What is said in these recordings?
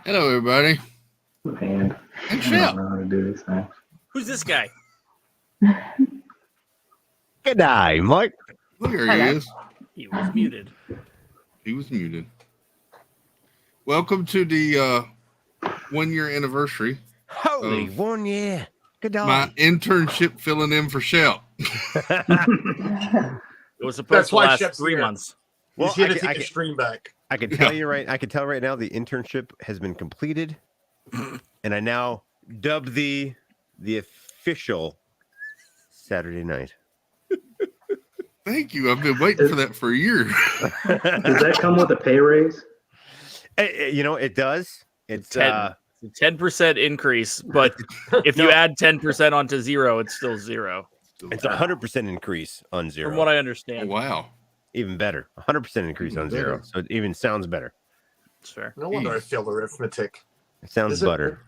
Hello, everybody. Man, I don't know how to do these things. Who's this guy? Good day, Mike. Look, here he is. He was muted. He was muted. Welcome to the 1 year anniversary. Holy 1 year. Good day. My internship filling in for Shell. It was supposed to last 3 months. Well, he's here to take the stream back. I can tell you right. I can tell right now the internship has been completed, and I now dub the official Saturday night. Thank you. I've been waiting for that for a year. Does that come with a pay raise? You know, it does. It's 10% increase, but if you add 10% onto zero, it's still zero. It's 100% increase on zero. From what I understand. Oh, wow. Even better. 100% increase on zero. So it even sounds better. Sure. No wonder I failed arithmetic. It sounds butter.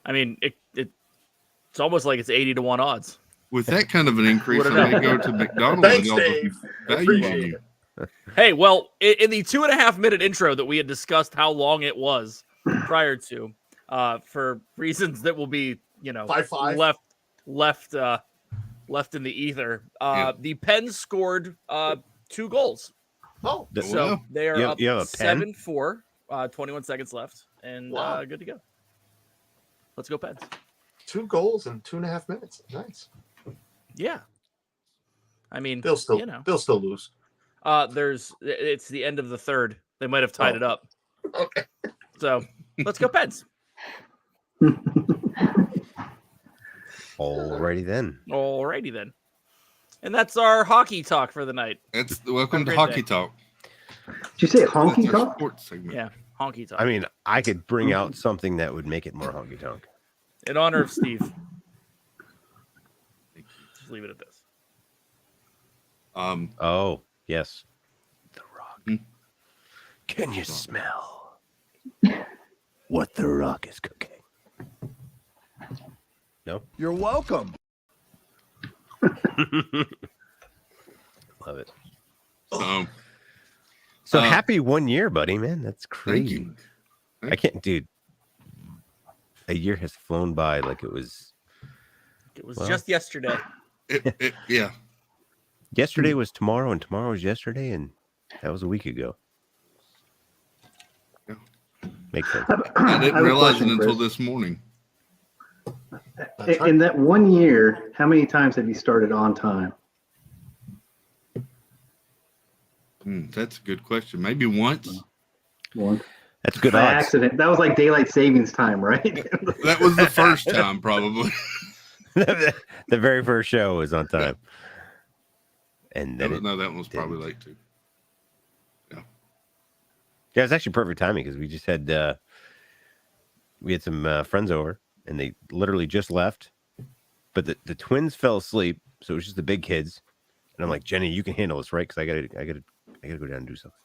I mean, it's almost like it's 80 to 1 odds. With that kind of an increase, I'm going to go to McDonald's. Thanks, and Dave. value Appreciate menu. Hey, well, in the 2.5 minute intro that we had discussed how long it was prior to, for reasons that will be, 5-5. left in the ether, the Pens scored 2 goals. Oh, So they are up you have a pen? 7-4, 21 seconds left, and Wow. good to go. Let's go, Pens. 2 goals in 2.5 minutes. Nice. Yeah. I mean, They'll still lose. it's the end of the third. They might have tied it up. Okay. So let's go, Pens. Alrighty then. Alrighty then. And that's our hockey talk for the night. Welcome to great Hockey day. Talk. Did you say honky That's our talk? sports segment. Yeah, honky talk. I mean, I could bring out something that would make it more honky tonk. In honor of Steve. Just leave it at this. Oh, yes. The Rock. Hmm? Can you smell what The Rock is cooking? No? You're welcome. Love it. So, So happy 1 year, buddy, man. That's thank crazy. you. I can't, dude. A year has flown by like it was. It was just yesterday. Yeah. Yesterday was tomorrow, and tomorrow was yesterday, and that was a week ago. Yeah. Makes sense. I didn't realize it question, until Chris. this morning. In that 1 year, how many times have you started on time? That's a good question. Maybe once. One. That's good By odds. accident. That was like daylight savings time, right? That was the first time, probably. The very first show was on time, and then No, that one was probably late too. yeah, it was actually perfect timing because we just had some friends over, and they literally just left, but the twins fell asleep, so it was just the big kids, And I'm like, Jenny, you can handle this, right? Because I gotta go down and do something.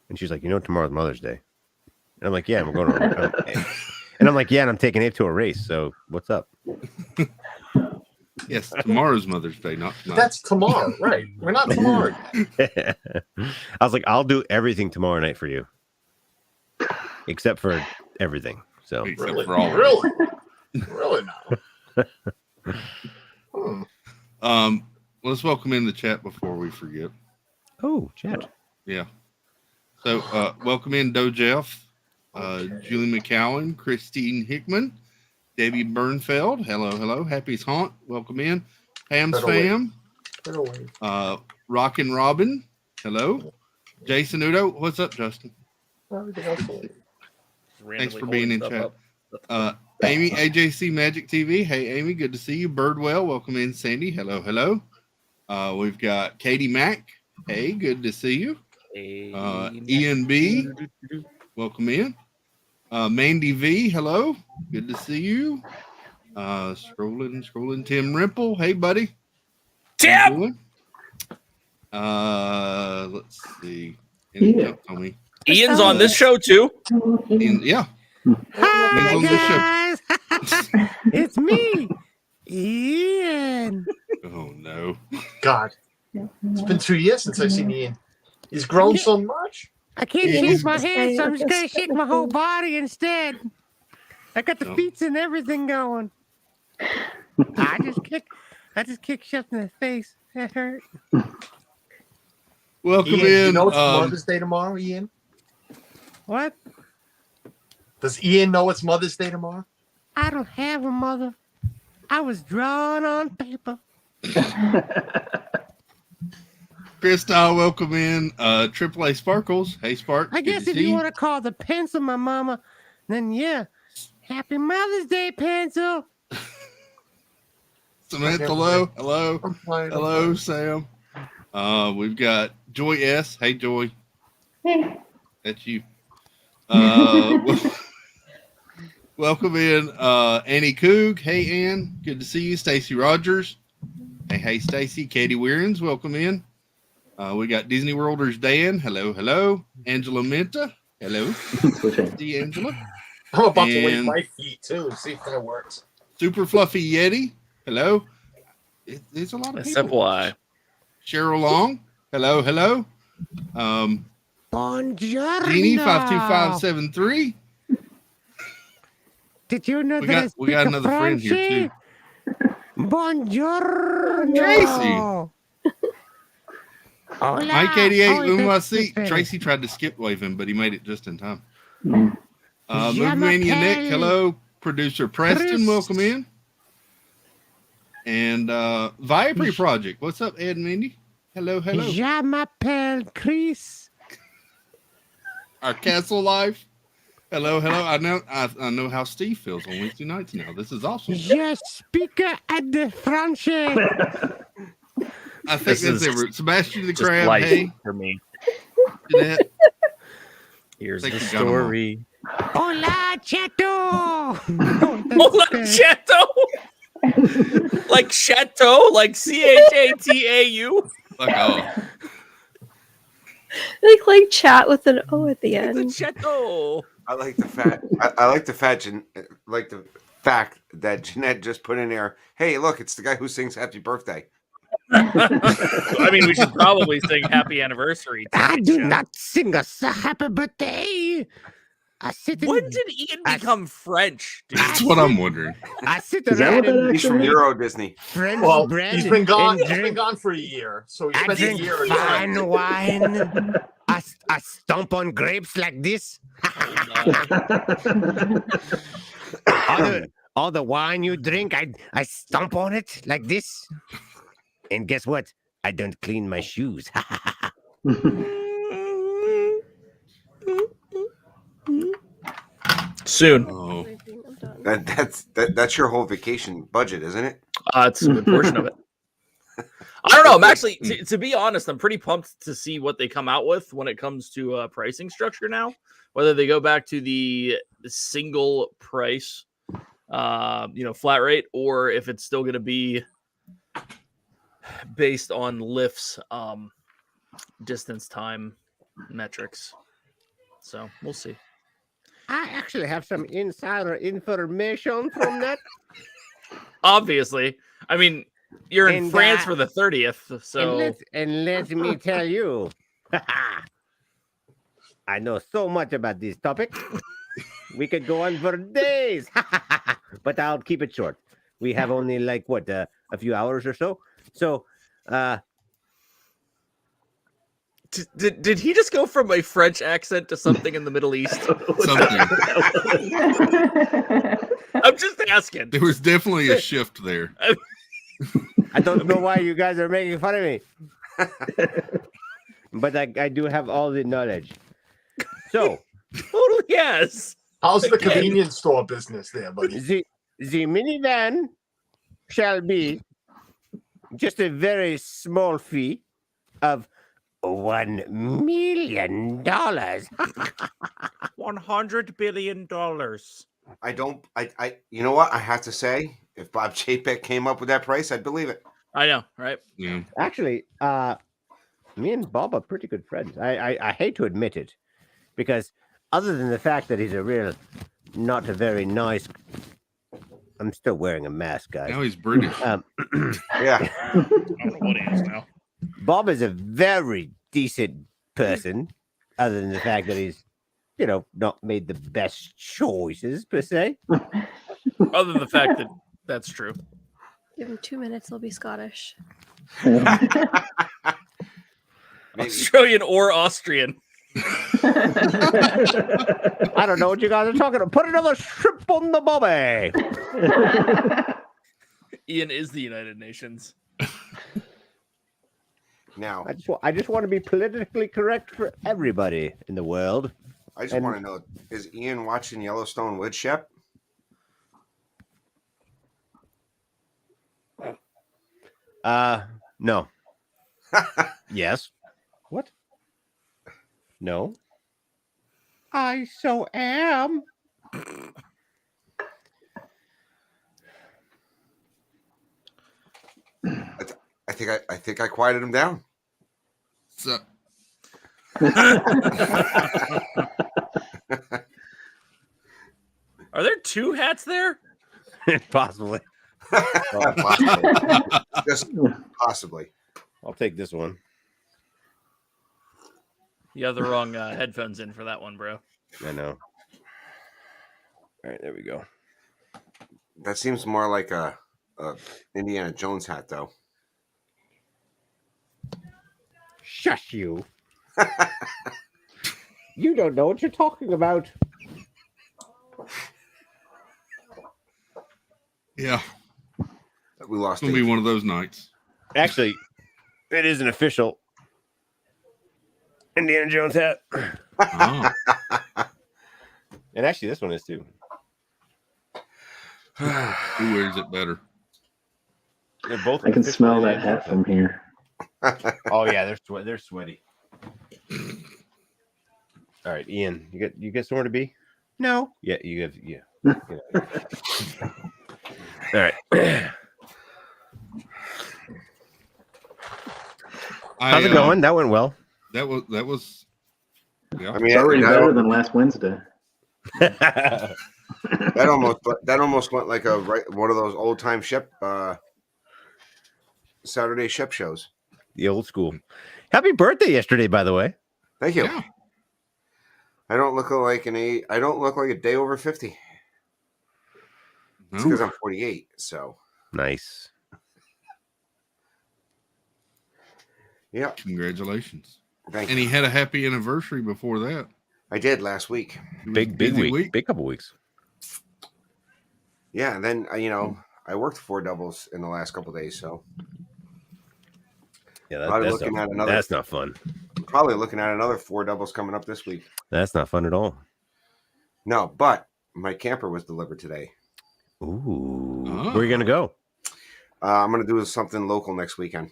And she's like, tomorrow's Mother's Day. And I'm like, yeah, I'm going to. And I'm like, yeah, and I'm taking Abe to a race. So what's up? Yes, tomorrow's Mother's Day, not tonight. That's tomorrow, right? We're not tomorrow. I was like, I'll do everything tomorrow night for you, except for everything. So Except Really? for all. Really now. Let's welcome in the chat before we forget. oh, chat. Yeah. So, welcome in Doe Jeff, Julie McCowan, Christine Hickman, Debbie Bernfeld. Hello. Happy's Haunt. Welcome in. Pam's Fam. Rockin' Robin. Hello. Jason Udo. What's up, Justin? Thanks for being in chat. Amy, AJC Magic TV. Hey, Amy. Good to see you. Birdwell. Welcome in, Sandy. Hello. We've got Katie Mack. Hey, good to see you. Ian B. Welcome in. Mandy V. Hello. Good to see you. Scrolling. Tim Rimple. Hey, buddy. Tim. Let's see. Tell me. Ian's on this show too. Ian, yeah. Hi, Ian's on this show. guys. It's me, Ian. Oh no. God. It's been 2 years since I've seen Ian. He's grown so much. I can't shake my hands, so I'm just gonna shake my whole body instead. I got the feet and everything going. I just kicked Chef in the face. That hurt. Welcome Ian, in. you know it's Mother's Day tomorrow, Ian? What? Does Ian know it's Mother's Day tomorrow? I don't have a mother. I was drawn on paper. Krista, welcome in. AAA Sparkles. Hey, Spark. I guess if you want to call the pencil my mama, then yeah. Happy Mother's Day, pencil. Samantha, hello, Sam. We've got Joy S. Hey, Joy. Hey. That's you. Welcome in, Annie Coog. Hey, Ann. Good to see you. Stacy Rogers. Hey, Stacy. Katie Weirens. Welcome in. We got Disney Worlders Dan. Hello. Angela Minta. Hello. See Angela. I'm about to wave my feet too. See if that works. Super Fluffy Yeti. Hello. There's a lot of people. Simple I. Cheryl Long. Hello. Buongiorno. Jeannie 52573. Did you know We got another friend here too. Buongiorno. Tracy. Hola. Mike 88 Oh, Lumasi. Tracy tried to skip wave him, but he made it just in time. Jamapel. Movemania Nick, hello. Producer Preston, Chris. welcome in. And Viapre Project. What's up, Ed and Mindy? Hello. Jamapel Chris. Our Castle Life. Hello. I know how Steve feels on Wednesday nights now. This is awesome. Je speaker at the French. I think that's it. Sebastian the Just Crab. life Hey, for me. Jeanette. Here's Think the we got 'em all. story. Hola, Chateau. Hola, Chateau. Like Chateau, like CHATAU. Like, oh, Like chat with an O at the It's a end. Chateau. I like the fact. I like the fact that Jeanette just put in there. Hey, look, it's the guy who sings "Happy Birthday." I mean, we should probably sing happy anniversary. I do not sing a happy birthday. I sit. When did Ian become French? Dude? that's what I'm wondering. I sit Is that around what that and He's from actually Euro Disney. French Well, bread. he's been gone. and He's been drink- gone for a year, so he I spent a drink year. fine wine. I stomp on grapes like this. all the wine you drink, I stomp on it like this. And guess what? I don't clean my shoes. Soon. Oh, I'm done. That's your whole vacation budget, isn't it? It's a good portion of it. I don't know. I'm actually, to be honest, I'm pretty pumped to see what they come out with when it comes to pricing structure now. Whether they go back to the single price, flat rate, or if it's still going to be based on Lyft's distance time metrics. So we'll see. I actually have some insider information from that. Obviously, I mean, you're in And, France for the 30th, so And let me tell you, I know so much about this topic. We could go on for days, but I'll keep it short. We have only like a few hours or so. So, did he just go from a French accent to something in the Middle East? Something. I'm just asking. There was definitely a shift there. I don't know why you guys are making fun of me, but I do have all the knowledge. So, Totally yes. How's the convenience store business there, buddy? the minivan shall be just a very small fee of $1 million. $100 billion. I you know what? I have to say, if Bob Chapek came up with that price, I'd believe it. I know, right? Yeah. Actually, me and Bob are pretty good friends. I hate to admit it, because other than the fact that he's not a very nice. I'm still wearing a mask, guys. Now he's British. Yeah. I don't know what he is now. Bob is a very decent person, other than the fact that he's, not made the best choices per se. Other than the fact that that's true. Give him 2 minutes, he'll be Scottish. Maybe. Australian or Austrian. I don't know what you guys are talking about. Put another shrimp on the bobby. Ian is the United Nations. Now, I just want to be politically correct for everybody in the world. I just want to know: is Ian watching Yellowstone with Shep? No. Yes. What? No. I so am. I think I quieted him down. So, Are there two hats there? Possibly. Possibly. Just possibly. I'll take this one. You have the wrong headphones in for that one, bro. I know. All right, there we go. That seems more like a Indiana Jones hat, though. Shush you. You don't know what you're talking about. yeah, We lost. it's gonna be one of those nights. Actually, it is an official Indiana Jones hat. Oh. And actually, this one is too. Who wears it better? They're both. I can official smell that Indiana hat Jones from here. Oh yeah, they're sweaty. All right, Ian, you get somewhere to be? No. Yeah, you have. Yeah. All right. How's it going? That went well. That was. Yeah. I mean, It's already better than last Wednesday. that almost went like one of those old time Shep Saturday Shep shows. The old school. Happy birthday yesterday, by the way. Thank you. Yeah. I don't look like I don't look like a day over 50. It's because I'm 48. So Nice. yeah. Congratulations. Thank And you. he had a happy anniversary before that. I did last week. It was a Big busy week. Big couple weeks. Yeah, and then I worked 4 doubles in the last couple days, so Yeah, that's not fun. probably looking at another 4 doubles coming up this week. That's not fun at all. No, but my camper was delivered today. Ooh. Oh. Where are you gonna go? I'm gonna do something local next weekend.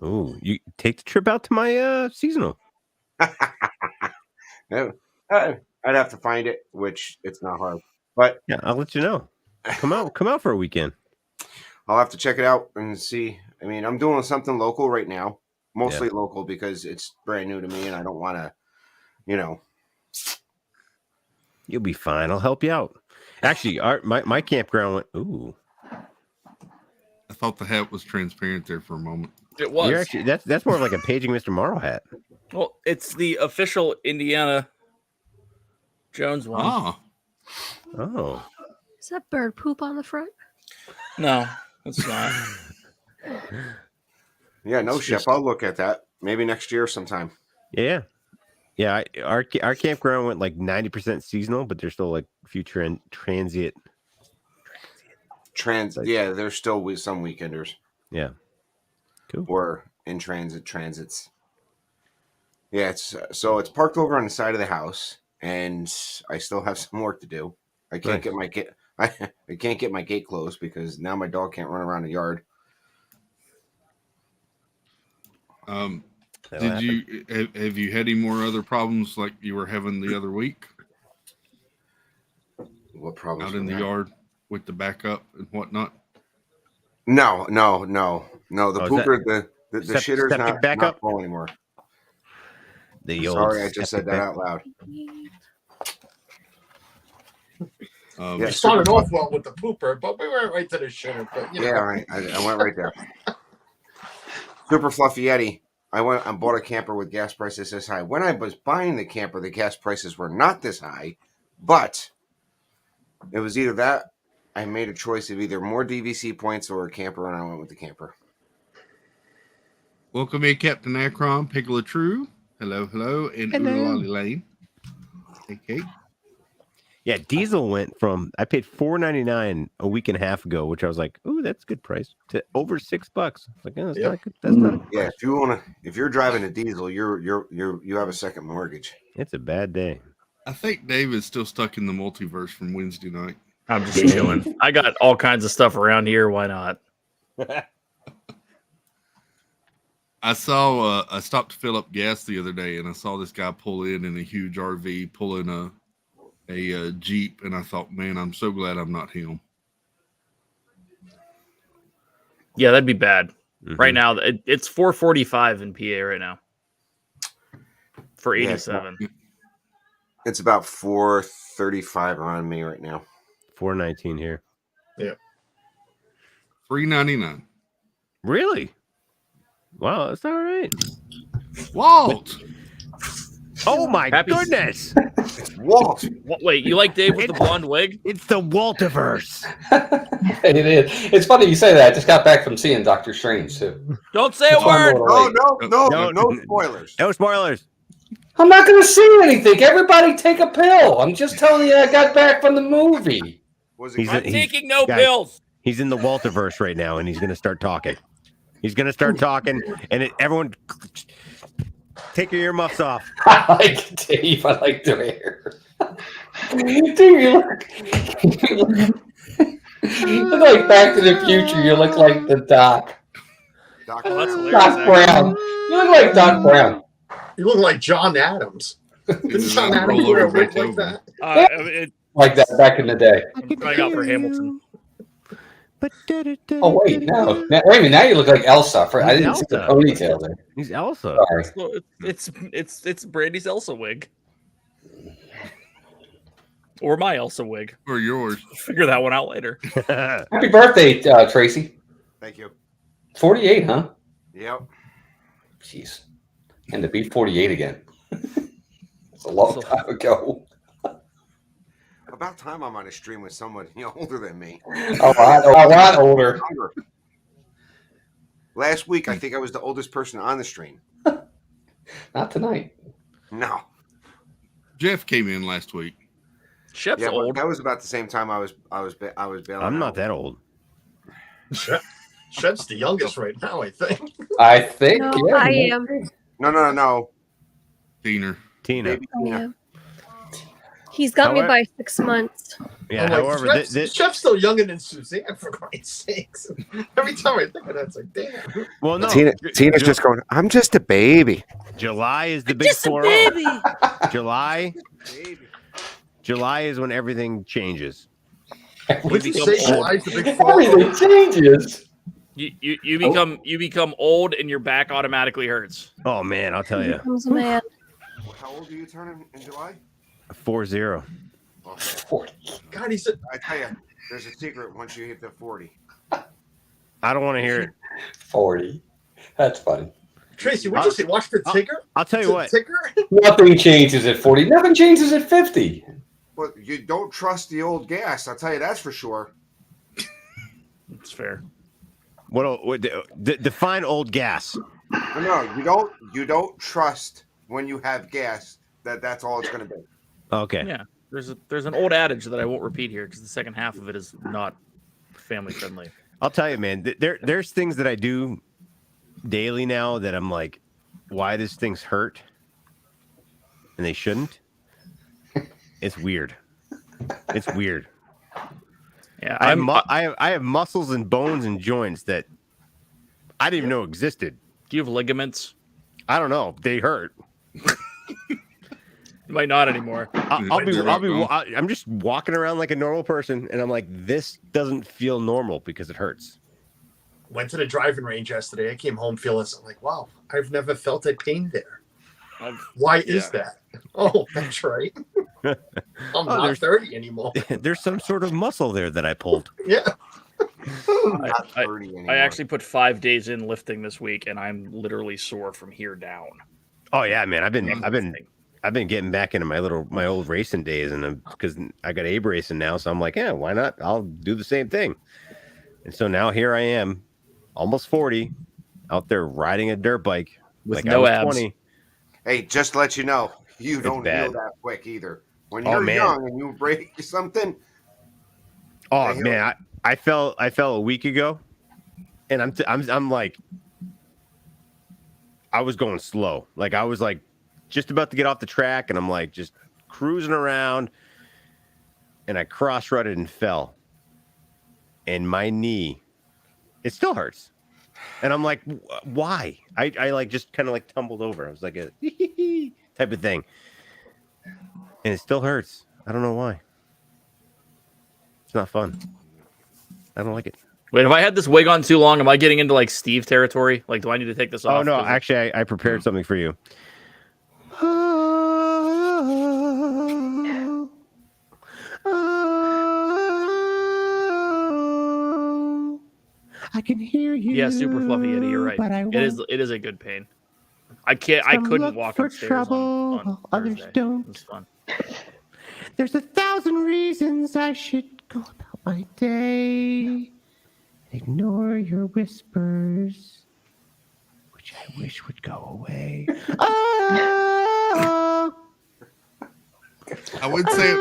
Ooh, you take the trip out to my seasonal. Yeah, I'd have to find it, which it's not hard, but Yeah, I'll let you know. Come out for a weekend. I'll have to check it out and see I mean, I'm doing something local right now, mostly local because it's brand new to me, and I don't want to, you know. You'll be fine. I'll help you out. Actually, my campground went. Ooh. I thought the hat was transparent there for a moment. It was. You're actually that's more of like a Paging Mr. Morrow hat. Well, it's the official Indiana Jones one. Oh. Is that bird poop on the front? No, it's not. Yeah, no, Chef. I'll look at that maybe next year sometime. Yeah. Yeah, our campground went like 90% seasonal, but there's still like future transient. Yeah, there's still some weekenders. Yeah. Cool. Or in transits. Yeah, it's parked over on the side of the house, and I still have some work to do. I can't get my gate. I can't get my gate closed because now my dog can't run around the yard. Have you had any more other problems like you were having the other week? What problems out in the yard with the backup and whatnot? No. The pooper, the shitter's not full anymore. Sorry, I just said that out loud. We started off well with the pooper, but we went right to the shitter. But right. I went right there. Super Fluffy Yeti. I bought a camper with gas prices this high. When I was buying the camper, the gas prices were not this high, but it was either that. I made a choice of either more DVC points or a camper, and I went with the camper. Welcome in, Captain Akron, Piglet True. Hello, and Oolali Lane. Hey, Kate. Yeah, diesel went from I paid $4.99 a week and a half ago, which I was like, "Ooh, that's a good price," to over $6. It's like, that's not good. That's not. Yeah, if you're driving a diesel, you have a second mortgage. It's a bad day. I think David's still stuck in the multiverse from Wednesday night. I'm just chilling. I got all kinds of stuff around here. Why not? I stopped to fill up gas the other day, and I saw this guy pull in a huge RV, pulling a Jeep, and I thought, man, I'm so glad I'm not him. Yeah, that'd be bad. Mm-hmm. Right now, it's 445 in PA right now for 87. It's about 435 around me right now. 419 here. Yeah. $3.99. Really? Wow, that's all right. Walt. Oh my goodness. Walt. Wait, you like Dave with the blonde wig? It's the Waltiverse. It is. It's funny you say that. I just got back from seeing Doctor Strange too. Don't say a word. No spoilers. No spoilers. I'm not going to see anything. Everybody take a pill. I'm just telling you I got back from the movie. I'm taking no pills. He's in the Waltiverse right now, and he's going to start talking. He's going to start talking, and everyone take your earmuffs off. I like Dave. I like the hair. Dude, you look like Back to the Future. You look like the Doc. Doc Brown. You look like Doc Brown. You look like John Adams. Didn't John Adams wear a wig like that? Like that back in the day. Trying out for Hamilton. Oh wait, no. Wait a minute. Now you look like Elsa. I didn't see the ponytail there. He's Elsa. Sorry. It's Brandy's Elsa wig, or my Elsa wig, or yours. Figure that one out later. Happy birthday, Tracy. Thank you. 48, huh? Yep. Jeez. And to be 48 again. It's a long time ago. About time I'm on a stream with someone older than me. A lot older. Last week, I think I was the oldest person on the stream. Not tonight. No. Jeff came in last week. Chef's old. That was about the same time I was bailing. I'm not that old. Chef's the youngest right now, I think. No, I am. No. Tina. Yeah. He's got me by 6 months. Yeah, however, Chef's still younger than Suzanne, for Christ's sakes. Every time I think of that, it's like, damn. Well, no. Tina's just going, I'm just a baby. July is the big 4-0. July is when everything changes. Would you say July's the big 4-0? Everything changes. You become old and your back automatically hurts. Oh man, I'll tell you. Becomes a man. How old do you turn in July? 40. 40. God, he said. I tell you, there's a secret once you hit the 40. I don't want to hear it. 40. That's funny. Tracy, what did you say? Watch the ticker? I'll tell you what. Ticker? Nothing changes at 40. Nothing changes at 50. But you don't trust the old gas. I'll tell you that's for sure. It's fair. What define old gas? No, you don't trust when you have gas that's all it's going to be. Okay. Yeah. There's an old adage that I won't repeat here because the second half of it is not family friendly. I'll tell you, man. There's things that I do daily now that I'm like, why does things hurt? And they shouldn't. It's weird. It's weird. Yeah, I have muscles and bones and joints that I didn't even know existed. Do you have ligaments? I don't know. They hurt. You might not anymore. I'm just walking around like a normal person, and I'm like, this doesn't feel normal because it hurts. Went to the driving range yesterday. I came home feeling I'm like, wow, I've never felt a pain there. Why is that? Oh, that's right. I'm not 30 anymore. There's some sort of muscle there that I pulled. Yeah. I actually put 5 days in lifting this week, and I'm literally sore from here down. Oh yeah, man. I've been getting back into my old racing days, and because I got Abe racing now, so I'm like, yeah, why not? I'll do the same thing. And so now here I am, almost 40, out there riding a dirt bike with like no I was abs. 20. Hey, just to let you know, you don't heal that quick either. When you're young and you break something. Oh man, I fell a week ago, and I'm like, I was going slow. Like I was like just about to get off the track, and I'm like just cruising around, and I cross-rutted and fell, and my knee, it still hurts, and I'm like, why? I like just kind of like tumbled over. I was like a type of thing, and it still hurts. I don't know why. It's not fun. I don't like it. Wait, if I had this wig on too long, am I getting into like Steve territory? Like, do I need to take this off? Oh no, actually, I prepared something for you. I can hear you. Yeah, super fluffy, Eddie. You're right. It is a good pain. I couldn't walk upstairs on others Thursday. don't. It was fun. There's 1,000 reasons I should go about my day. Ignore your whispers, which I wish would go away. Oh! I would say,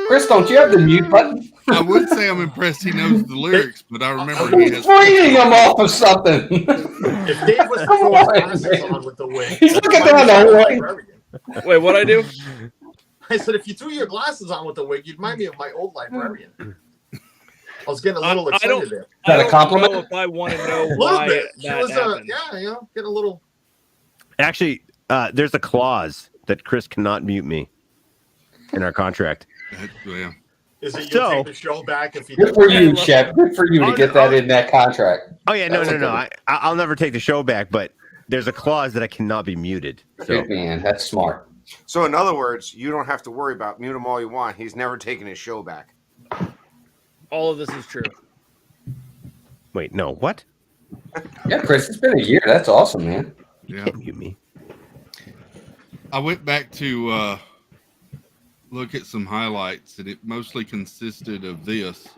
Chris, don't you have the mute button? I would say I'm impressed he knows the lyrics, but I remember he has. Reading them off of something. If Dave was to throw his glasses on with the wig, He's looking down the way. Wait, what'd I do? I said, if you threw your glasses on with the wig, you'd remind me of my old librarian. I was getting a little excited there. Is that a compliment? Know if I want to know A why little bit. She that was, happened. get a little. Actually, there's a clause that Chris cannot mute me in our contract. Yeah. Is it you'll take the show back if you Good for you, Shep. Good for you to get that in that contract. Oh yeah, no. I'll never take the show back, but there's a clause that I cannot be muted. So Good man, that's smart. So in other words, you don't have to worry about mute him all you want. He's never taking his show back. All of this is true. wait, no, what? Yeah, Chris, it's been a year. That's awesome, man. You Yeah. can't mute me. I went back to look at some highlights, and it mostly consisted of this.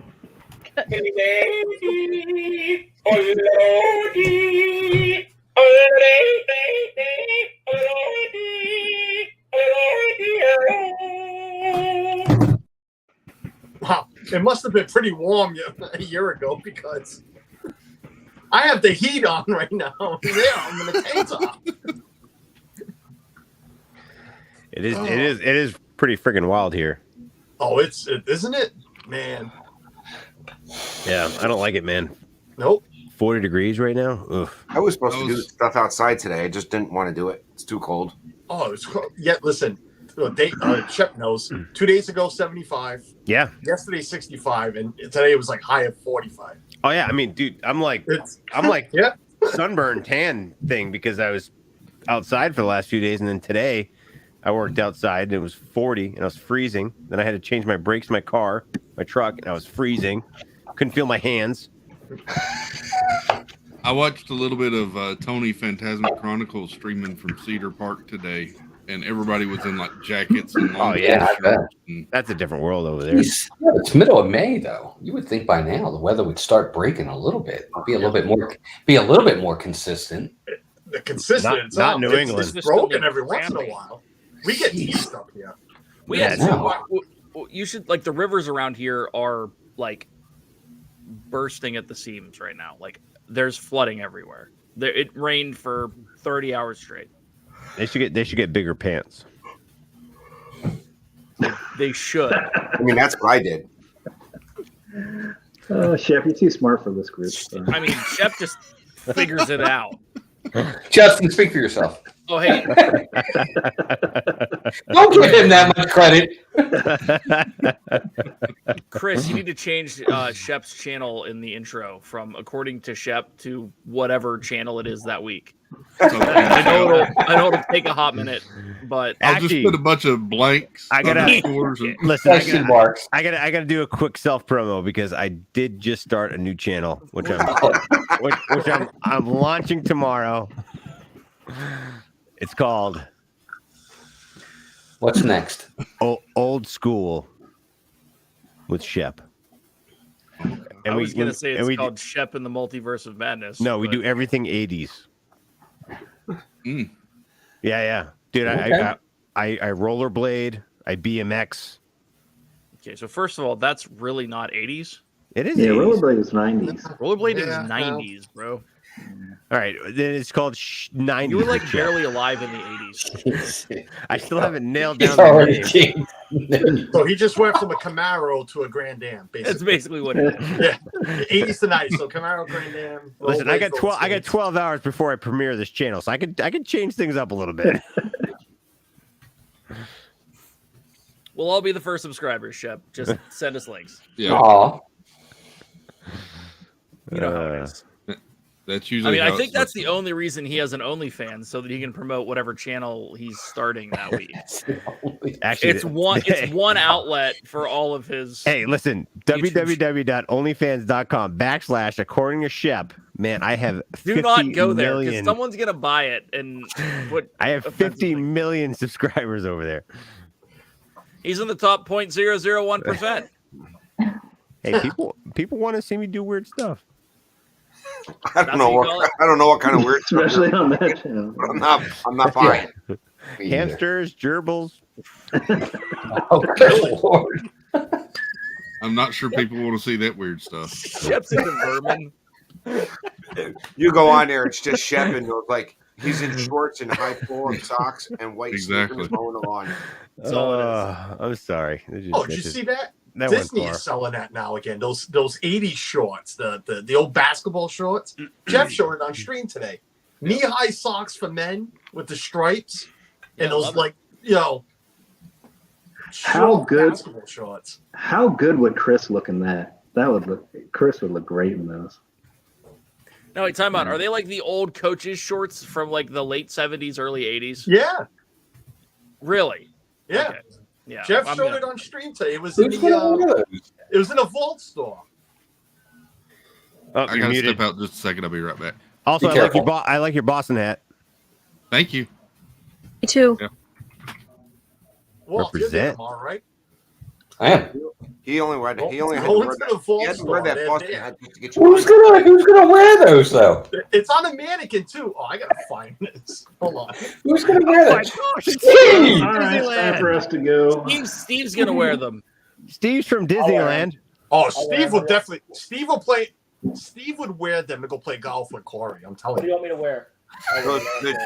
Wow, it must have been pretty warm a year ago because I have the heat on right now. Yeah, I'm in the tank top. It is pretty friggin' wild here. Oh, isn't it, man? Yeah, I don't like it, man. Nope. 40 degrees right now. Oof. I was supposed to do stuff outside today. I just didn't want to do it. It's too cold. Oh, it's cold. Yeah. Listen, Shep knows. 2 days ago, 75. Yeah. Yesterday, 65, and today it was like high of 45. Oh yeah, I mean, dude, I'm like yeah. sunburn tan thing because I was outside for the last few days, and then today I worked outside and it was 40 and I was freezing. Then I had to change my brakes, my truck, and I was freezing. Couldn't feel my hands. I watched a little bit of Tony Phantasmic Chronicles streaming from Cedar Park today, and everybody was in like jackets and long shirts. That's a different world over there. It's middle of May though. You would think by now the weather would start breaking a little bit, be a little bit more consistent. The consistent, not New England. It's broken every once in a while. We get teased up here. You should like the rivers around here are like bursting at the seams right now. Like there's flooding everywhere. It rained for 30 hours straight. They should get bigger pants. They should. I mean, that's what I did. Shep, you're too smart for this group. So. I mean, Shep just figures it out. Justin, speak for yourself. Oh, hey. Don't give him that much credit. Chris, you need to change Shep's channel in the intro from according to Shep to whatever channel it is that week. I know it'll take a hot minute, but I'll just put a bunch of blanks. I gotta listen. I gotta do a quick self promo because I did just start a new channel, which I'm launching tomorrow. It's called What's Next? Old School with Shep. And I was going to say it's called Shep in the Multiverse of Madness. No, we do everything 80s. Yeah. Dude, Okay. I rollerblade, I BMX. Okay, so first of all, that's really not 80s. It is. Yeah, 80s. rollerblade is 90s. Rollerblade is 90s, bro. All right, then it's called 90s. You were like barely alive in the 80s. I still haven't nailed down the name. So he just went from a Camaro to a Grand Am, basically. That's basically what it is. Yeah, 80s to 90s. So Camaro, Grand Am. Listen, I got 12 hours before I premiere this channel, so I could change things up a little bit. We'll all be the first subscribers, Shep. Just send us links. Yeah. Aww. You know how it is. That's usually. I think that's the only reason he has an OnlyFans, so that he can promote whatever channel he's starting that week. Actually, it's one outlet for all of his. Hey, listen, www.onlyfans.com/ according to Shep. Man, I have 50 do not go there because million. someone's gonna buy it and put. I have 50 million subscribers over there. He's in the top 0.001%. Hey, people want to see me do weird stuff. I don't know what kind of weird stuff. Especially on that channel. I'm not buying. Hamsters, gerbils. Oh, good Lord. I'm not sure people want to see that weird stuff. Shep's into vermin. You go on there, it's just Shep and like he's in shorts and high pull-up socks and white sneakers mowing the lawn. I'm sorry. Did you see that? Disney is selling that now again. Those 80s shorts, the old basketball shorts. Jeff showed it on stream today. Knee-high socks for men with the stripes and those how good basketball shorts. How good would Chris look in that? Chris would look great in those. No, wait, time out. Are they like the old coaches shorts from like the late 70s, early 80s? Yeah. Really? Yeah. Okay. Yeah. Jeff showed it on stream today. It was in a Vault store. Oh, I gotta step out just a second. I'll be right back. Also, I like your Boston hat. Thank you. Me too. Yeah. Well, represent. All right. I am. He only had to wear that Boston hat just to get you. Who's gonna wear those though? It's on a mannequin too. Oh, I gotta find this. Hold on. Who's gonna wear them? Steve! All right, it's time for us to go. Steve's gonna wear them. Steve's from Disneyland. Oh, Steve will definitely. Steve will play. Steve would wear them to go play golf with Corey. I'm telling you. What do you want me to wear?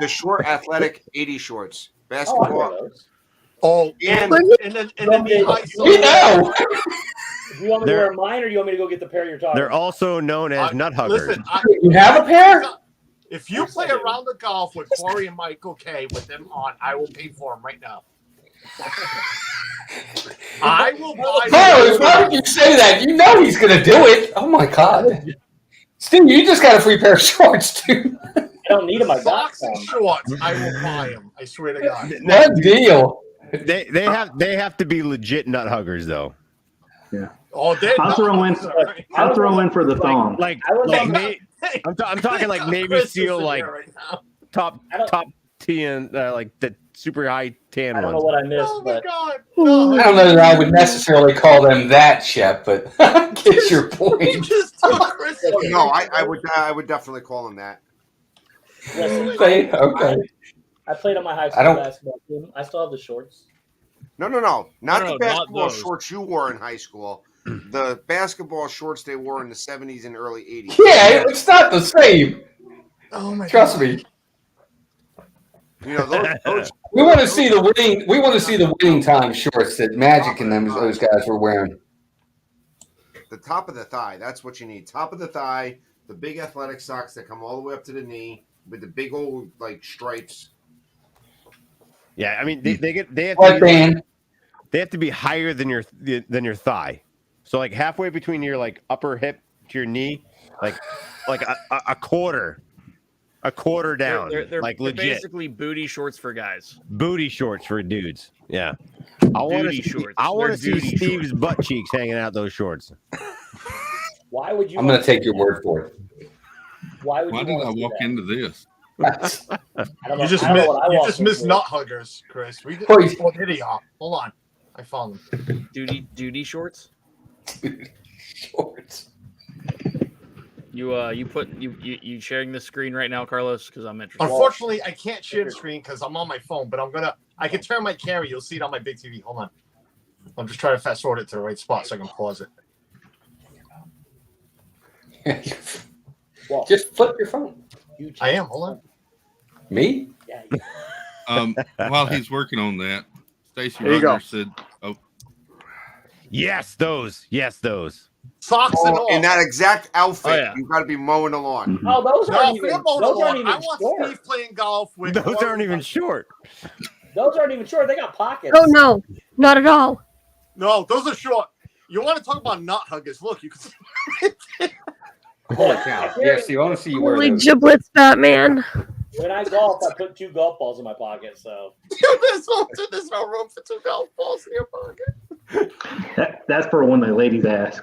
The short athletic 80 shorts. Basketball. Oh, and then the high Do you want me to wear mine, or do you want me to go get the pair you're talking? They're also known as nut huggers. Listen, you have a pair? If you play around the golf with Corey and Michael K with them on, I will pay for them right now. I will buy. Carlos, why would you say that? You know he's gonna do it. Oh my God. Steve, you just got a free pair of shorts, dude. I don't need them. I got Socks some. and shorts. I will buy them. I swear to God. That deal. They have to be legit nut huggers though. Yeah. Oh, I'll throw in for the thong. I'm talking like Navy Chris SEAL, is like right now. top tan, like the super high tan I don't know ones. what I missed, Oh my but God. I don't know that I would necessarily call them that, Shep, but I get your point. He just took Chris. No, I would definitely call them that. listen, Okay. I played on my high I school don't- basketball team. I still have the shorts. Not No, the not basketball those. shorts you wore in high school. The basketball shorts they wore in the 70s and early 80s. Yeah, it's not the same. Oh my Trust God. me. You know those. We want to see the winning. We want to see the winning time shorts that Magic and those guys were wearing. The top of the thigh. That's what you need. Top of the thigh. The big athletic socks that come all the way up to the knee with the big old like stripes. Yeah, I mean they have What to be, band? they have to be higher than your thigh. So like halfway between your like upper hip to your knee, like a quarter down. They're like they're legit basically booty shorts for guys. booty shorts for dudes. Yeah, I want Duty to shorts. I want to They're see duty Steve's butt cheeks hanging out those shorts. Why would you? I'm going to take your word for it. Why would Why you did I want to see walk that? into this? I don't know. You just I don't know what I walked missed into. nut huggers, Chris. We Wait. oh, here they are. Hold on. I found them. Duty shorts. Shorts. You sharing the screen right now, Carlos? Because I'm interested. Unfortunately, I can't share the screen because I'm on my phone, but I can turn my camera. You'll see it on my big TV. Hold on. I'm just trying to fast forward it to the right spot so I can pause it. Well, Just flip your phone. I am. Hold on. Me? yeah, While he's working on that, Stacy There you go. Rogers said, "Oh, Yes, those. Socks and all. In that exact outfit, Oh, yeah. you got to be mowing the lawn. Oh, those No, aren't even. forget about Those the aren't lawn. I even want short. Steve playing golf with. Those aren't even short. Those aren't even short. They got pockets. Oh no, not at all. No, those are short. You want to talk about nut huggers? Look, you can. Holy cow. Yeah, see, I want to see you wear Holy those. giblets, Batman. When I golf, I put 2 golf balls in my pocket. So There's no room for 2 golf balls in your pocket. That's for when the ladies ask.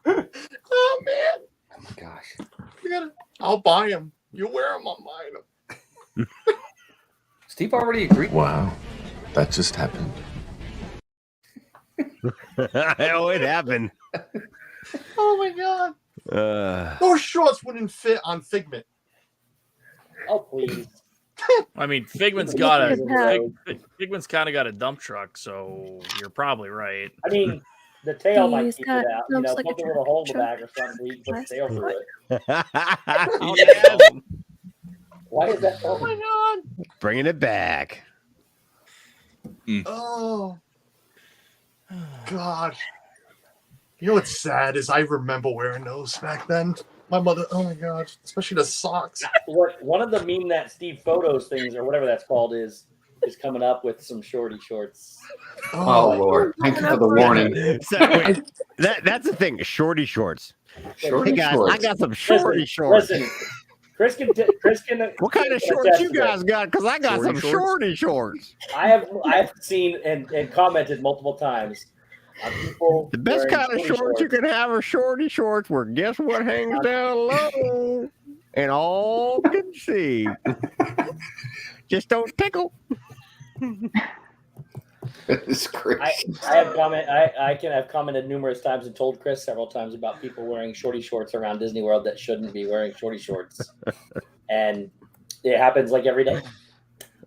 Oh man, Oh my gosh. I'll buy them. You wear them, I'll buy them. Steve already agreed. Wow, that just happened. Oh, it happened. Oh my God, those shorts wouldn't fit on Figment. oh please. I mean, Figment's Look got at that. Figment's kind of got a dump truck, so you're probably right. I mean, the tail might He's keep got it out. You know, looks like a put a little hole in the truck. back or something. So you can put the tail through it. Yes. Why is that? Oh my God. Bringing it back. Oh God. You know what's sad is I remember wearing those back then. My mother. Oh my God. Especially the socks. One of the meme that Steve photos things or whatever that's called is coming up with some shorty shorts. Oh, Lord. Thank you for the warning. So, wait, that's the thing. Shorty shorts. Shorty Hey guys, shorts. I got some shorty shorts. Listen, Chris can. What kind of shorts attest you to that. guys got? Because I got Shorty some shorts? shorty shorts. I have seen and commented multiple times on people. The best wearing kind of shorty shorts you can have are shorty shorts where guess what hangs down low and all can see. Just don't tickle. It's crazy. I have commented numerous times and told Chris several times about people wearing shorty shorts around Disney World that shouldn't be wearing shorty shorts, and it happens like every day.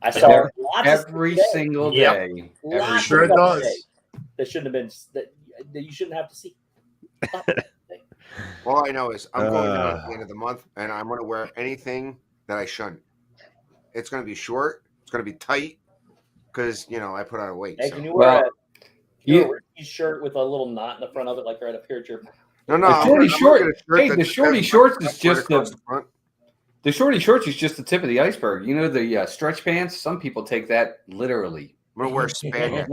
I saw lots Every of single Yep. day. lots Sure of it stuff does. today that shouldn't have been that you shouldn't have to see. All I know is I'm going down at the end of the month, and I'm going to wear anything that I shouldn't. It's going to be short. It's going to be tight because I put on weight. Hey, So. can you wear you- a Ricky shirt with a little knot in the front of it, like right up here at your? No, The I'm shorty gonna short- get a shirt hey, that the just shorty has shorts right is just across the- front. The shorty shorts is just the tip of the iceberg. You know the stretch pants? Some people take that literally. I'm gonna wear spandex.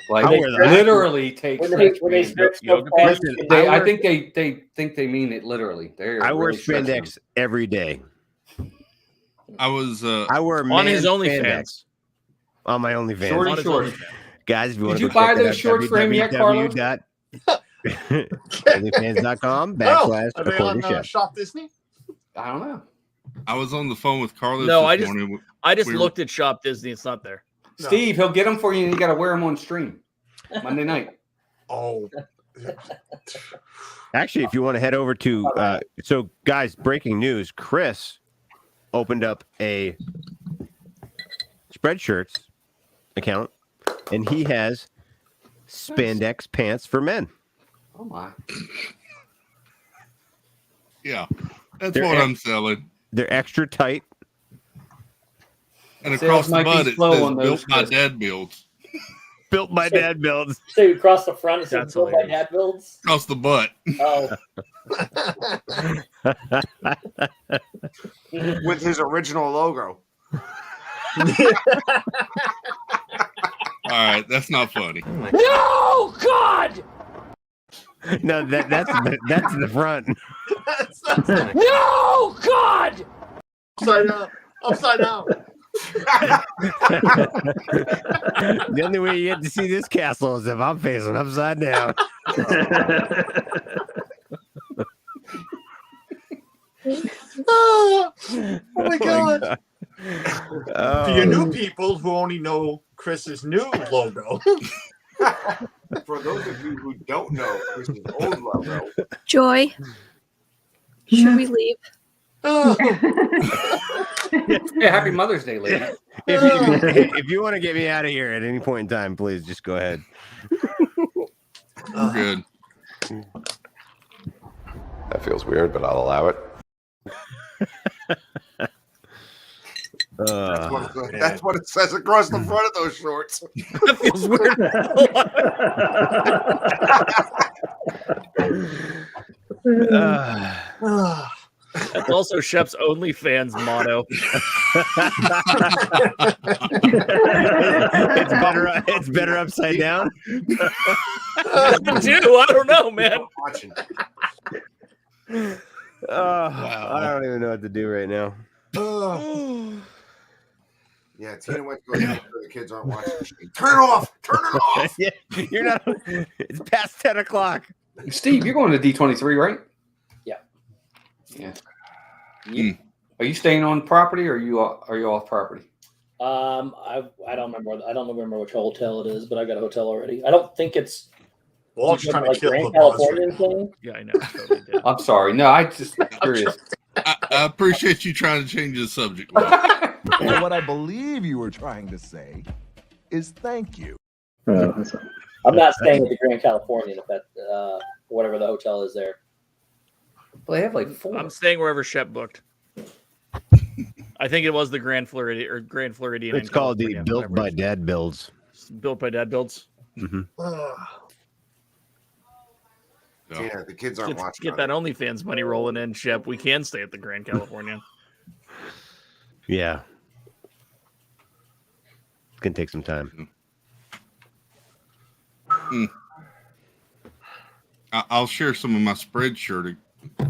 Like I wear the- literally take. When they stretch so far, Listen, I think they think they mean it literally. I wear spandex every day. I was I wear on his man OnlyFans. spandex. On my OnlyFans. Shorty On his shorts. OnlyFans. Guys, if you want Did to you buy those shorts for him yet, Carlos? OnlyFans.com / Are they According on Chef. Shop Disney? I don't know. I was on the phone with Carlos No, this morning. I just We were- looked at Shop Disney. It's not there. No. Steve, he'll get them for you, and you got to wear them on stream Monday night. Oh, Actually, if you want to head over to so guys, breaking news, Chris opened up a Spreadshirts account and he has spandex pants for men. Oh my. Yeah, that's They're what ex- I'm selling. They're extra tight. And Sales across the might be butt, it slow says on those, built by Chris. dad builds. Built by dad builds. So you cross the front and That's says built by hilarious. dad builds. Across the butt. Oh, With his original logo. All right, that's not funny. no, God, No, that's the front. no, God. upside down. Upside down. The only way you get to see this castle is if I'm facing upside down. Oh my God. Oh. For your new people who only know Chris's new logo. For those of you who don't know Chris's old logo, Joy, should we leave? Oh, Yeah, happy Mother's Day, lady. If you want to get me out of here at any point in time, please just go ahead. We're good. That feels weird, but I'll allow it. that's what it says across the front of those shorts. That feels weird. That's also Shep's OnlyFans motto. It's better upside down. Dude, I don't know, man. Watching. I don't even know what to do right now. Yeah, Tina went to go make sure the kids aren't watching the stream. Turn it off! Turn it off! Yeah, you're not. It's past 10 o'clock. Steve, you're going to D23, right? Yeah. Yeah. Are you staying on property or are you off property? I don't remember. I don't remember which hotel it is, but I got a hotel already. I don't think it's. Well, I'm just trying to kill Grand the buzz Californian right thing. Yeah, I know. Totally did. I'm sorry. No, I just curious. I appreciate you trying to change the subject. And what I believe you were trying to say is thank you. I'm not staying at the Grand Californian if that whatever the hotel is there. Well, they have like 4. I'm staying wherever Shep booked. I think it was the Grand Floridian or Grand Floridian. It's called the Built by Dad Builds. Built by Dad Builds. Mm-hmm. Tina, the kids aren't watching. Get that OnlyFans money rolling in, Shep. We can stay at the Grand Californian. Yeah. It's going to take some time. I'll share some of my Spreadshirt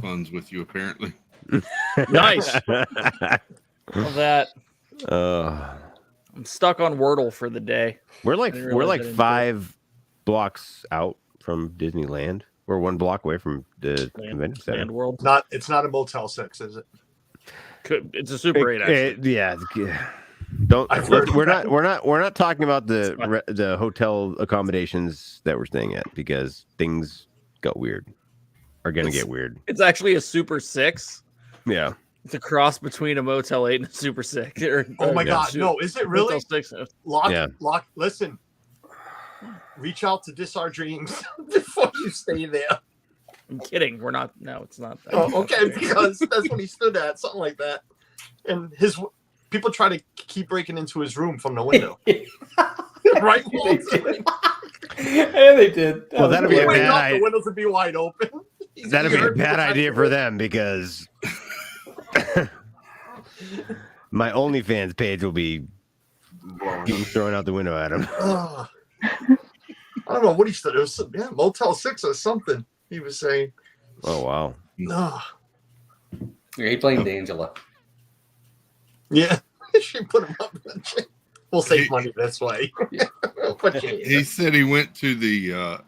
funds with you, apparently. Nice. Love that. I'm stuck on Wordle for the day. We're like I didn't realize I didn't do 5 blocks out from Disneyland. We're 1 block away from the convention center. Land World. It's not a Motel 6, is it? It's a Super 8. Actually. Yeah. We're not talking about the hotel accommodations that we're staying at because things got weird. Are gonna get weird. It's actually a Super 6. Yeah. It's a cross between a Motel 8 and a Super 6. Oh my God! No, is it really? Motel 6. Lock. Listen. Reach out to Dis Our Dreams before you stay there. I'm kidding. We're not. No, it's not that. Oh, okay, because that's what he stood at, something like that. And people try to keep breaking into his room from the window. Right? Yeah, they did. Well, that'd be a bad The idea. windows would be wide open. That'd be a bad idea for them because my OnlyFans page will be blowing He's them. throwing out the window at him. I don't know what he said. It was Motel 6 or something. He was saying. Oh wow. Yeah, he blamed Angela. Yeah, she put him up. We'll save money this way. He said he went to the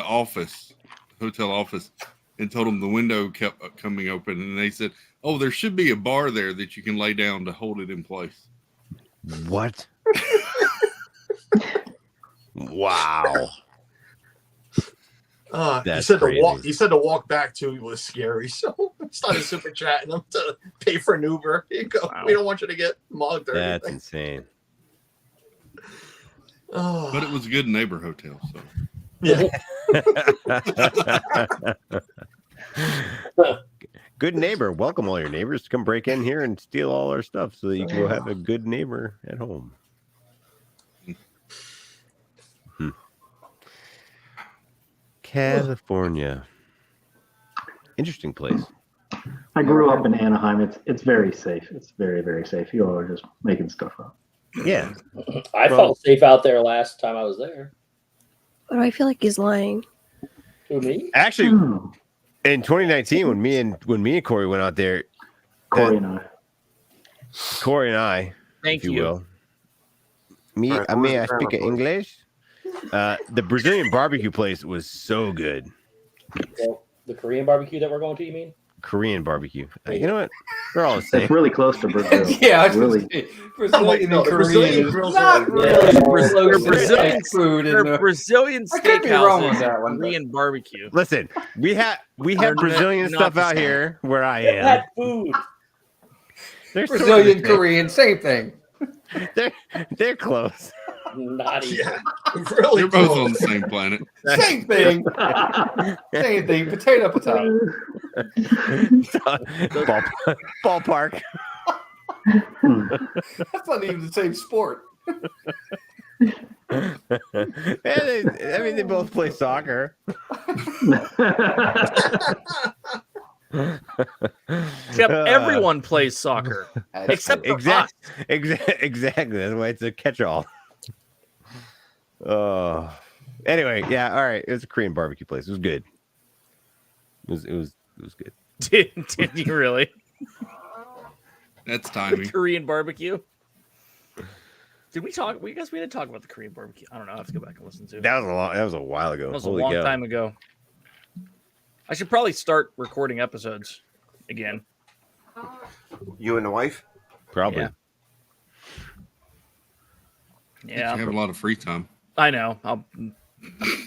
office, hotel office, and told him the window kept coming open, and they said, "Oh, there should be a bar there that you can lay down to hold it in place." What? Wow. He said to walk back to was scary, so I started super chatting him to pay for an Uber. Here you go. Wow. We don't want you to get mugged or That's anything. insane. But it was a good neighbor hotel, so yeah. Good neighbor. Welcome all your neighbors to come break in here and steal all our stuff so that you can go have a good neighbor at home. California. Interesting place. I grew up in Anaheim. It's very safe. It's very, very safe. You all are just making stuff up. Yeah. I felt safe out there last time I was there. But I feel like he's lying. Who, me? Actually, in 2019, when me and Corey went out there, Corey and I, thank if you you. will. Me, may I speak English? The Brazilian barbecue place was so good. Well, the Korean barbecue that we're going to, you mean? Korean barbecue. You know what? They're all the same. It's really close to Brazil. Yeah, I was really. Brazilian and Korean is not really Brazilian food. They're Brazilian I could be wrong with steakhouses that and one, but- Korean barbecue. Listen, we have Brazilian not stuff the out same. here where I They am. had food. They're sort of Brazilian, the same. Korean, same thing. They're close. Not even. Yeah. Really they're both close. on the same planet. Same thing. Same thing. Potato, potato. Ballpark. That's not even the same sport. They both play soccer. Except everyone plays soccer. Except for us. Exactly. That's why it's a catch-all. Anyway, yeah, all right. It was a Korean barbecue place. It was good. It was good. Did you really? That's timing. Korean barbecue. Did we talk? We didn't talk about the Korean barbecue. I don't know. I have to go back and listen to it. That was a while ago. That was Holy a long cow. time ago. I should probably start recording episodes again. You and the wife? Probably. Yeah. You have a lot of free time. I know. I'll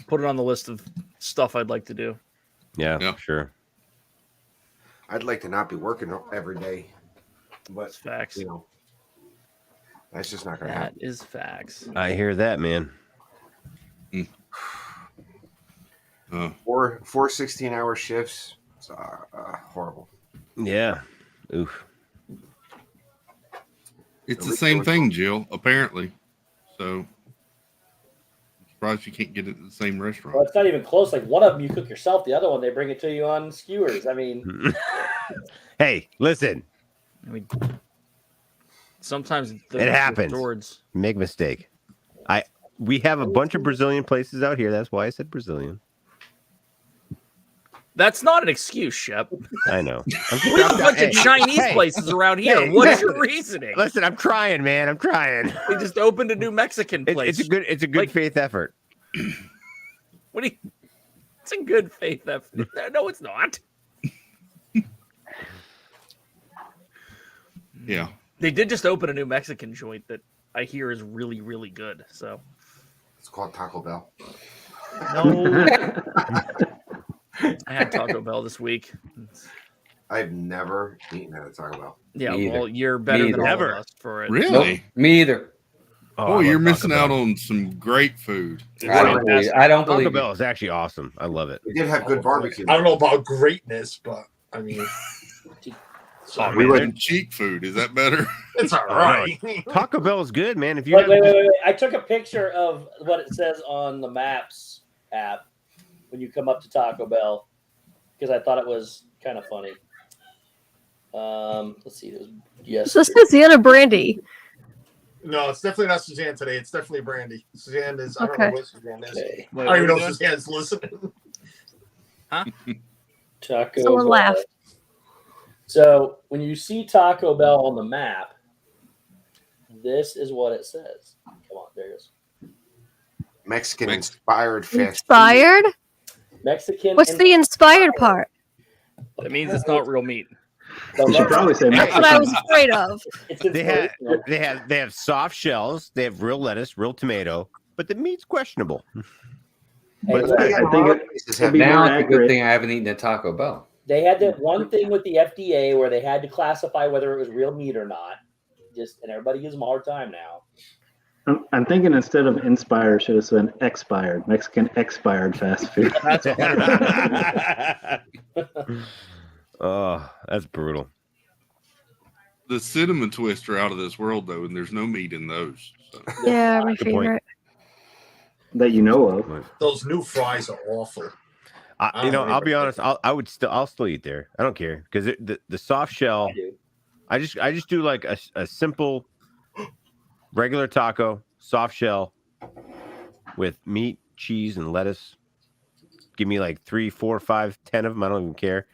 put it on the list of stuff I'd like to do. Yeah, sure. I'd like to not be working every day, but It's facts. you know, that's just not going to That happen. is facts. I hear that, man. Four 16-hour shifts. It's horrible. Yeah. Oof. It's the same thing, Jill, apparently. So, I'm surprised you can't get it at the same restaurant. Well, it's not even close. Like one of them you cook yourself, the other one they bring it to you on skewers. I mean, Hey, listen. I mean, sometimes It happens. Towards... Make a mistake. We have a bunch of Brazilian places out here. That's why I said Brazilian. That's not an excuse, Shep. I know. We have a bunch of Chinese places around here. Hey, What's your reasoning? Listen, I'm trying, man. I'm trying. We just opened a new Mexican place. It's a good faith effort. What do you? It's a good faith effort. No, it's not. Yeah. They did just open a new Mexican joint that I hear is really, really good. So It's called Taco Bell. no. I had Taco Bell this week. I've never eaten at a Taco Bell. Yeah, Me either. well, you're better Me than either. all of us for it. Really? Nope, me either. Oh, I you're love missing Taco out Bell. on some great food. I don't believe Taco it. Bell is actually awesome. I love it. We did have good barbecue. I don't know about greatness, but I mean, Oh, We man, wouldn't- cheap food. Is that better? it's all right. Taco Bell is good, man. If you Wait. I took a picture of what it says on the Maps app when you come up to Taco Bell because I thought it was kind of funny. Let's see. It was So it says Sienna Brandy. No, it's definitely not Suzanne today. It's definitely Brandy. Suzanne is. I don't know what Suzanne is. Okay. I don't even know if Suzanne's listening. Huh? Taco Someone Bell. laughed. So when you see Taco Bell on the map, this is what it says. Come on, there it is. Mexican inspired fast Inspired? Mexican. What's the inspired part? That means it's not real meat. You should probably say That's what I was afraid of. They have soft shells. They have real lettuce, real tomato, but the meat's questionable. But I think it'd be now more it's a good accurate. thing I haven't eaten at Taco Bell. They had that one thing with the FDA where they had to classify whether it was real meat or not. And everybody gives them a hard time now. I'm thinking instead of inspired, should have said expired. Mexican expired fast food. That's Oh, that's brutal. The cinnamon twists are out of this world, though, and there's no meat in those. So. Yeah, my Good point. favorite. That you know of. Those new fries are awful. I'll be honest. I'll still eat there. I don't care because the soft shell. I just do like a simple, regular taco, soft shell, with meat, cheese, and lettuce. Give me like 3, 4, 5, 10 of them. I don't even care.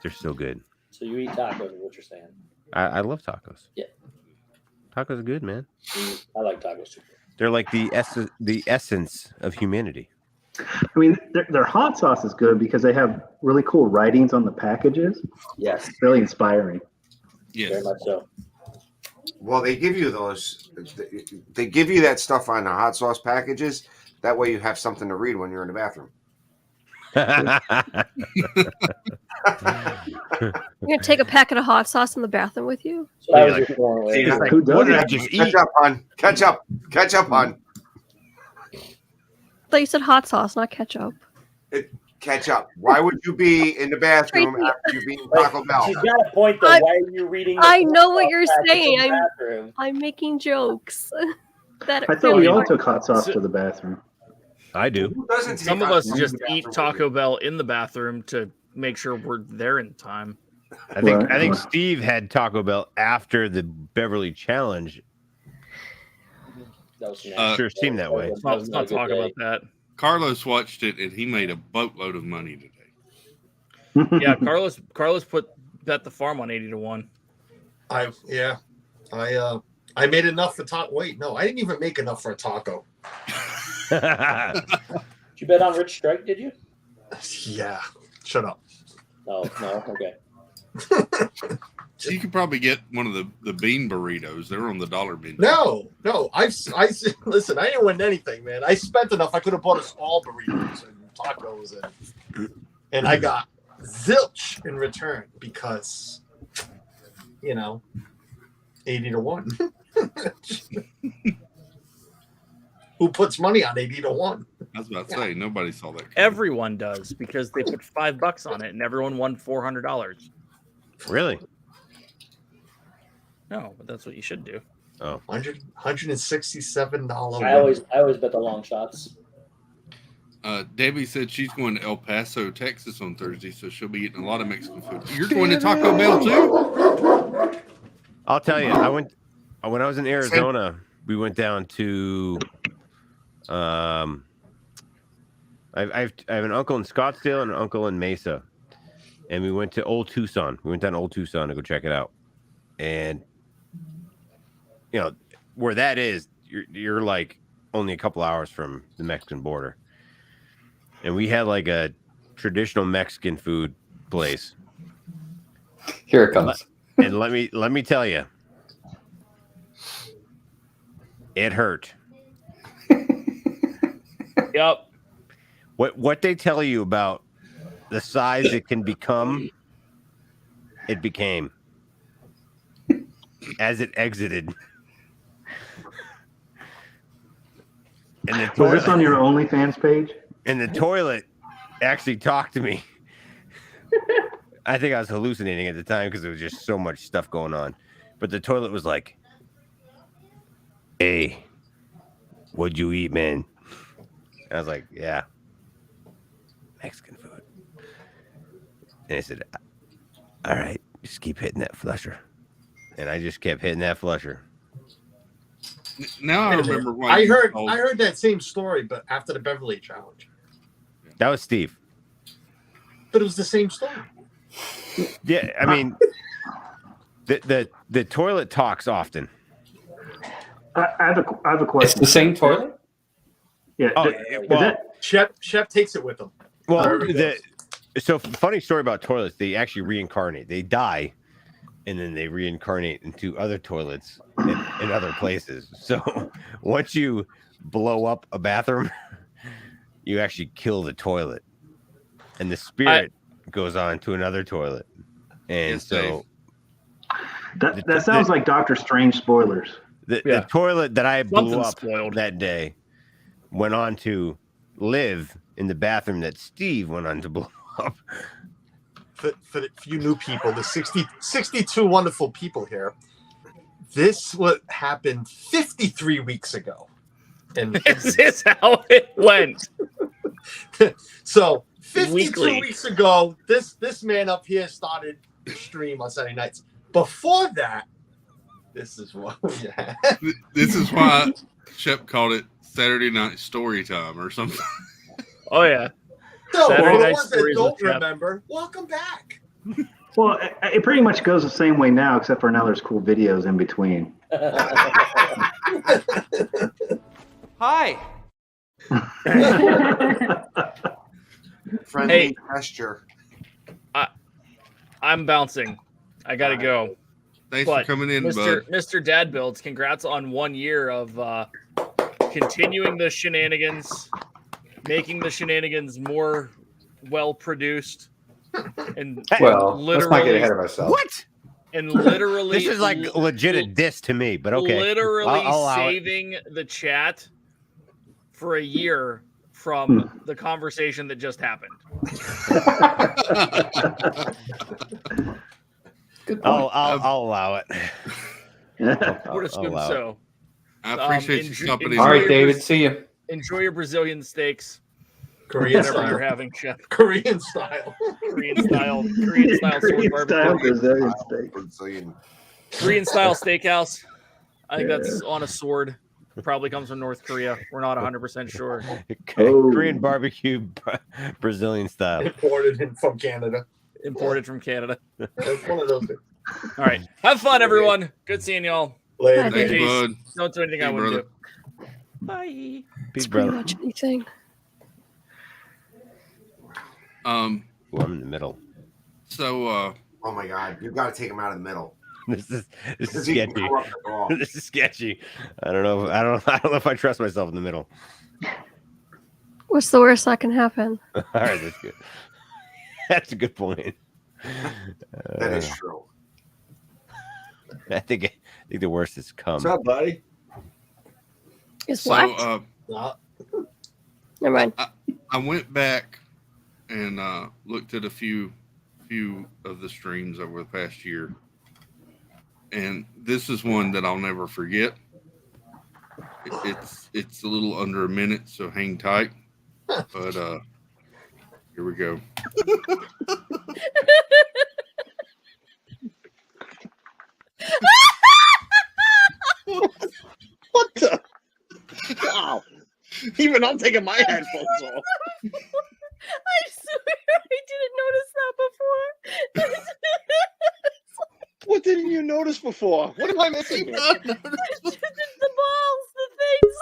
They're so good. So you eat tacos, is what you're saying? I love tacos. Yeah. Tacos are good, man. I like tacos too. They're like the essence of humanity. I mean, their hot sauce is good because they have really cool writings on the packages. Yes. It's really inspiring. Yes. Very much so. Well, they give you those. They give you that stuff on the hot sauce packages. That way, you have something to read when you're in the bathroom. You're gonna take a packet of hot sauce in the bathroom with you? So that was your foreign way. What did I just Catch eat? up, hon. Catch up, hon. I thought you said hot sauce, not ketchup. Catch up. Why would you be in the bathroom after you've eaten Taco Bell? She's got a point though. Why are you reading? I know what you're saying. bathroom? I'm making jokes. I thought we all took hot sauce to the bathroom. I do. Some of us just eat Taco Bell in the bathroom to make sure we're there in time. I think Steve had Taco Bell after the Beverly Challenge. That was Sure seemed that way. Let's not talk about that. Carlos watched it, and he made a boatload of money today. Yeah, Carlos bet the farm on 80-1. I made enough for taco. Wait, no, I didn't even make enough for a taco. Did you bet on Rich Strike? Did you? Yeah. Shut up. No. Okay. So you could probably get one of the bean burritos. They're on the dollar menu. No. I listen. I didn't win anything, man. I spent enough. I could have bought us all burritos and tacos, and I got zilch in return because, 80-1. Who puts money on 80-1? I was about to say nobody saw that. Everyone does because they put $5 on it, and everyone won $400. Really? No, but that's what you should do. Oh, $167. I always bet the long shots. Debbie said she's going to El Paso, Texas on Thursday, so she'll be eating a lot of Mexican food. You're going to Taco Bell too? I'll tell you. When I was in Arizona. We went down to. I have an uncle in Scottsdale and an uncle in Mesa, and we went to Old Tucson. We went down to Old Tucson to go check it out, and where that is, you're like only a couple hours from the Mexican border, and we had like a traditional Mexican food place. Here it comes. And let me tell you, it hurt. Yep. What they tell you about the size it can become, it became as it exited. And the Was this on your OnlyFans page? And the toilet actually talked to me. I think I was hallucinating at the time because there was just so much stuff going on. But the toilet was like, "Hey, what'd you eat, man?" I was like, "Yeah, Mexican food." And I said, "All right, just keep hitting that flusher." And I just kept hitting that flusher. Now I remember why I heard that same story, but after the Beverly Challenge. That was Steve. But it was the same story. Yeah, I mean, the toilet talks often. I have a question. It's the same toilet? Yeah. Chef takes it with him. Well, so funny story about toilets. They actually reincarnate. They die, and then they reincarnate into other toilets in other places. So once you blow up a bathroom, you actually kill the toilet, and the spirit goes on to another toilet. And so that sounds like Doctor Strange spoilers. The toilet that I blew up that day went on to live in the bathroom that Steve went on to blow up. For you new people, the 62 wonderful people here, this what happened 53 weeks ago. And this is how it went. So 52 weeks ago, this man up here started the stream on Saturday nights. Before that, this is what we had. This is why Shep called it Saturday Night Story Time or something. Oh yeah. So for Saturday the Night ones that Stories don't with Shep. remember, welcome back. Well, it pretty much goes the same way now, except for now there's cool videos in between. Hi. Friendly gesture. I'm bouncing. I gotta go. Thanks for coming in, Mr. Dad Builds. Congrats on 1 year of continuing the shenanigans, making the shenanigans more well produced, and let's not get ahead of ourselves. What? And literally, this is like legit a diss to me, but okay. Literally I'll allow it. saving the chat for a year from the conversation that just happened. I'll allow it. Would assume so. I appreciate you stopping in. All right, David. See you. Enjoy your Brazilian steaks. Korean Whatever style. you're having, Chef. Korean style. Korean style sword barbecue. Korean style steakhouse. I think that's on a sword. Probably comes from North Korea. We're not 100% sure. Korean barbecue, Brazilian style. Imported from Canada. Imported from Canada. It's one of those things. All right. Have fun, everyone. Good seeing y'all. Later. Thanks, bud. Don't do anything I Hey, wouldn't brother. do. Bye. Peace, It's pretty brother. much anything. I'm in the middle. So oh my God, you've got to take him out of the middle. This is Because he can sketchy. corrupt the ball. This is sketchy. I don't know if I trust myself in the middle. What's the worst that can happen? All right, that's good. That's a good point. That is true. I think the worst has come. What's up, buddy? Is what? Never mind. I went back and looked at a few of the streams over the past year, and this is one that I'll never forget. It's a little under a minute, so hang tight. But here we go. What the? Wow. Even I'm taking my headphones off. I swear I didn't notice that before. What didn't you notice before? What am I missing here? the balls, the things.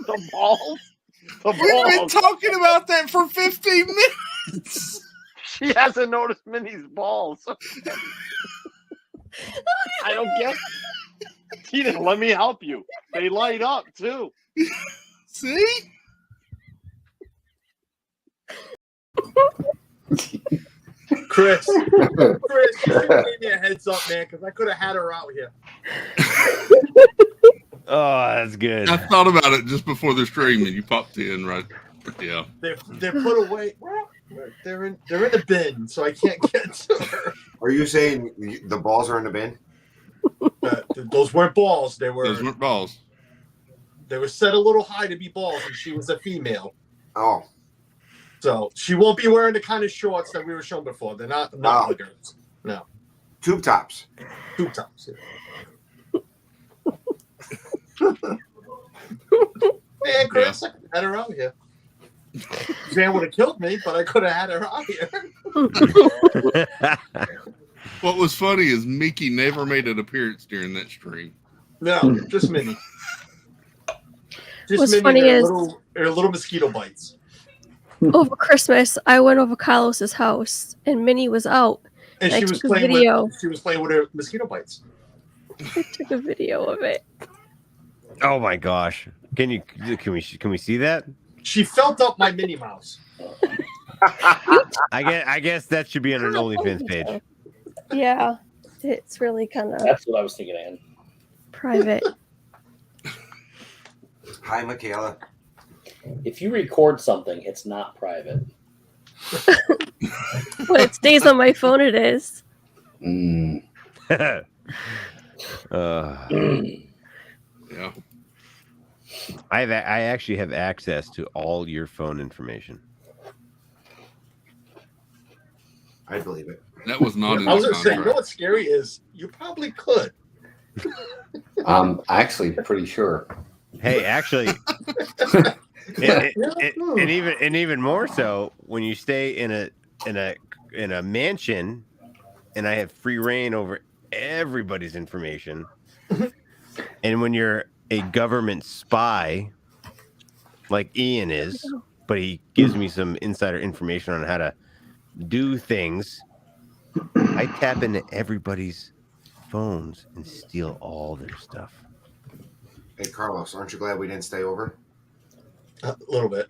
The balls? The We've been balls. talking about that for 15 minutes. She hasn't noticed Minnie's balls. I don't get it. Tina, let me help you. They light up too. See? Chris, you gave me a heads up, man, because I could have had her out here. Oh, that's good. I thought about it just before the stream, and you popped in, right? Yeah. They're put away. Well, they're in the bin, so I can't get to her. Are you saying the balls are in the bin? Those weren't balls. Those weren't balls. They were set a little high to be balls, and she was a female. Oh. So she won't be wearing the kind of shorts that we were shown before. They're not leggings. No. Tube tops. Tube tops. Yeah. Man, Chris, I could have had her out here. Jan would have killed me, but I could have had her out here. What was funny is Mickey never made an appearance during that stream. No, just Minnie. Just What's Minnie funny and is her little mosquito bites. over Christmas, I went over Carlos's house and Minnie was out. And I she was took a playing video. with her mosquito bites. I took a video of it. Oh my gosh! Can we see that? She felt up my Minnie Mouse. I guess that should be on an OnlyFans page. Yeah, it's really kind of That's what I was thinking, Ann. private. Hi, Michaela. If you record something, it's not private. When it stays on my phone, it is. Yeah. I actually have access to all your phone information. I believe it. That was not in I was the going to say, you know contract. what's scary is you probably could. I'm actually pretty sure. Hey, actually, and even more so when you stay in a mansion, and I have free reign over everybody's information, and when you're a government spy, like Ian is, but he gives me some insider information on how to do things. I tap into everybody's phones and steal all their stuff. Hey, Carlos, aren't you glad we didn't stay over? A little bit.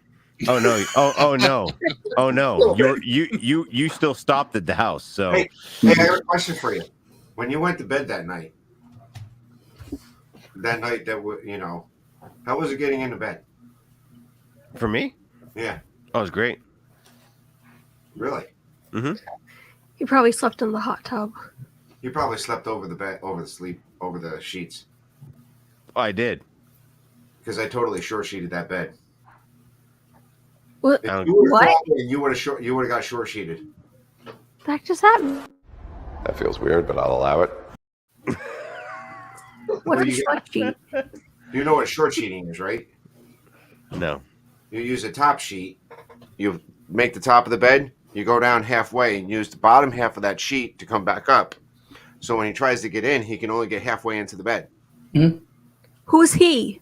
Oh no! Oh no! Oh no! You still stopped at the house. So Hey, I have a question for you. When you went to bed that night how was it getting into bed? for me, Yeah, that was great. really. Mm-hmm. You probably slept in the hot tub. You probably slept over the bed, over the sheets, Oh, I did. because I totally short sheeted that bed. What? If you would have What? called me and you would have got short sheeted. That just happened. That feels weird, but I'll allow it. What's a you short sheet? You know what short sheeting is, right? No. You use a top sheet. You make the top of the bed. You go down halfway and use the bottom half of that sheet to come back up. So when he tries to get in, he can only get halfway into the bed. Who's he?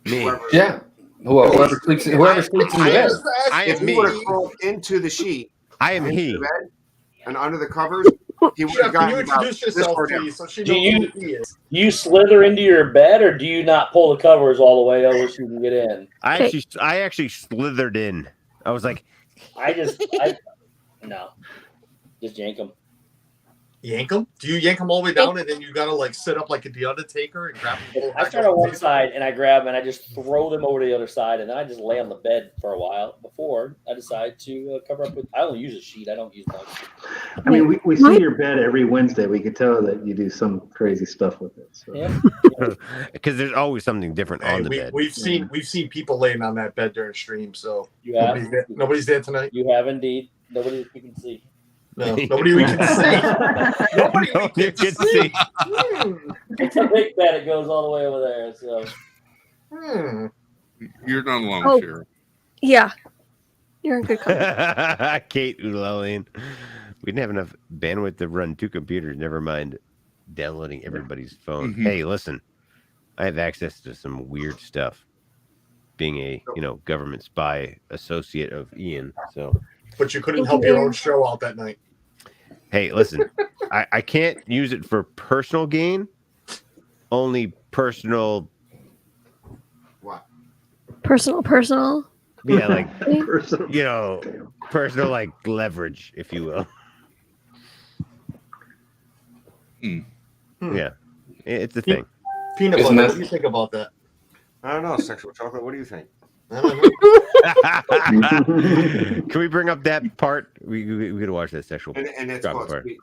Me. Yeah. Whoever sleeps in the bed. I If am he me. would have crawled into the sheet, I am into he. the bed, and under the covers, he would Jeff, have can gotten you about introduce this yourself, far down. please, so she Do knows who he is? Do you slither into your bed, or do you not pull the covers all the way over so you can get in? I actually slithered in. I was like, No, just yank them. Yank him? Do you yank him all the way down and then you gotta like sit up like the Undertaker and grab him? I start on one side and I grab them and I just throw them over to the other side, and then I just lay on the bed for a while before I decide to cover up with. I only use a sheet. I don't use much. I mean, we see your bed every Wednesday. We could tell that you do some crazy stuff with it. So. Yeah. because there's always something different on the bed. We've seen people laying on that bed during stream. So You have? nobody's there tonight. You have indeed. Nobody that you can see. No, nobody we can see. Nobody we can see. It's a big bed. It goes all the way over there. So. You're not alone, Oh. Cheryl. Yeah. You're in good company. Kate Ulalian. We didn't have enough bandwidth to run 2 computers. Never mind downloading everybody's phone. Mhm. Hey, listen, I have access to some weird stuff. Being a government spy associate of Ian, so. But you couldn't help your own show out that night. Hey, listen, I can't use it for personal gain. Only personal. What? Personal. Yeah, like Personal. personal like leverage, if you will. Yeah, it's a thing. Peanut Isn't butter. that- What do you think about that? I don't know. Sexual chocolate. What do you think? I don't know. Can we bring up that part? We could watch that sexual And it's chocolate called part. sweet.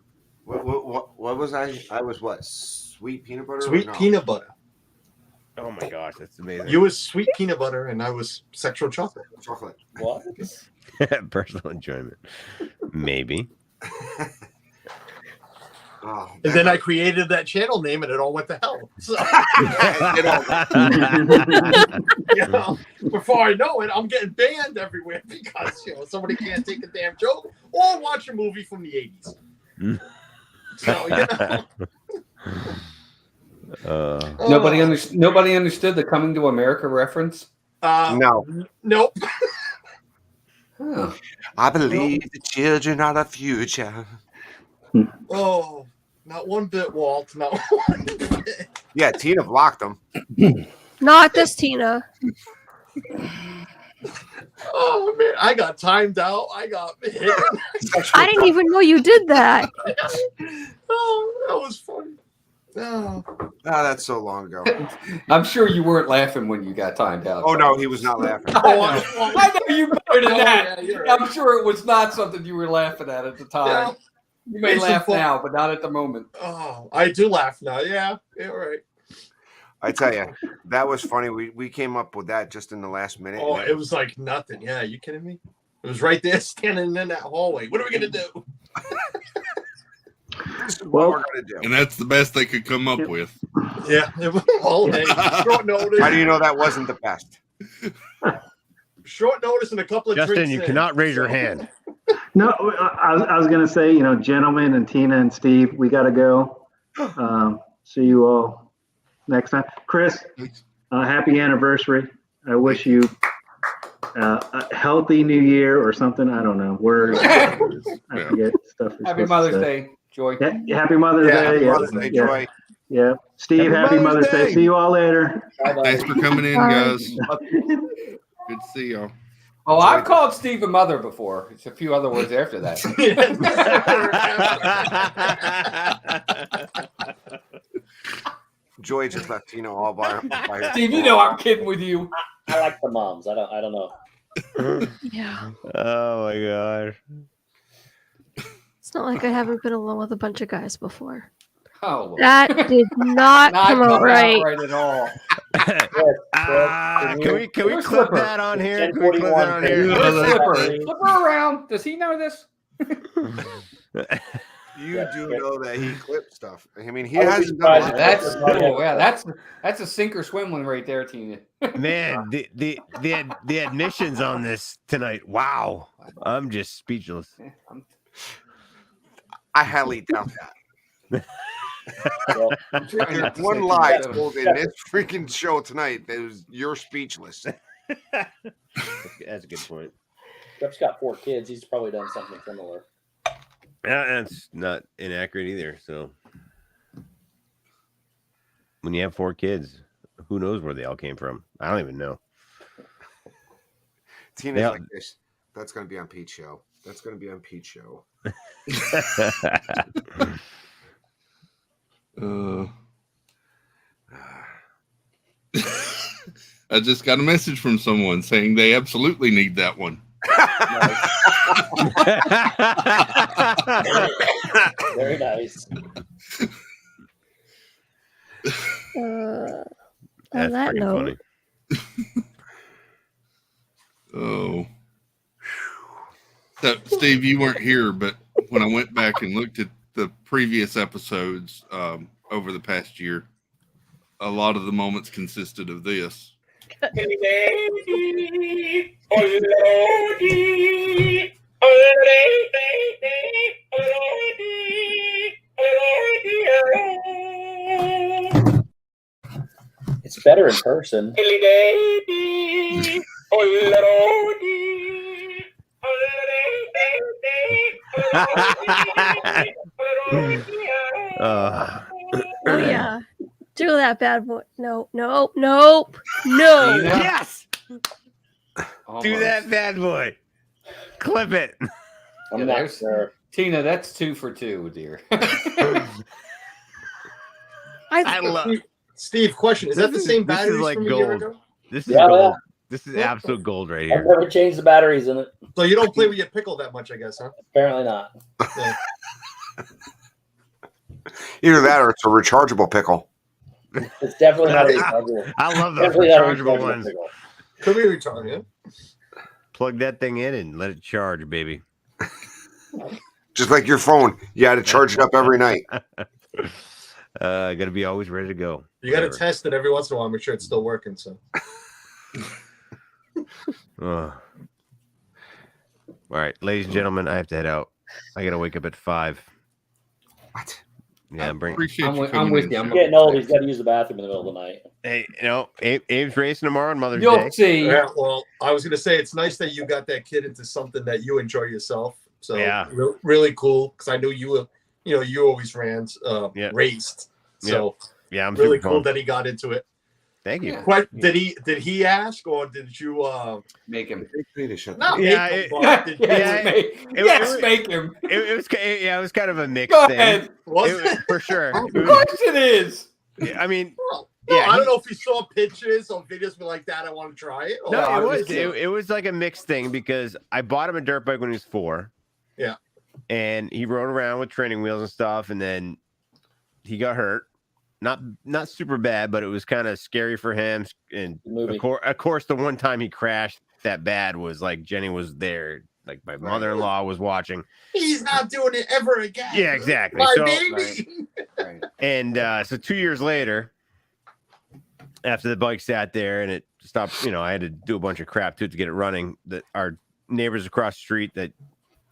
What was I? I was what? Sweet peanut butter. Sweet or no? peanut butter. Oh my gosh, that's amazing. You was sweet peanut butter and I was sexual chocolate. Chocolate. What? Personal enjoyment, maybe. And then I created that channel name, and it all went to hell. So, before I know it, I'm getting banned everywhere because somebody can't take a damn joke or watch a movie from the 80s. So Nobody understood the Coming to America reference. Nope. I believe the children are the future. Oh, not one bit, Walt. Not one bit. Yeah, Tina blocked them. Not this Tina. Oh man, I got timed out. I got hit. I didn't even know you did that. Oh, that was funny. Oh, that's so long ago. I'm sure you weren't laughing when you got timed out. Oh no, he was not laughing. I know you better than that. Yeah, right. I'm sure it was not something you were laughing at the time. Yeah. You may laugh now, but not at the moment. Oh, I do laugh now. Yeah, right. I tell you, that was funny. We came up with that just in the last minute. Oh, it was like nothing. Yeah, you kidding me? It was right there standing in that hallway. What are we gonna do? What we're gonna do. And that's the best they could come up with. Yeah. Well, hey, short notice. How do you know that wasn't the best? Short notice and a couple of Justin, drinks you in, cannot raise your so- hand. No, I was going to say, gentlemen and Tina and Steve, we got to go. See you all next time. Chris, happy anniversary. I wish you a healthy new year or something. I don't know. I forget stuff. Happy Mother's Day, Joy. Yeah, happy Mother's Day. Happy Yeah, Mother's Day, yeah. Joy. Yeah. Steve, happy Mother's Day. See you all later. Thanks for coming in, guys. Good to see y'all. Oh, I've called Steve a mother before. It's a few other words after that. Joy just left Tina all by herself. Steve, you know I'm kidding with you. I like the moms. I don't know. Yeah. Oh my god. It's not like I haven't been alone with a bunch of guys before. Oh, That did not come out right. at all. Can we clip that on here? Can we clip that on here? Flip her around. Does he know this? You do know that he clipped stuff. I mean, he I would be hasn't surprised done if that. That's a sink or swim one right there, Tina. Man, the admissions on this tonight. Wow. I'm just speechless. I highly doubt that. Well, There's one lie told in this freaking show tonight that was you're speechless. That's a good point. Jeff's got 4 kids. He's probably done something similar. Yeah, that's not inaccurate either. So when you have 4 kids, who knows where they all came from? I don't even know. Tina's like this. That's going to be on Pete's show. That's going to be on Pete's show. I just got a message from someone saying they absolutely need that one. Very nice. On that note, Oh. So, Steve, you weren't here, but when I went back and looked at the previous episodes over the past year, a lot of the moments consisted of this. It's better in person. oh yeah, do that bad boy. No. No. Yes. Do that bad boy. Clip it. I'm not sure. Tina, that's 2 for 2, dear. I love Steve, question. Is that the same batteries This is like from a year gold. ago? This is Yeah, gold. yeah. This is absolute gold right I've here. never changed the batteries in it. So you don't play with your pickle that much, I guess, huh? Apparently not. Yeah. Either that or it's a rechargeable pickle. It's definitely not a rechargeable. I love those Definitely not a rechargeable ones. pickle. Could be rechargeable. Plug that thing in and let it charge, baby. Just like your phone, you got to charge it up every night. Got to be always ready to go. You got to test it every once in a while, make sure it's still working. So. All right, ladies and gentlemen, I have to head out. I got to wake up at 5. What? Yeah, I'm with you. I'm getting old. He's got to use the bathroom in the middle of the night. Hey, Abe's racing tomorrow on Mother's You'll Day. see. Yeah, well, I was going to say it's nice that you got that kid into something that you enjoy yourself. So yeah, really cool because I knew you always raced. So yeah, I'm really super cool pumped. that he got into it. Thank you. What did he ask or did you make him? Not Yeah, make him. Make him. It was kind of a mix Go thing. ahead. For sure. Of course it is. I mean, No, I don't know if you saw pictures or videos like that. I want to try it. No, it was like a mixed thing because I bought him a dirt bike when he was 4. Yeah. And he rode around with training wheels and stuff, and then he got hurt. Not super bad, but it was kind of scary for him. And of course, the one time he crashed that bad was like Jenny was there, like my mother-in-law was watching. He's not doing it ever again. Yeah, exactly. My So, baby. And so 2 years later, after the bike sat there and it stopped, I had to do a bunch of crap to get it running. That our neighbors across the street that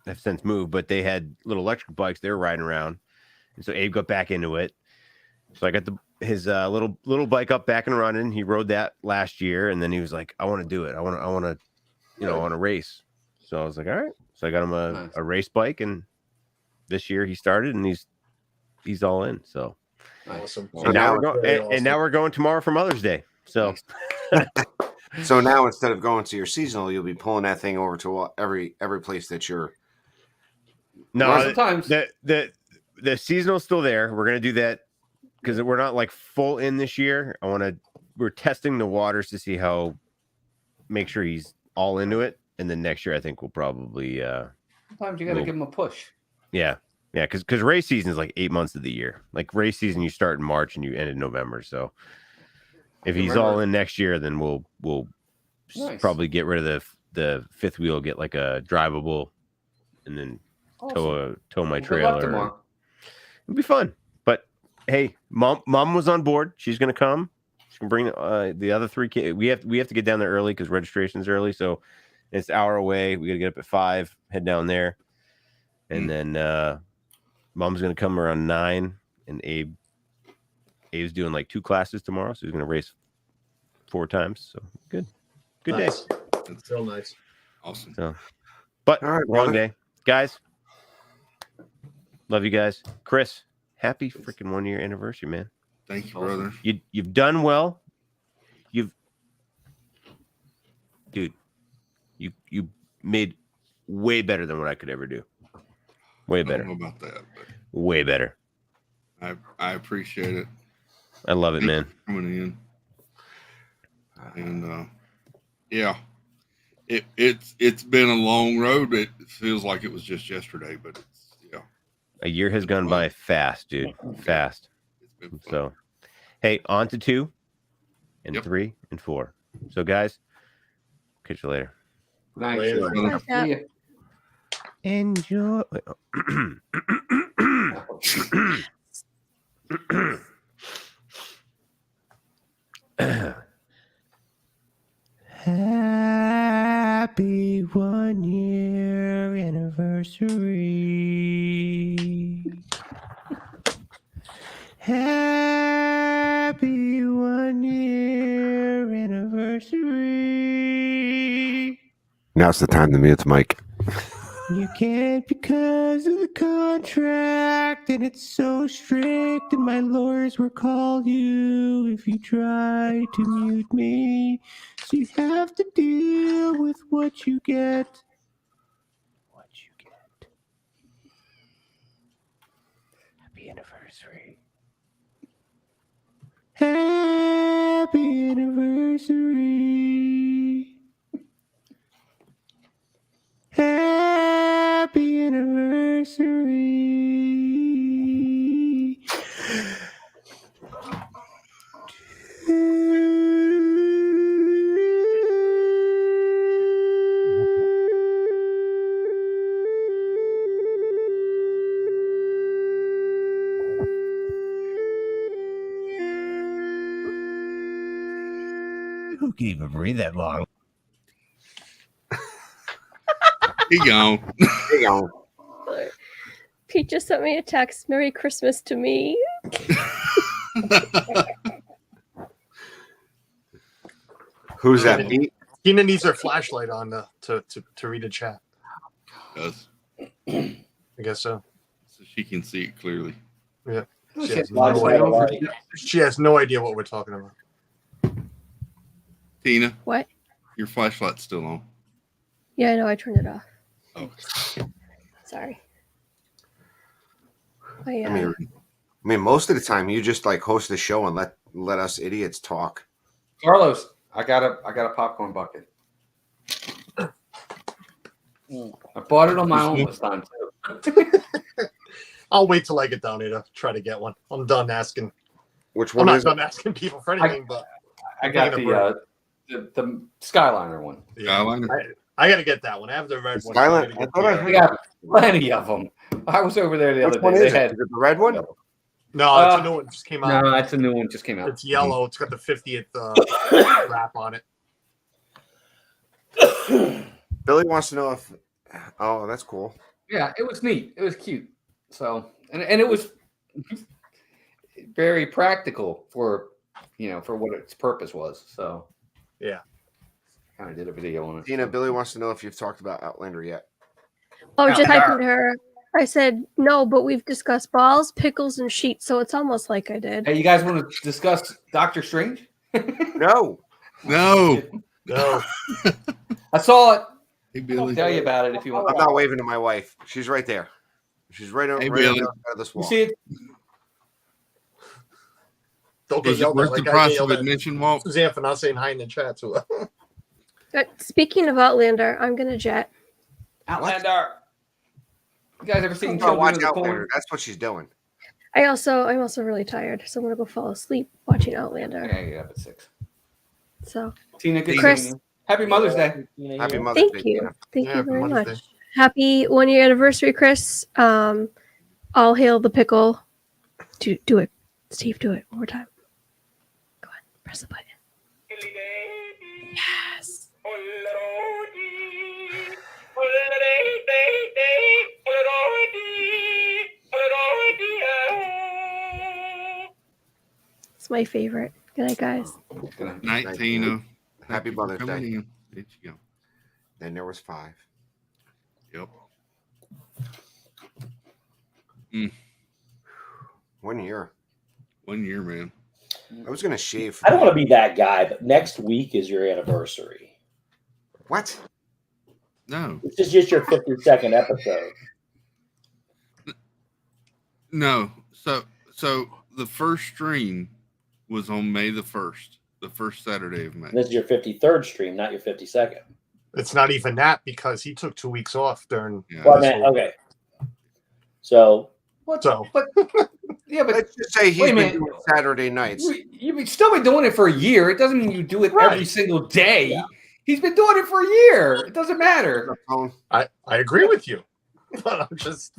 have since moved, but they had little electric bikes they were riding around, and so Abe got back into it. So I got his little bike up back and running. He rode that last year, and then he was like, "I want to do it. I want to, I want to race." So I was like, "All right." So I got him a race bike, and this year he started, and he's all in. So awesome. And now we're going tomorrow for Mother's Day. So. So now instead of going to your seasonal, you'll be pulling that thing over to every place that you're. No, sometimes the seasonal's still there. We're gonna do that because we're not like full in this year. We're testing the waters to see make sure he's all into it, and then next year I think we'll probably. Sometimes you got to give him a push. Yeah, because race season is like 8 months of the year. Like race season, you start in March and you end in November. So if he's all in next year, then we'll probably get rid of the fifth wheel, get like a drivable, and then tow my trailer. It'll be fun. But hey, mom was on board. She's gonna come. She can bring the other 3 kids. We have to get down there early because registration's early. So it's an hour away. We got to get up at 5, head down there, and then mom's gonna come around 9, and Abe's doing like 2 classes tomorrow, so he's gonna race 4 times. So good nice. day. It's so nice. Awesome. So, but all right, long day, guys. Love you guys, Chris. Happy freaking 1-year anniversary, man. Thank you, brother. You've done well. You made way better than what I could ever do. Way better. I don't know about that, but way better. I appreciate it. I love it, man. Coming in, and yeah, it's been a long road. It feels like it was just yesterday, but a year has gone by fast, dude. Fast. So, hey, on to 2 and 3 and 4. So, guys, catch you later. Nice. Enjoy. Happy 1-year anniversary. Happy 1-year anniversary. Now's the time to mute the mic. You can't because of the contract, and it's so strict, and my lawyers will call you if you try to mute me. So you have to deal with what you get. Happy anniversary. Happy anniversary. Happy anniversary. Who can even breathe that long? He gone. He gone. Pete just sent me a text. Merry Christmas to me. Who's that, Pete? Tina needs her flashlight on to read a chat. Does. I guess so. So she can see it clearly. Yeah. Okay. She has no idea what we're talking about. Tina, What? your flashlight's still on. Yeah, I know. I turned it off. Oh. Sorry. I mean, most of the time you just like host the show and let us idiots talk. Carlos, I got a popcorn bucket. I bought it on my own this time too. I'll wait till I get down here to try to get one. I'm done asking. Which I'm one not is done asking people for anything, but I got the Skyliner one. Skyliner. I got to get that one. I have the red one. Skyliner? I thought I I got plenty of them. I was over there the Which other one day. is They it? had Is it the red one? No, it's a new one. Just came out. No, that's a new one. Just came out. It's yellow. It's got the 50th wrap on it. Billy wants to know if. Oh, that's cool. Yeah, it was neat. It was cute. So, and it was very practical for what its purpose was. So, yeah, kind of did a video on it. Tina, Billy wants to know if you've talked about Outlander yet. Oh, just typing to her. I said no, but we've discussed balls, pickles, and sheets, so it's almost like I did. Hey, you guys want to discuss Doctor Strange? No. I saw it. Hey, Billy. I'll tell you about it if you want. I'm not waving to my wife. She's right there. She's right over Hey, right Billy. on the other side of this wall. You see it? Don't get Was it yelled worth at. the Like I price get of yelled at admission, Walt? Suzanne for not saying hi in the chat to her. Speaking of Outlander, I'm gonna jet. Outlander. You guys ever seen Oh, Children watch of the Outlander. Corn? That's what she's doing. I'm also really tired, so I'm gonna go fall asleep watching Outlander. Yeah, get up at 6. So Tina, good Chris, seeing you. Happy Mother's Day. Happy Mother's Day. thank you, Tina. thank Yeah, you happy very Mother's much. Day. Happy 1 year anniversary, Chris. All hail the pickle. Do it, Steve. Do it one more time. Go on, press the button. Yes. It's my favorite. Good night, guys. Night, Tina. Happy Mother's Day. Coming in. There you go. Then there was 5. Yep. 1 year. 1 year, man. I was gonna shave. I don't want to be that guy, but next week is your anniversary. What? No. This is just your 52nd episode. No. So the first stream was on May the 1st, the first Saturday of May. This is your 53rd stream, not your 52nd. It's not even that because he took 2 weeks off during. Yeah. Well, man, okay. So What? So But yeah, but Let's just say he's wait a been minute. doing Saturday nights. You've still been doing it for a year. It doesn't mean you do it every Right. single day. Yeah. He's been doing it for a year. It doesn't matter. I agree with you, but I'm just.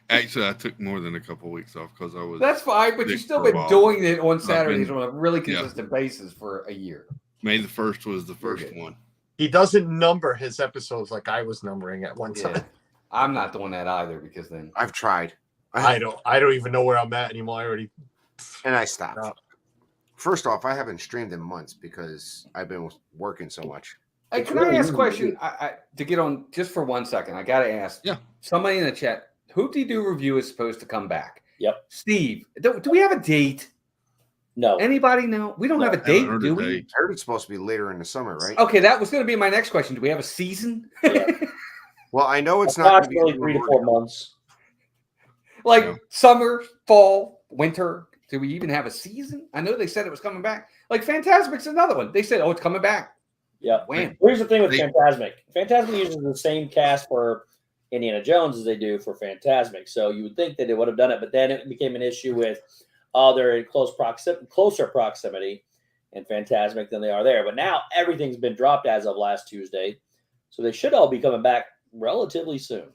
Actually, I took more than a couple weeks off because I was. That's fine, but sick you've still for a been while. doing it on I've Saturdays been- on a really consistent basis for a year. May the 1st was the first one. He doesn't number his episodes like I was numbering at one Yeah. time. I'm not doing that either because then I've tried. I don't even know where I'm at anymore. I already. And I stopped. First off, I haven't streamed in months because I've been working so much. Hey, can I ask a question? I to get on just for 1 second. I got to ask. Yeah. Somebody in the chat. Hoopty Doo Review is supposed to come back. Yep. Steve, do we have a date? No. Anybody know? We don't have a date, heard do a we? date. I heard it's supposed to be later in the summer, right? Okay, that was going to be my next question. Do we have a season? Well, I know it's not going to be Approximately 3 to 4 months. Like Yeah. summer, fall, winter. Do we even have a season? I know they said it was coming back. Like Fantasmic's another one. They said, "Oh, it's coming back." Yeah. When? Here's the thing with They- Fantasmic. Fantasmic uses the same cast for Indiana Jones as they do for Fantasmic. So you would think that they would have done it, but then it became an issue with they're in closer proximity in Fantasmic than they are there. But now everything's been dropped as of last Tuesday. So they should all be coming back relatively soon.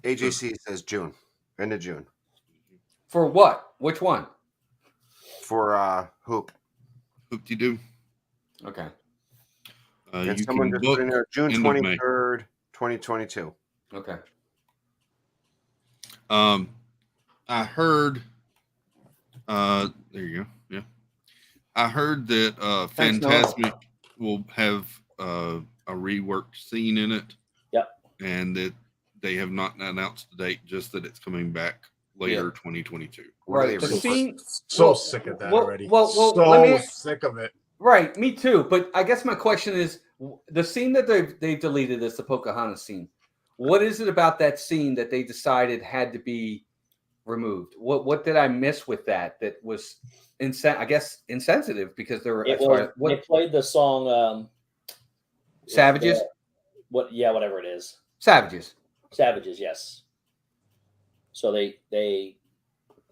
AJC says June, end of June. For what? Which one? For Hoop. Hoop-de-doo. Okay. And You someone can just put in book there June end of May. 23rd, 2022. Okay. I heard. There you go. Yeah, I heard that Thanks, Noah. Phantasmic will have a reworked scene in it. Yep. And that they have not announced the date, just that it's coming back later, 2022. Right. The scene. So sick of that already. Well, so let me, sick of it. Right. Me too. But I guess my question is, the scene that they've deleted is the Pocahontas scene. What is it about that scene that they decided had to be removed? What did I miss with that was insensitive because they were they played the song Savages? Whatever it is. Savages, yes. So they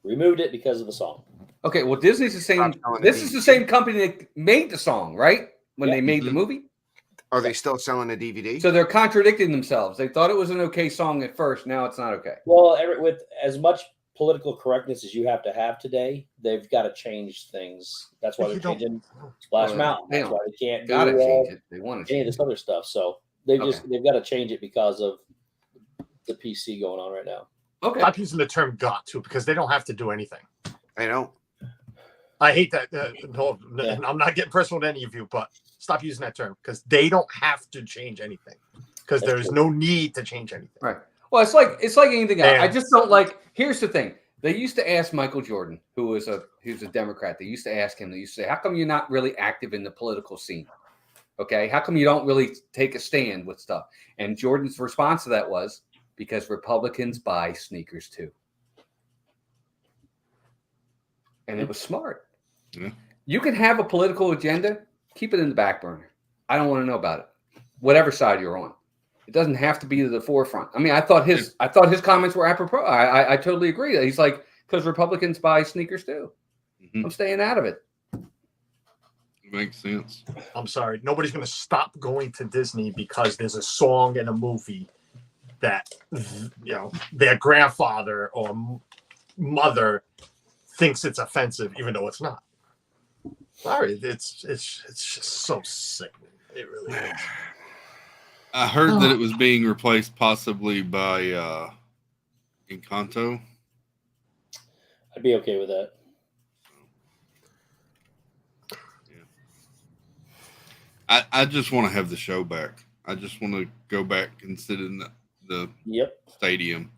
removed it because of the song. Okay, well Disney's the same. This is the same company that made the song, right? When they made the movie? Are they still selling a DVD? So they're contradicting themselves. They thought it was an okay song at first. Now it's not okay. Well, with as much political correctness as you have to have today, they've got to change things. That's why they're changing Splash Mountain. That's why they can't gotta change it. They want to any of this other stuff. So they've got to change it because of the PC going on right now. Okay. Stop using the term "got to" because they don't have to do anything. I know. I hate that. No, I'm not getting personal with any of you, but stop using that term because they don't have to change anything because there's no need to change anything. Right. Well, it's like anything else. I just don't like. Here's the thing. They used to ask Michael Jordan, who was a Democrat. They used to ask him. They used to say, "How come you're not really active in the political scene? Okay, how come you don't really take a stand with stuff?" And Jordan's response to that was, "Because Republicans buy sneakers too." And it was smart. Yeah. You can have a political agenda, keep it in the back burner. I don't want to know about it. Whatever side you're on. It doesn't have to be to the forefront. I mean, I thought his comments were apropos. I totally agree. He's like, because Republicans buy sneakers too. I'm staying out of it. It makes sense. I'm sorry. Nobody's going to stop going to Disney because there's a song in a movie that, their grandfather or mother thinks it's offensive, even though it's not. Sorry, it's just so sickening. It really is. I heard that it was being replaced possibly by Encanto. I'd be okay with that. Yeah. I just want to have the show back. I just want to go back and sit in the stadium.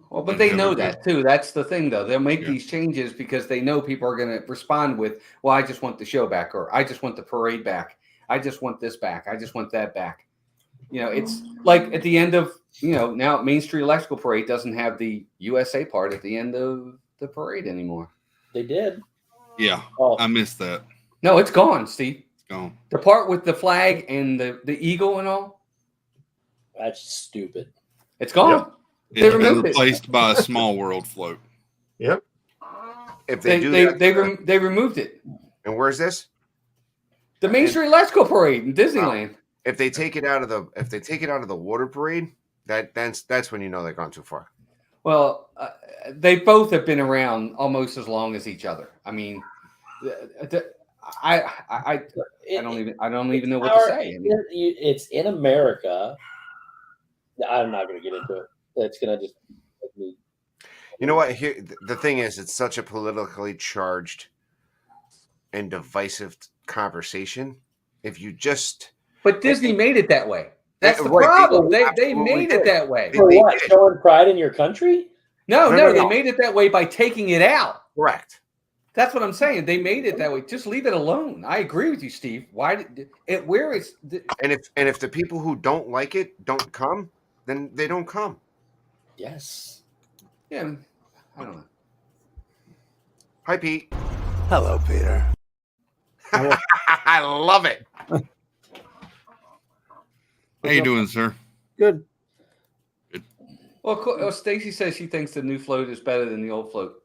Well, but they know that too. That's the thing, though. They'll make these changes because they know people are going to respond with, "Well, I just want the show back," or "I just want the parade back. I just want this back. I just want that back." It's like at the end of, now Main Street Electrical Parade doesn't have the USA part at the end of the parade anymore. They did. Yeah, I missed that. No, it's gone, Steve. It's gone. The part with the flag and the eagle and all. That's stupid. It's gone. Yep. It's been replaced by a Small World float. Yep. If they removed it. And where's this? The Main Street Electrical Parade in Disneyland. If they take it out of the water parade, that's when you know they've gone too far. Well, they both have been around almost as long as each other. I mean, I don't even know what to say. It's in America. I'm not going to get into it. It's going to just. You know what? Here, the thing is, it's such a politically charged and divisive conversation. If you just. But Disney made it that way. That's the problem. They made it that way. For what? Showing pride in your country? No, they made it that way by taking it out. Correct. That's what I'm saying. They made it that way. Just leave it alone. I agree with you, Steve. Why did it? Where is? And if the people who don't like it don't come, then they don't come. Yes. Yeah. I don't know. Hi, Pete. Hello, Peter. I love it. How you doing, sir? Good. Well, Stacy says she thinks the new float is better than the old float.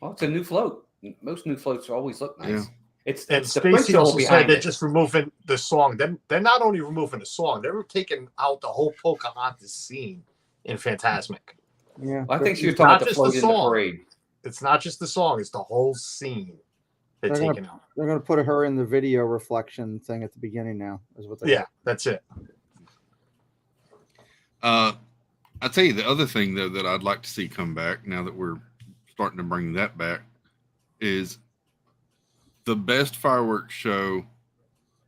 Well, it's a new float. Most new floats always look nice. Yeah. It's and the Stacy principle also said behind they're it. just removing the song. They're not only removing the song, they're taking out the whole Pocahontas scene in Phantasmic. Yeah. Well, I think she was talking about the float in the parade. It's not just the song; it's the whole scene. they're taking out. They're gonna put her in the video reflection thing at the beginning now. Is what they're Yeah, that's it. I'll tell you the other thing though that I'd like to see come back now that we're starting to bring that back is the best fireworks show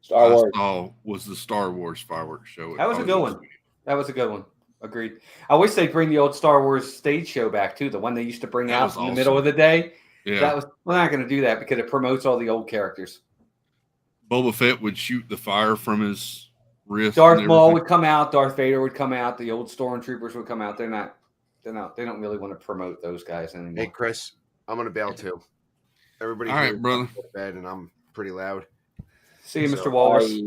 Star Wars. I saw was the Star Wars fireworks show. That was a good one. That was a good one. Agreed. I wish they'd bring the old Star Wars stage show back too, the one they used to bring out in the middle of the day. Yeah, that was. We're not going to do that because it promotes all the old characters. Boba Fett would shoot the fire from his wrist. Darth Maul would come out. Darth Vader would come out. The old stormtroopers would come out. They don't really want to promote those guys anymore. Hey, Chris, I'm gonna bail too. Everybody, all right, brother. Go to bed, and I'm pretty loud. See you, Mr. Wallace.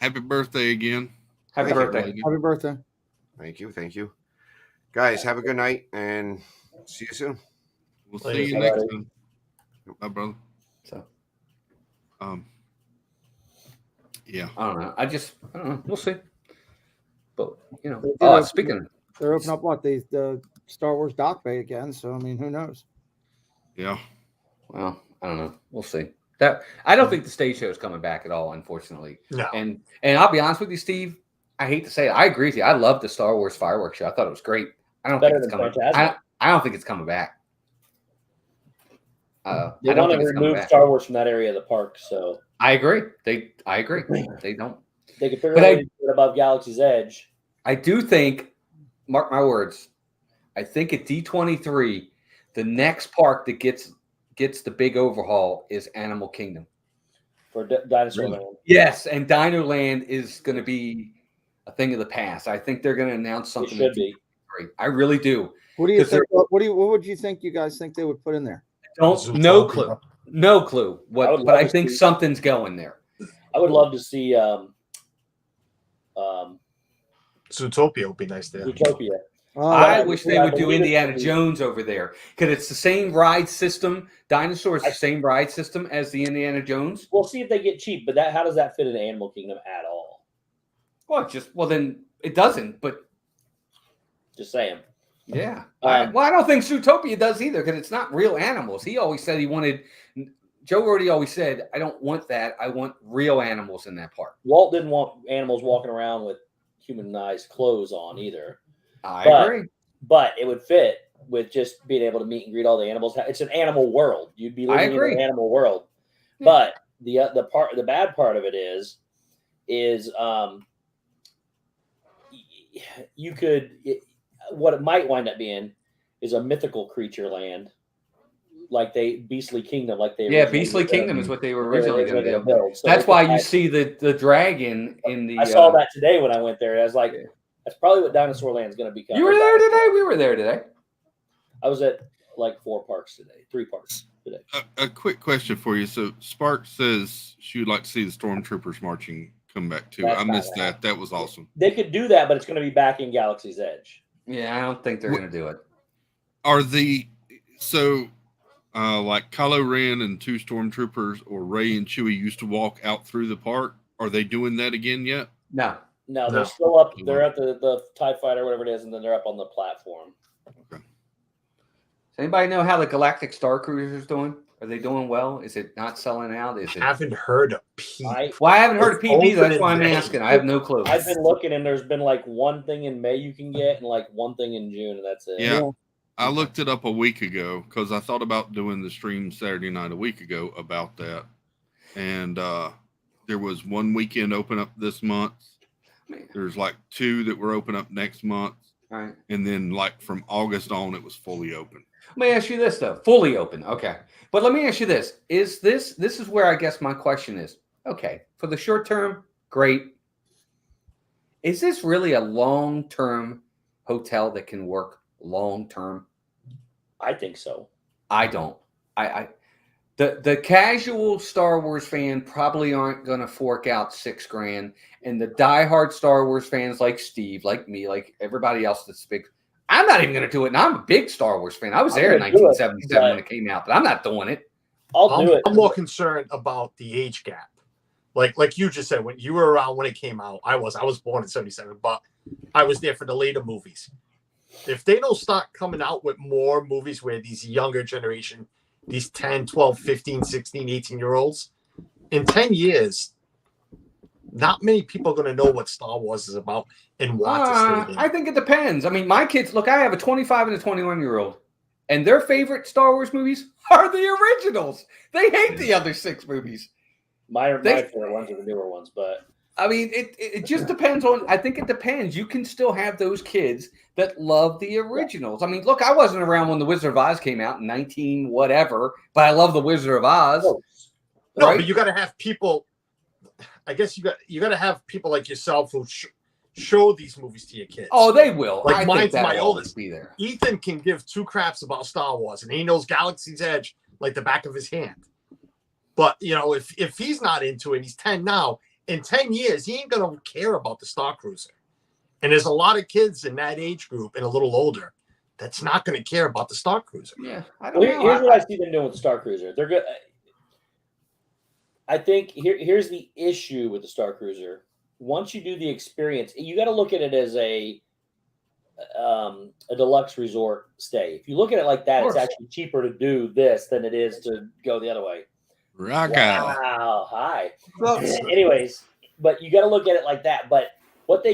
Happy birthday again. Happy birthday. Happy birthday. Thank you, guys. Have a good night, and see you soon. We'll see you next time. Bye, brother. So, yeah. I don't know. I don't know. We'll see. But speaking, they're opening up the Star Wars dock bay again. So I mean, who knows? Yeah. Well, I don't know. We'll see. That I don't think the stage show is coming back at all, unfortunately. No. And I'll be honest with you, Steve. I hate to say it. I agree with you. I love the Star Wars fireworks show. I thought it was great. I don't think it's coming. I don't think it's coming back. They want to remove Star Wars from that area of the park. So I agree. I agree. They don't. They could figure out it above Galaxy's Edge. I do think. Mark my words. I think at D23, the next park that gets the big overhaul is Animal Kingdom for Dinosaur Land. Yes, and Dino Land is going to be a thing of the past. I think they're going to announce something. It should be. I really do. What do you think? What would you think? You guys think they would put in there? No clue. No clue. But I think something's going there. I would love to see Zootopia would be nice there. Zootopia. I wish they would do Indiana Jones over there because it's the same ride system. Dinosaurs the same ride system as the Indiana Jones. We'll see if they get cheap, but how does that fit into Animal Kingdom at all? Well, then it doesn't. But just saying. Yeah. I don't think Zootopia does either because it's not real animals. He always said he wanted. Joe Rody always said, "I don't want that. I want real animals in that park." Walt didn't want animals walking around with humanized clothes on either. I agree. But it would fit with just being able to meet and greet all the animals. It's an animal world. You'd be living in an animal world. But the bad part of it is you could what it might wind up being is a mythical creature land. Like Beastly Kingdom, Beastly Kingdom is what they were originally going to build. So that's why you see the dragon in the. I saw that today when I went there. I was like, that's probably what Dinosaur Land's going to become. You were there today. We were there today. I was at like 3 parks today. A quick question for you. So Spark says she would like to see the Stormtroopers marching come back too. I missed that. That was awesome. They could do that, but it's going to be back in Galaxy's Edge. Yeah, I don't think they're going to do it. Are like Kylo Ren and 2 Stormtroopers or Rey and Chewie used to walk out through the park? Are they doing that again yet? No, they're still up. They're at the TIE Fighter, whatever it is, and then they're up on the platform. Okay. Does anybody know how the Galactic Star Cruiser is doing? Are they doing well? Is it not selling out? I haven't heard a peep. I haven't heard a peep either. That's why I'm asking. I have no clue. I've been looking, and there's been like one thing in May you can get, and like one thing in June, and that's it. Yeah. I looked it up a week ago because I thought about doing the stream Saturday night a week ago about that. And there was one weekend open up this month. There's like 2 that were open up next month. All right. And then like from August on, it was fully open. Let me ask you this though. Fully open. Okay. But let me ask you this. This is where I guess my question is. Okay. For the short term, great. Is this really a long-term hotel that can work long term? I think so. I don't. The casual Star Wars fan probably aren't going to fork out $6,000, and the diehard Star Wars fans like Steve, like me, like everybody else that's big. I'm not even going to do it. And I'm a big Star Wars fan. I was there in 1977 when it came out, but I'm not doing it. I'll do it. I'm more concerned about the age gap. Like you just said, when you were around when it came out, I was born in 77, but I was there for the later movies. If they don't start coming out with more movies where these younger generation these 10, 12, 15, 16, 18-year-olds, in 10 years, not many people are going to know what Star Wars is about and want to stay there. I think it depends. I mean, my kids, look, I have a 25 and a 21-year-old, and their favorite Star Wars movies are the originals. They hate the other 6 movies. My favorite ones are the newer ones, but I mean, it just depends on. I think it depends. You can still have those kids that love the originals. I mean, look, I wasn't around when the Wizard of Oz came out in 19 whatever, but I love the Wizard of Oz. No, right? but you got to have people. I guess you got to have people like yourself who show these movies to your kids. Oh, they will. Like I mine think to my that'll oldest. be there. Ethan can give 2 craps about Star Wars, and he knows Galaxy's Edge like the back of his hand. But if he's not into it, he's 10 now. In 10 years, he ain't gonna care about the Star Cruiser. And there's a lot of kids in that age group and a little older that's not gonna care about the Star Cruiser. Yeah, here's what I see them doing with the Star Cruiser. They're good. I think here's the issue with the Star Cruiser. Once you do the experience, you got to look at it as a deluxe resort stay. If you look at it like that, it's actually cheaper to do this than it is to go the other way. Wow, hi. Anyways, but you got to look at it like that. But what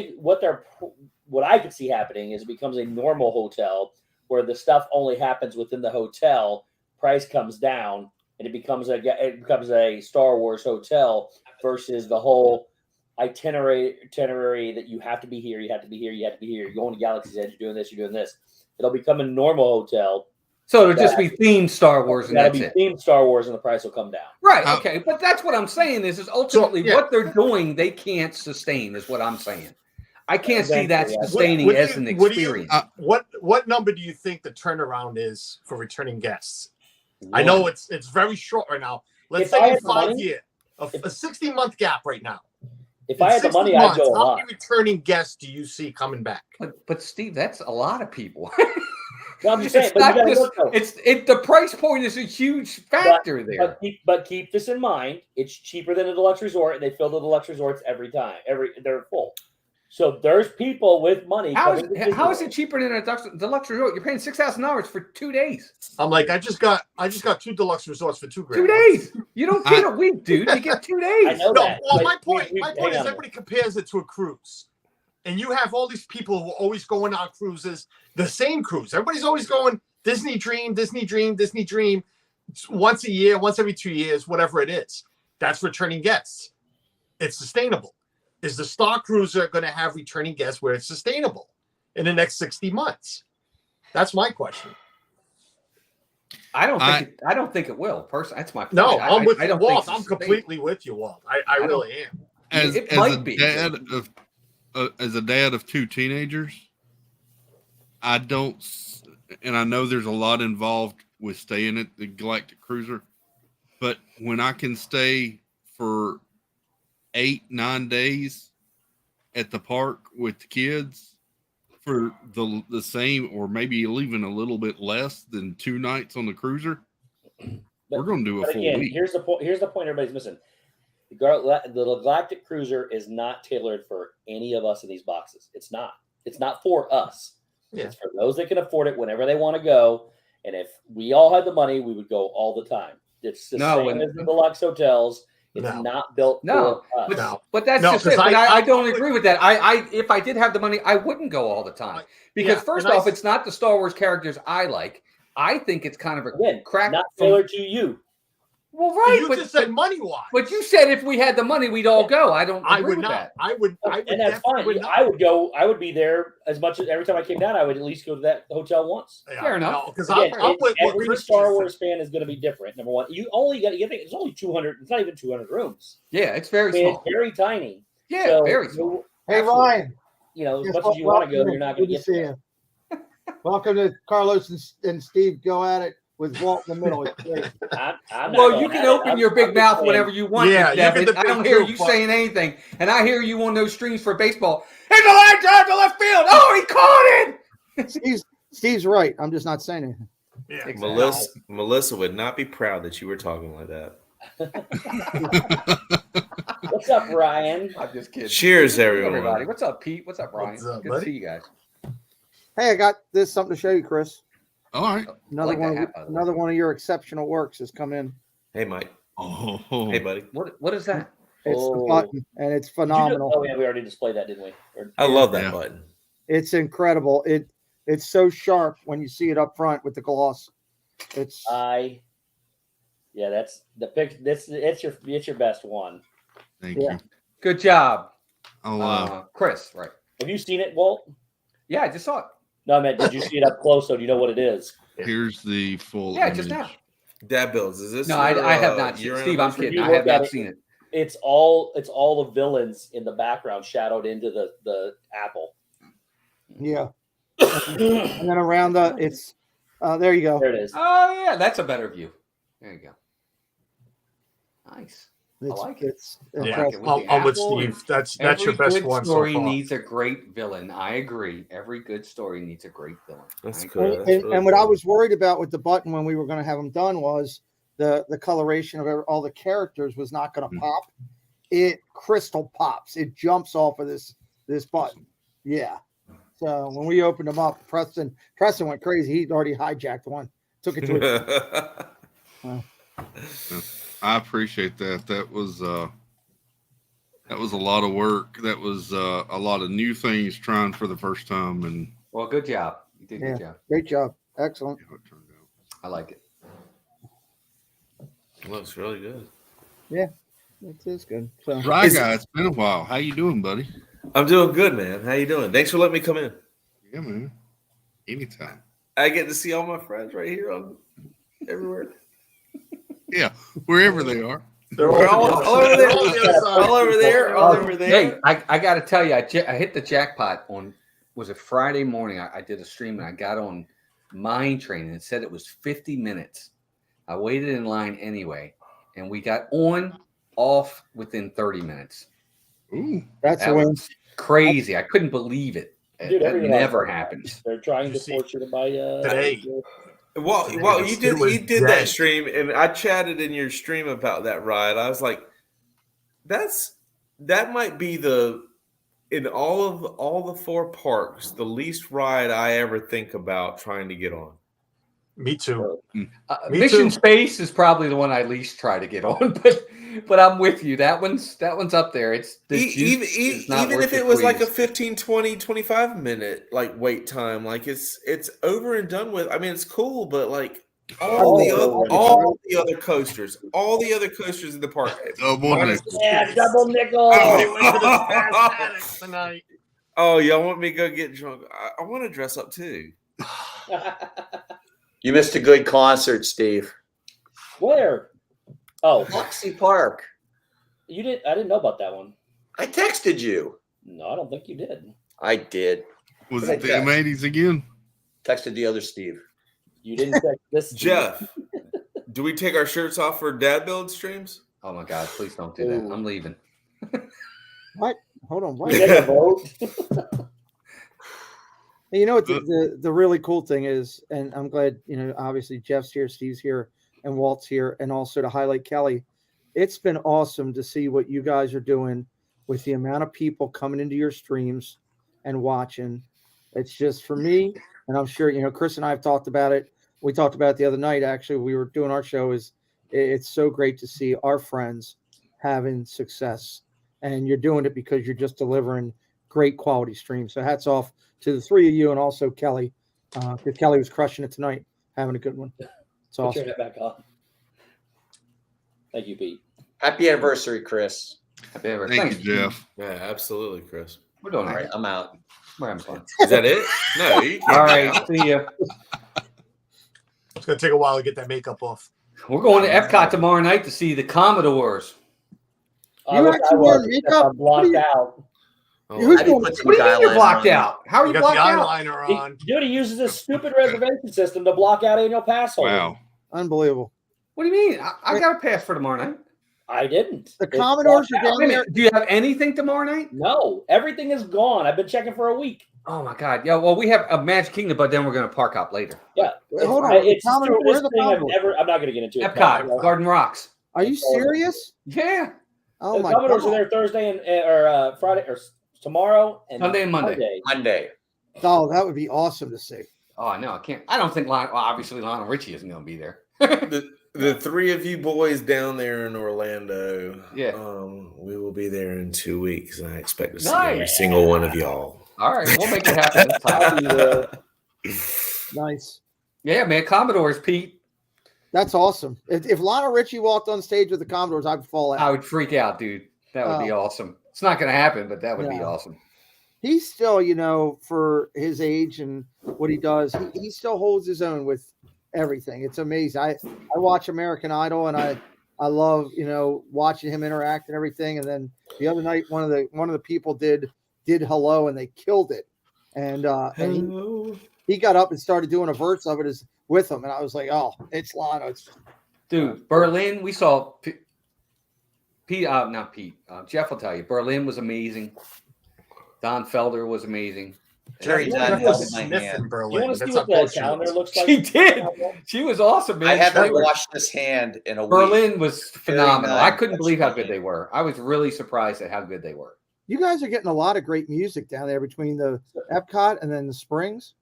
I could see happening is it becomes a normal hotel where the stuff only happens within the hotel. Price comes down, and it becomes a Star Wars hotel versus the whole itinerary that you have to be here, you have to be here, you have to be here. You're going to Galaxy's Edge, you're doing this, you're doing this. It'll become a normal hotel. So it'll just be themed Star Wars, and that's it. Themed Star Wars, and the price will come down. Right. Okay. But that's what I'm saying is ultimately what they're doing, they can't sustain. Is what I'm saying. I can't see that sustaining as an experience. What number do you think the turnaround is for returning guests? I know it's very short right now. Let's say in 5 years, a 60-month gap right now. If I had the money, I'd go a lot. How many returning guests do you see coming back? But Steve, that's a lot of people. No, I'm just saying, the price point is a huge factor there. But keep this in mind: it's cheaper than a deluxe resort, and they fill the deluxe resorts every time. They're full. So there's people with money. How is it cheaper than a deluxe resort? You're paying $6,000 for 2 days. I'm like, I just got 2 deluxe resorts for $2,000. 2 days. You don't get a week, dude. You get 2 days. I know that. Well, my point is everybody compares it to a cruise. And you have all these people who are always going on cruises, the same cruise. Everybody's always going Disney Dream, Disney Dream, Disney Dream, once a year, once every 2 years, whatever it is. That's returning guests. It's sustainable. Is the Star Cruiser going to have returning guests where it's sustainable in the next 60 months? That's my question. I don't think it will. Personally, that's my point. No, I'm with you, Walt. I'm completely with you, Walt. I really am. As a dad of 2 teenagers, I don't, and I know there's a lot involved with staying at the Galactic Cruiser, but when I can stay for 8-9 days at the park with the kids for the same, or maybe even a little bit less than 2 nights on the cruiser, we're going to do a full week. Here's the point everybody's missing. The Galactic Cruiser is not tailored for any of us in these boxes. It's not. It's not for us. Yeah. It's for those that can afford it whenever they want to go. And if we all had the money, we would go all the time. It's the same as the deluxe hotels. It's not built for us. But that's just it. But I don't agree with that. If I did have the money, I wouldn't go all the time. Because first off, it's not the Star Wars characters I like. I think it's kind of a crack. Not tailored to you. Well, right. You just said money-wise. But you said if we had the money, we'd all go. I don't agree with that. I would. And that's fine. I would go. I would be there as much as every time I came down. I would at least go to that hotel once. Yeah, fair enough. Because every Star Wars fan is going to be different. Number one, you think it's only 200. It's not even 200 rooms. Yeah, it's very small. It's very tiny. Yeah, so, very small. Hey Ryan, as much as you want to go, you're not going to get there. Welcome to Carlos and Steve go at it with Walt in the middle. Well, you can open your big mouth whenever you want. Yeah, Devin. I don't hear you saying anything, and I hear you on those streams for baseball. It's a line drive to left field. Oh, he caught it. Steve's right. I'm just not saying anything. Yeah. Exactly. Melissa would not be proud that you were talking like that. What's up, Ryan? I'm just kidding. Cheers, everyone. Everybody. What's up, Pete? What's up, Ryan? What's up, Good buddy? to see you guys. Hey, I got something to show you, Chris. All right. Another one of your exceptional works has come in. Hey, Mike. Oh. Hey, buddy. What is that? It's the button, and it's phenomenal. Oh yeah, we already displayed that, didn't we? I love that button. It's incredible. It's so sharp when you see it up front with the gloss. That's the pic. It's your best one. Thank you. Good job. Chris, right? Have you seen it, Walt? Yeah, I just saw it. No, I meant, did you see it up close? So do you know what it is? Here's the full. Yeah, just now. Dad builds. Is this? No, I have not seen it. Steve, I'm kidding. I have not seen it. It's all the villains in the background shadowed into the apple. Yeah. And then around it's there you go. There it is. Oh yeah, that's a better view. There you go. Nice. I like it. I'm with Steve. That's your best one so far. Every good story needs a great villain. I agree. Every good story needs a great villain. That's cool. And what I was worried about with the button when we were going to have them done was the coloration of all the characters was not going to pop. It crystal pops. It jumps off of this button. Yeah. So when we opened them up, Preston went crazy. He'd already hijacked one. Took it to it. I appreciate that. That was a lot of work. That was a lot of new things trying for the first time. And well, good job. You did a good job. Great job. Excellent. I like it. Looks really good. Yeah, it is good. So, Right, guy, it's been a while. How you doing, buddy? I'm doing good, man. How you doing? Thanks for letting me come in. Yeah, man. Anytime. I get to see all my friends right here on everywhere. Yeah, wherever they are. They're all over there. All over there. All over there. Hey, I got to tell you, I hit the jackpot on, was it Friday morning? I did a stream and I got on Mind Train and it said it was 50 minutes. I waited in line anyway, and we got off within 30 minutes. Ooh, that's that was crazy. I couldn't believe it. Dude, that never happens. They're trying to force you to buy today. Well, you did that stream, and I chatted in your stream about that ride. I was like, that might be in all the four parks, the least ride I ever think about trying to get on. Me too. Mission Space is probably the one I least try to get on, but I'm with you. That one's up there. It's even if it was like a 15, 20, 25 minute like wait time, like it's over and done with. I mean, it's cool, but like all the other coasters in the park. Double nickel. Yeah, double nickel. Tonight. Oh, y'all want me to go get drunk? I want to dress up too. You missed a good concert, Steve. Where? Oh, Foxy Park. You did? I didn't know about that one. I texted you. No, I don't think you did. I did. Was it the M80s again? Texted the other Steve. You didn't text this. Jeff, do we take our shirts off for dad build streams? Oh my God! Please don't do that. I'm leaving. What? Hold on. What? Take a vote. You know what the really cool thing is, and I'm glad, obviously Jeff's here, Steve's here, and Walt's here, and also to highlight Kelly. It's been awesome to see what you guys are doing with the amount of people coming into your streams and watching. It's just, for me, and I'm sure, Chris and I have talked about it. We talked about it the other night, actually. We were doing our show. It's so great to see our friends having success, and you're doing it because you're just delivering great quality streams. So hats off to the three of you, and also Kelly, because Kelly was crushing it tonight, having a good one. It's awesome. Turn it back on. Thank you, Pete. Happy anniversary, Chris. Happy anniversary. Thank you, Jeff. Yeah, absolutely, Chris. We're doing All right, I'm out. We're having fun. Is that it? No, you can't. All right, see ya. It's gonna take a while to get that makeup off. We're going to Epcot tomorrow night to see the Commodores. You actually wearing makeup? I'm blocked out. Who's going? What do you mean you're blocked out? How are you got blocked the out? eyeliner on. Dude, he uses this stupid reservation system to block out annual pass holders. Wow. Unbelievable. What do you mean? I got a pass for tomorrow night. I didn't. The Commodores are down Wait a there. minute, do you have anything tomorrow night? No, everything is gone. I've been checking for a week. Oh my God! Yeah, well, we have a Magic Kingdom, but then we're going to park up later. Yeah, Wait, hold on. It's the Commodore, where are stupidest the thing I've Commodores? ever. I'm not going to get into it. Epcot, Garden Rocks. Are you serious? Yeah. Oh The my Commodores are God. there Thursday or Friday or tomorrow and Sunday and Monday. Monday. Oh, that would be awesome to see. Oh no, I can't. I don't think obviously Lionel Richie isn't going to be there. The three of you boys down there in Orlando, yeah, we will be there in 2 weeks. I expect to see Nice. every single one of y'all. All right, we'll make it happen this time. Nice. Yeah, man, Commodores, Pete. That's awesome. If Lionel Richie walked on stage with the Commodores, I'd fall out. I would freak out, dude. That would be awesome. It's not going to happen, but that would be awesome. He's still, for his age and what he does, he still holds his own with everything. It's amazing. I watch American Idol and I love, watching him interact and everything. And then the other night, one of the people did Hello and they killed it. And he got up and started doing a verse of it with him. And I was like, oh, it's Lionel. Dude, Berlin, we saw not Pete. Jeff will tell you. Berlin was amazing. Don Felder was amazing. Jerry Dunn held my hand. You want to see what that calendar looks like? She did. She was awesome, man. I haven't washed this hand in a week. Berlin was phenomenal. I couldn't believe how good they were. I was really surprised at how good they were. You guys are getting a lot of great music down there between the Epcot and then the Springs.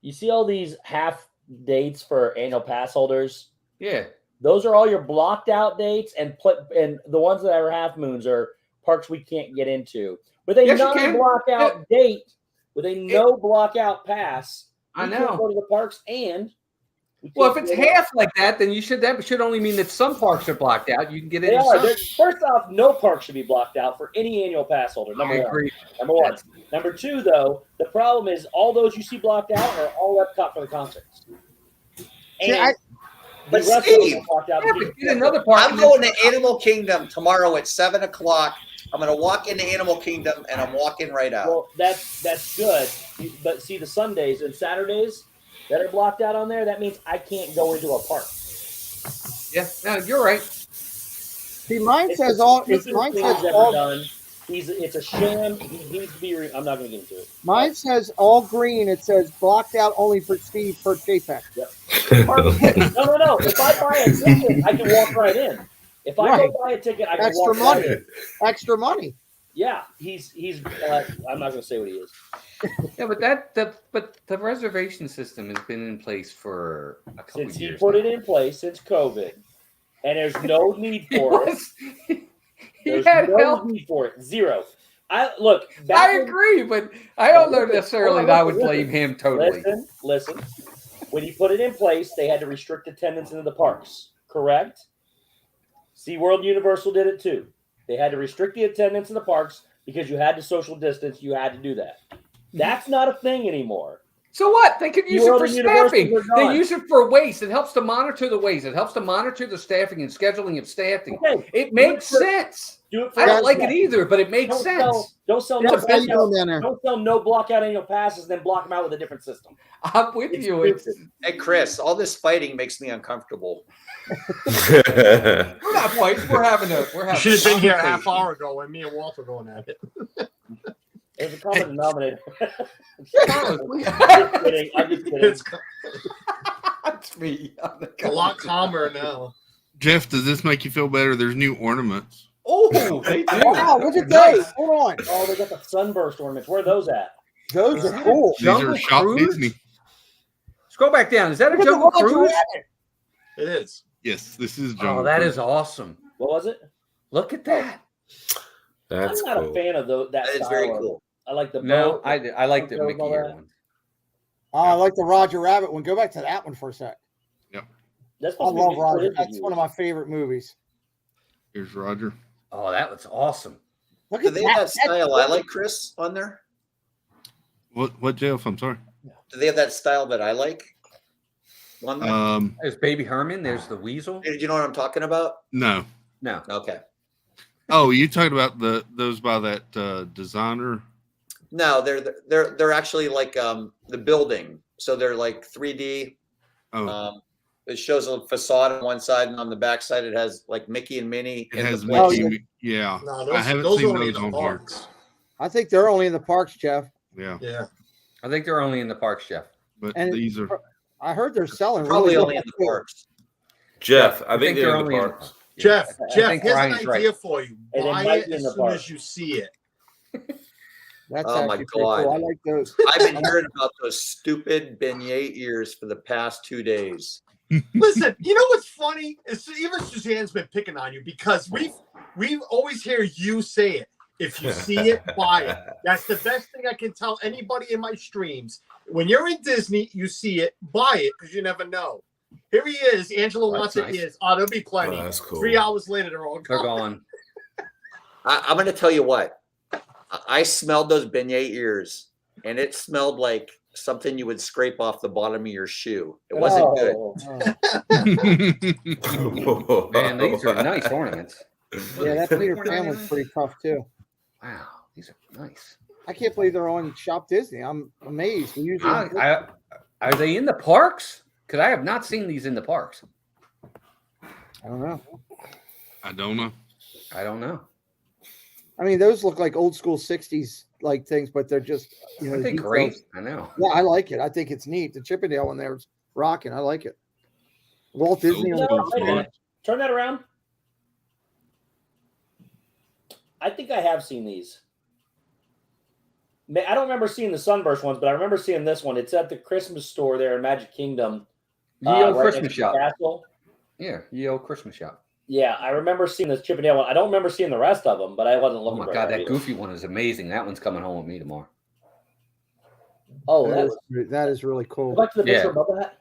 You see all these half dates for annual pass holders? Yeah. Those are all your blocked out dates, and the ones that are half moons are parks we can't get into. With a non-block out date, with a no block out pass, I know. Go to the parks and. Well, if it's half like that, then that should only mean that some parks are blocked out. You can get in. First off, no park should be blocked out for any annual pass holder. Number one. Number two, though, the problem is all those you see blocked out are all Epcot for the concerts. And the rest of them are blocked out. Another park. I'm going to Animal Kingdom tomorrow at 7:00. I'm going to walk into Animal Kingdom, and I'm walking right out. Well, that's good. But see, the Sundays and Saturdays that are blocked out on there, that means I can't go into a park. Yeah, no, you're right. See, mine says all. It's mine says all. Done. It's a sham. He needs to be. I'm not going to get into it. Mine says all green. It says blocked out only for Steve per JPEG. Yep. No. If I buy a ticket, I can walk right in. If I go buy a ticket, I can walk right in. Extra money. Yeah, he's. I'm not going to say what he is. Yeah, but the reservation system has been in place for a couple years. Since he put it in place since COVID, and there's no need for it. There's no need for it. Zero. I agree, but I don't know necessarily that I would blame him totally. Listen. When he put it in place, they had to restrict attendance into the parks. Correct? SeaWorld Universal did it too. They had to restrict the attendance in the parks because you had to social distance. You had to do that. That's not a thing anymore. So what? They could use it for staffing. They use it for waste. It helps to monitor the waste. It helps to monitor the staffing and scheduling of staffing. Okay. It makes sense. I don't like it either, but it makes sense. Don't sell no block out annual passes and then block them out with a different system. I'm with you. Hey, Chris, all this fighting makes me uncomfortable. We're not fighting. We're having. You should have been here a half hour ago when me and Walt were going at it. It's a common denominator. I'm just kidding. That's me. A lot calmer now. Jeff, does this make you feel better? There's new ornaments. Oh, they do. Wow, look at those. Hold on. Oh, they got the sunburst ornaments. Where are those at? Those are cool. These are Shop Disney. Scroll back down. Is that a Jungle Cruise? It is. Yes, this is Jungle Oh, that Cruise. is awesome. What was it? Look at that. That's I'm not cool. a fan of that is style. very cool. I like the No, I like the Mickey Ear one. Oh, I like the Roger Rabbit one. Go back to that one for a sec. Yep. That's I love Roger. That's one of my favorite movies. Here's Roger. Oh, that was awesome. Look Do at they have that style I like, Chris, on there? What, Jeff? I'm sorry. Do they have that style that I like on there? There's Baby Herman. There's the Weasel. Do you know what I'm talking about? No. No. Okay. Oh, you talking about those by that designer? No, they're actually like the building. So they're like 3D. Oh. It shows a facade on one side, and on the back side it has like Mickey and Minnie. It has place. Mickey. Yeah. No, I haven't those seen are only those in the on here. parks. I think they're only in the parks, Jeff. Yeah. Yeah. I think they're only in the parks, Jeff. But And these are. I heard they're selling Probably really only in the parks. Jeff, I think they're in only the parks. Jeff, I here's think an Ryan's idea right. for you. And it Buy might it be in as the soon park. as you see it. That's Oh my actually pretty God. cool. I like those. I've been hearing about those stupid beignet ears for the past 2 days. Listen, you know what's funny? Is even Suzanne's been picking on you because we always hear you say it. If you see it, buy it. That's the best thing I can tell anybody in my streams. When you're in Disney, you see it, buy it, because you never know. Here he is. Angela wants it. Is. Oh, there'll be plenty. Oh, that's cool. 3 hours later, they're all They're gone. gone. I'm going to tell you what. I smelled those beignet ears, and it smelled like something you would scrape off the bottom of your shoe. It wasn't good. Man, these are nice ornaments. Yeah, that Peter Pan was pretty tough too. Wow, these are nice. I can't believe they're on Shop Disney. I'm amazed. We usually are they in the parks? Because I have not seen these in the parks. I don't know. I don't know. I don't know. I mean, those look like old school '60s like things, but they're just I think great. I know. Yeah, I like it. I think it's neat. The Chippendale one there is rocking. I like it. Walt Disney. Wait a minute. Turn that around. I think I have seen these. I don't remember seeing the Sunburst ones, but I remember seeing this one. It's at the Christmas store there in Magic Kingdom. Yo right Christmas next to shop. the castle. Yeah, Yo Christmas shop. Yeah, I remember seeing this Chippendale one. I don't remember seeing the rest of them, but I wasn't Oh looking. my for God, that either. Goofy one is amazing. That one's coming home with me tomorrow. Oh, that is really cool. Go back to the picture above that.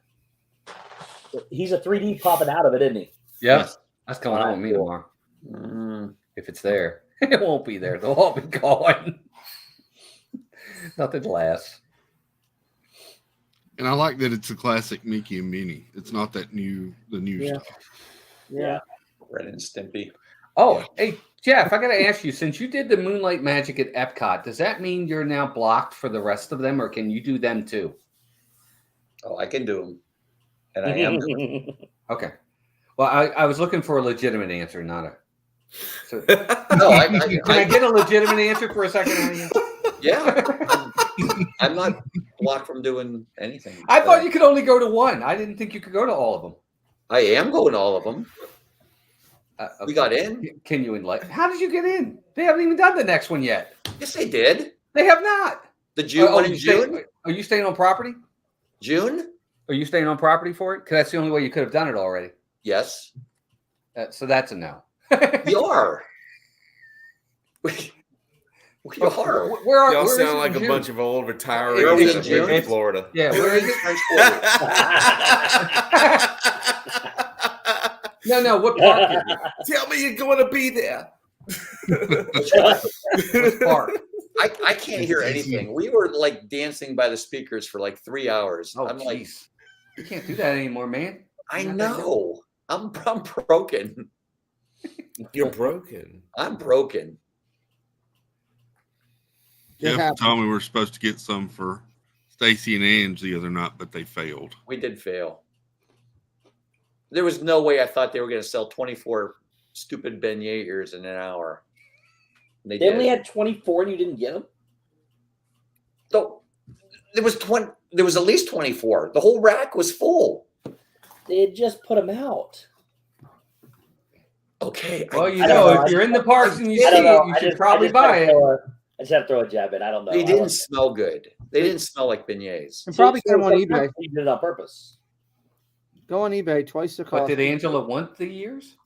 He's a 3D popping out of it, isn't he? Yeah, that's coming home with me tomorrow. If it's there, it won't be there. They'll all be gone. Nothing lasts. And I like that it's a classic Mickey and Minnie. It's not that the new stuff. Yeah. Ren and Stimpy. Oh, hey, Jeff, I got to ask you, since you did the Moonlight Magic at Epcot, does that mean you're now blocked for the rest of them, or can you do them too? Oh, I can do them. And I am doing them. Okay. Well, I was looking for a legitimate answer, not a... So, No, can I get a legitimate answer for a second? Out of you? Yeah. I'm not blocked from doing anything. I thought you could only go to one. I didn't think you could go to all of them. I am going to all of them. We got in. Can you enlighten? How did you get in? They haven't even done the next one yet. Yes, they did. They have not. The June one in June? Are you staying on property? June? Are you staying on property for it? Because that's the only way you could have done it already. Yes. So that's a no. We are. We are. Y'all sound like a bunch of old retirees in Florida. Yeah, where is it? No, what park is it? Tell me you're going to be there. What park? I can't hear anything. We were like dancing by the speakers for like 3 hours. Oh, I'm like, you can't do that anymore, man. I know. I'm broken. You're broken. I'm broken. Jeff told me we were supposed to get some for Stacy and Ange the other night, but they failed. We did fail. There was no way I thought they were going to sell 24 stupid beignet ears in an hour. And they only had 24 and you didn't get them? So there was at least 24. The whole rack was full. They had just put them out. Okay. Well, if you're in the parks and you see it, you should probably buy it. I just have to throw a jab in. I don't know. They didn't smell good. They didn't smell like beignets. And probably come on eBay. You did it on purpose. Go on eBay twice the cost. But did Angela want the ears?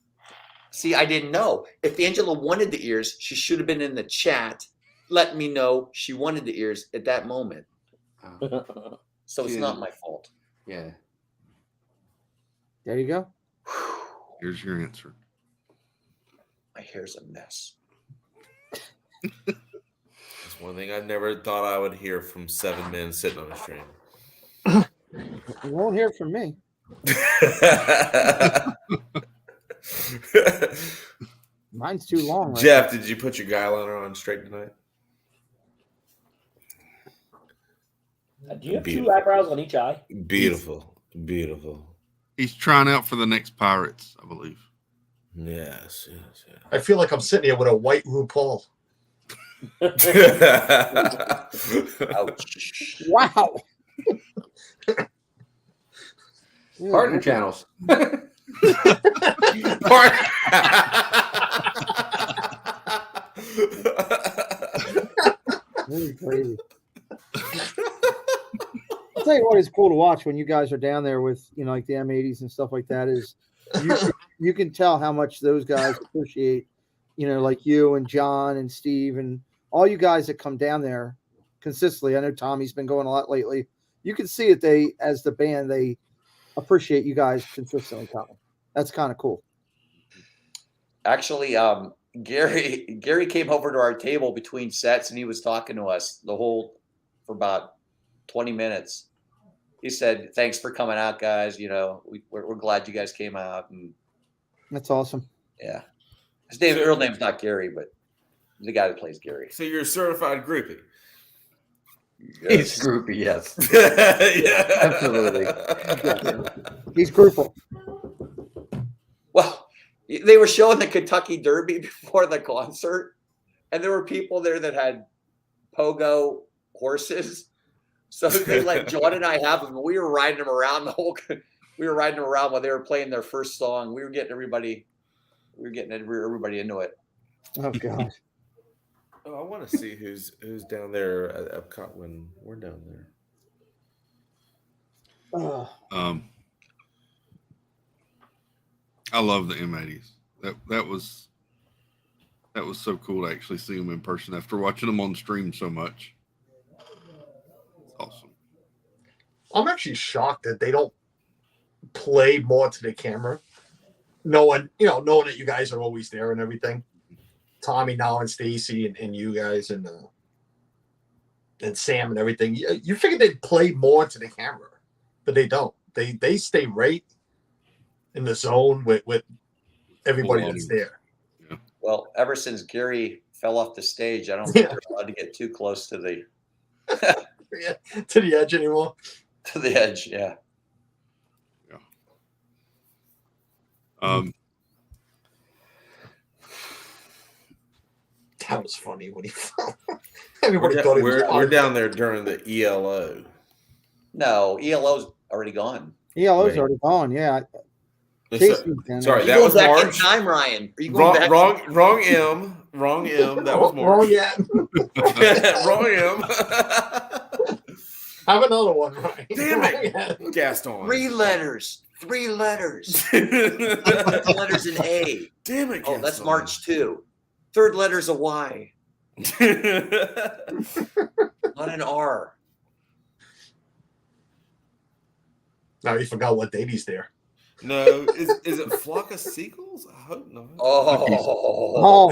See, I didn't know. If Angela wanted the ears, she should have been in the chat letting me know she wanted the ears at that moment. So it's not my fault. Yeah. There you go. Here's your answer. My hair's a mess. That's one thing I never thought I would hear from 7 men sitting on a stream. You won't hear from me. Mine's too long. Right? Jeff, did you put your guy liner on straight tonight? Do you have 2 eyebrows on each eye? Beautiful. Beautiful. He's trying out for the next Pirates, I believe. Yes. I feel like I'm sitting here with a white RuPaul. Ouch. Wow. Partner channels. you what is cool to watch when you guys are down there with, like the M80s and stuff like that is you can tell how much those guys appreciate, like you and John and Steve and all you guys that come down there consistently. I know Tommy's been going a lot lately. You can see it. They, as the band, they appreciate you guys consistently coming. That's kind of cool. Actually, Gary came over to our table between sets and he was talking to us for about 20 minutes. He said, "Thanks for coming out, guys. We're glad you guys came out." And that's awesome. Yeah, his real name's not Gary, but the guy that plays Gary. So you're a certified groupie. Yes. He's groupie, yes. Yeah, absolutely. He's groupal. Well, they were showing the Kentucky Derby before the concert, and there were people there that had pogo horses. So they let John and I have them. We were riding them around we were riding them around while they were playing their first song. We were getting everybody into it. Oh gosh. Oh, I want to see who's down there at Epcot when we're down there. I love the M80s. That was so cool to actually see them in person after watching them on stream so much. It's awesome. I'm actually shocked that they don't play more to the camera. Knowing that you guys are always there and everything. Tommy now and Stacy and you guys and Sam and everything. You figured they'd play more to the camera, but they don't. They stay right in the zone with everybody that's there. Yeah. Well, ever since Gary fell off the stage, I don't think they're allowed to get too close to the to the edge anymore. To the edge, yeah. That was funny when he fell. Everybody thought he was we're down there during the ELO. No, ELO's already gone. ELO's already gone. Yeah. Sorry, that was back March. in time, Ryan. Are you going back? Wrong M. That was March. Wrong M. Have another one, Ryan. Damn it, Gaston. 3 letters. 3 letters. The letters in A. Damn it, Oh, that's Gaston. March 2. 3rd letter's a Y. Not an R. Now you forgot what date he's there. No, is it Flock of Seagulls? I hope not.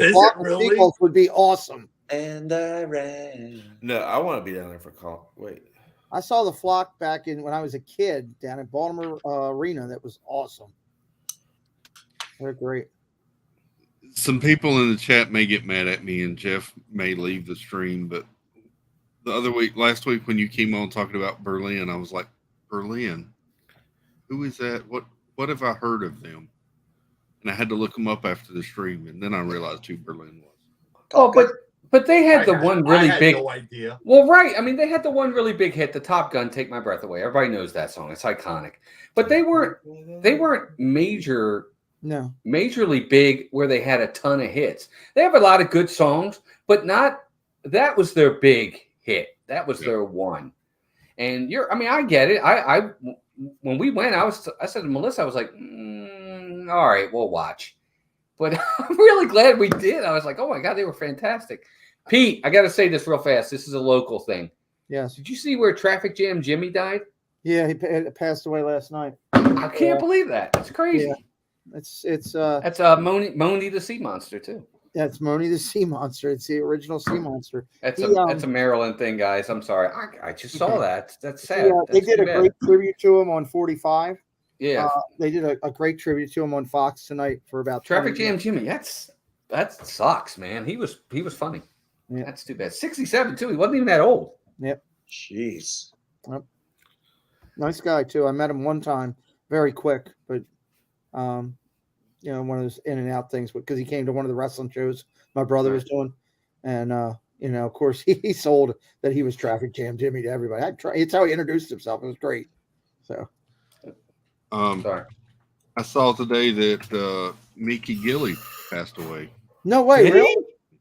Is Flock it of really? Seagulls would be awesome. And I ran. No, I want to be down there for call. Wait. I saw the Flock back when I was a kid down at Baltimore Arena. That was awesome. They're great. Some people in the chat may get mad at me, and Jeff may leave the stream, but last week when you came on talking about Berlin, I was like, Berlin? Who is that? What have I heard of them? And I had to look them up after the stream, and then I realized who Berlin was. Oh, but they had one really big. No idea. Well, right. I mean, they had the one really big hit, the Top Gun, "Take My Breath Away." Everybody knows that song. It's iconic. But they weren't majorly big where they had a ton of hits. They have a lot of good songs, but not that was their big hit. That was their one. And I get it. I when we went, I said to Melissa, I was like, all right, we'll watch. But I'm really glad we did. I was like, oh my God, they were fantastic. Pete, I got to say this real fast. This is a local thing. Yes. Did you see where Traffic Jam Jimmy died? Yeah, he passed away last night. I can't believe that. That's crazy. Yeah. It's that's Moni the Sea Monster too. That's Moni the Sea Monster. It's the original Sea Monster. That's a Maryland thing, guys. I'm sorry. I just saw that. That's sad. Yeah, they did a great tribute to him on 45. Yeah, they did a great tribute to him on Fox tonight for about Traffic Jam Jimmy. That sucks, man. He was funny. Yeah. That's too bad. 67 too. He wasn't even that old. Yep. Jeez. Yep. Nice guy too. I met him one time, very quick, but one of those in and out things because he came to one of the wrestling shows my brother was doing, and of course he sold that he was Traffic Jam Jimmy to everybody. It's how he introduced himself. It was great. So. Sorry. I saw today that Mickey Gilly passed away. No way, really?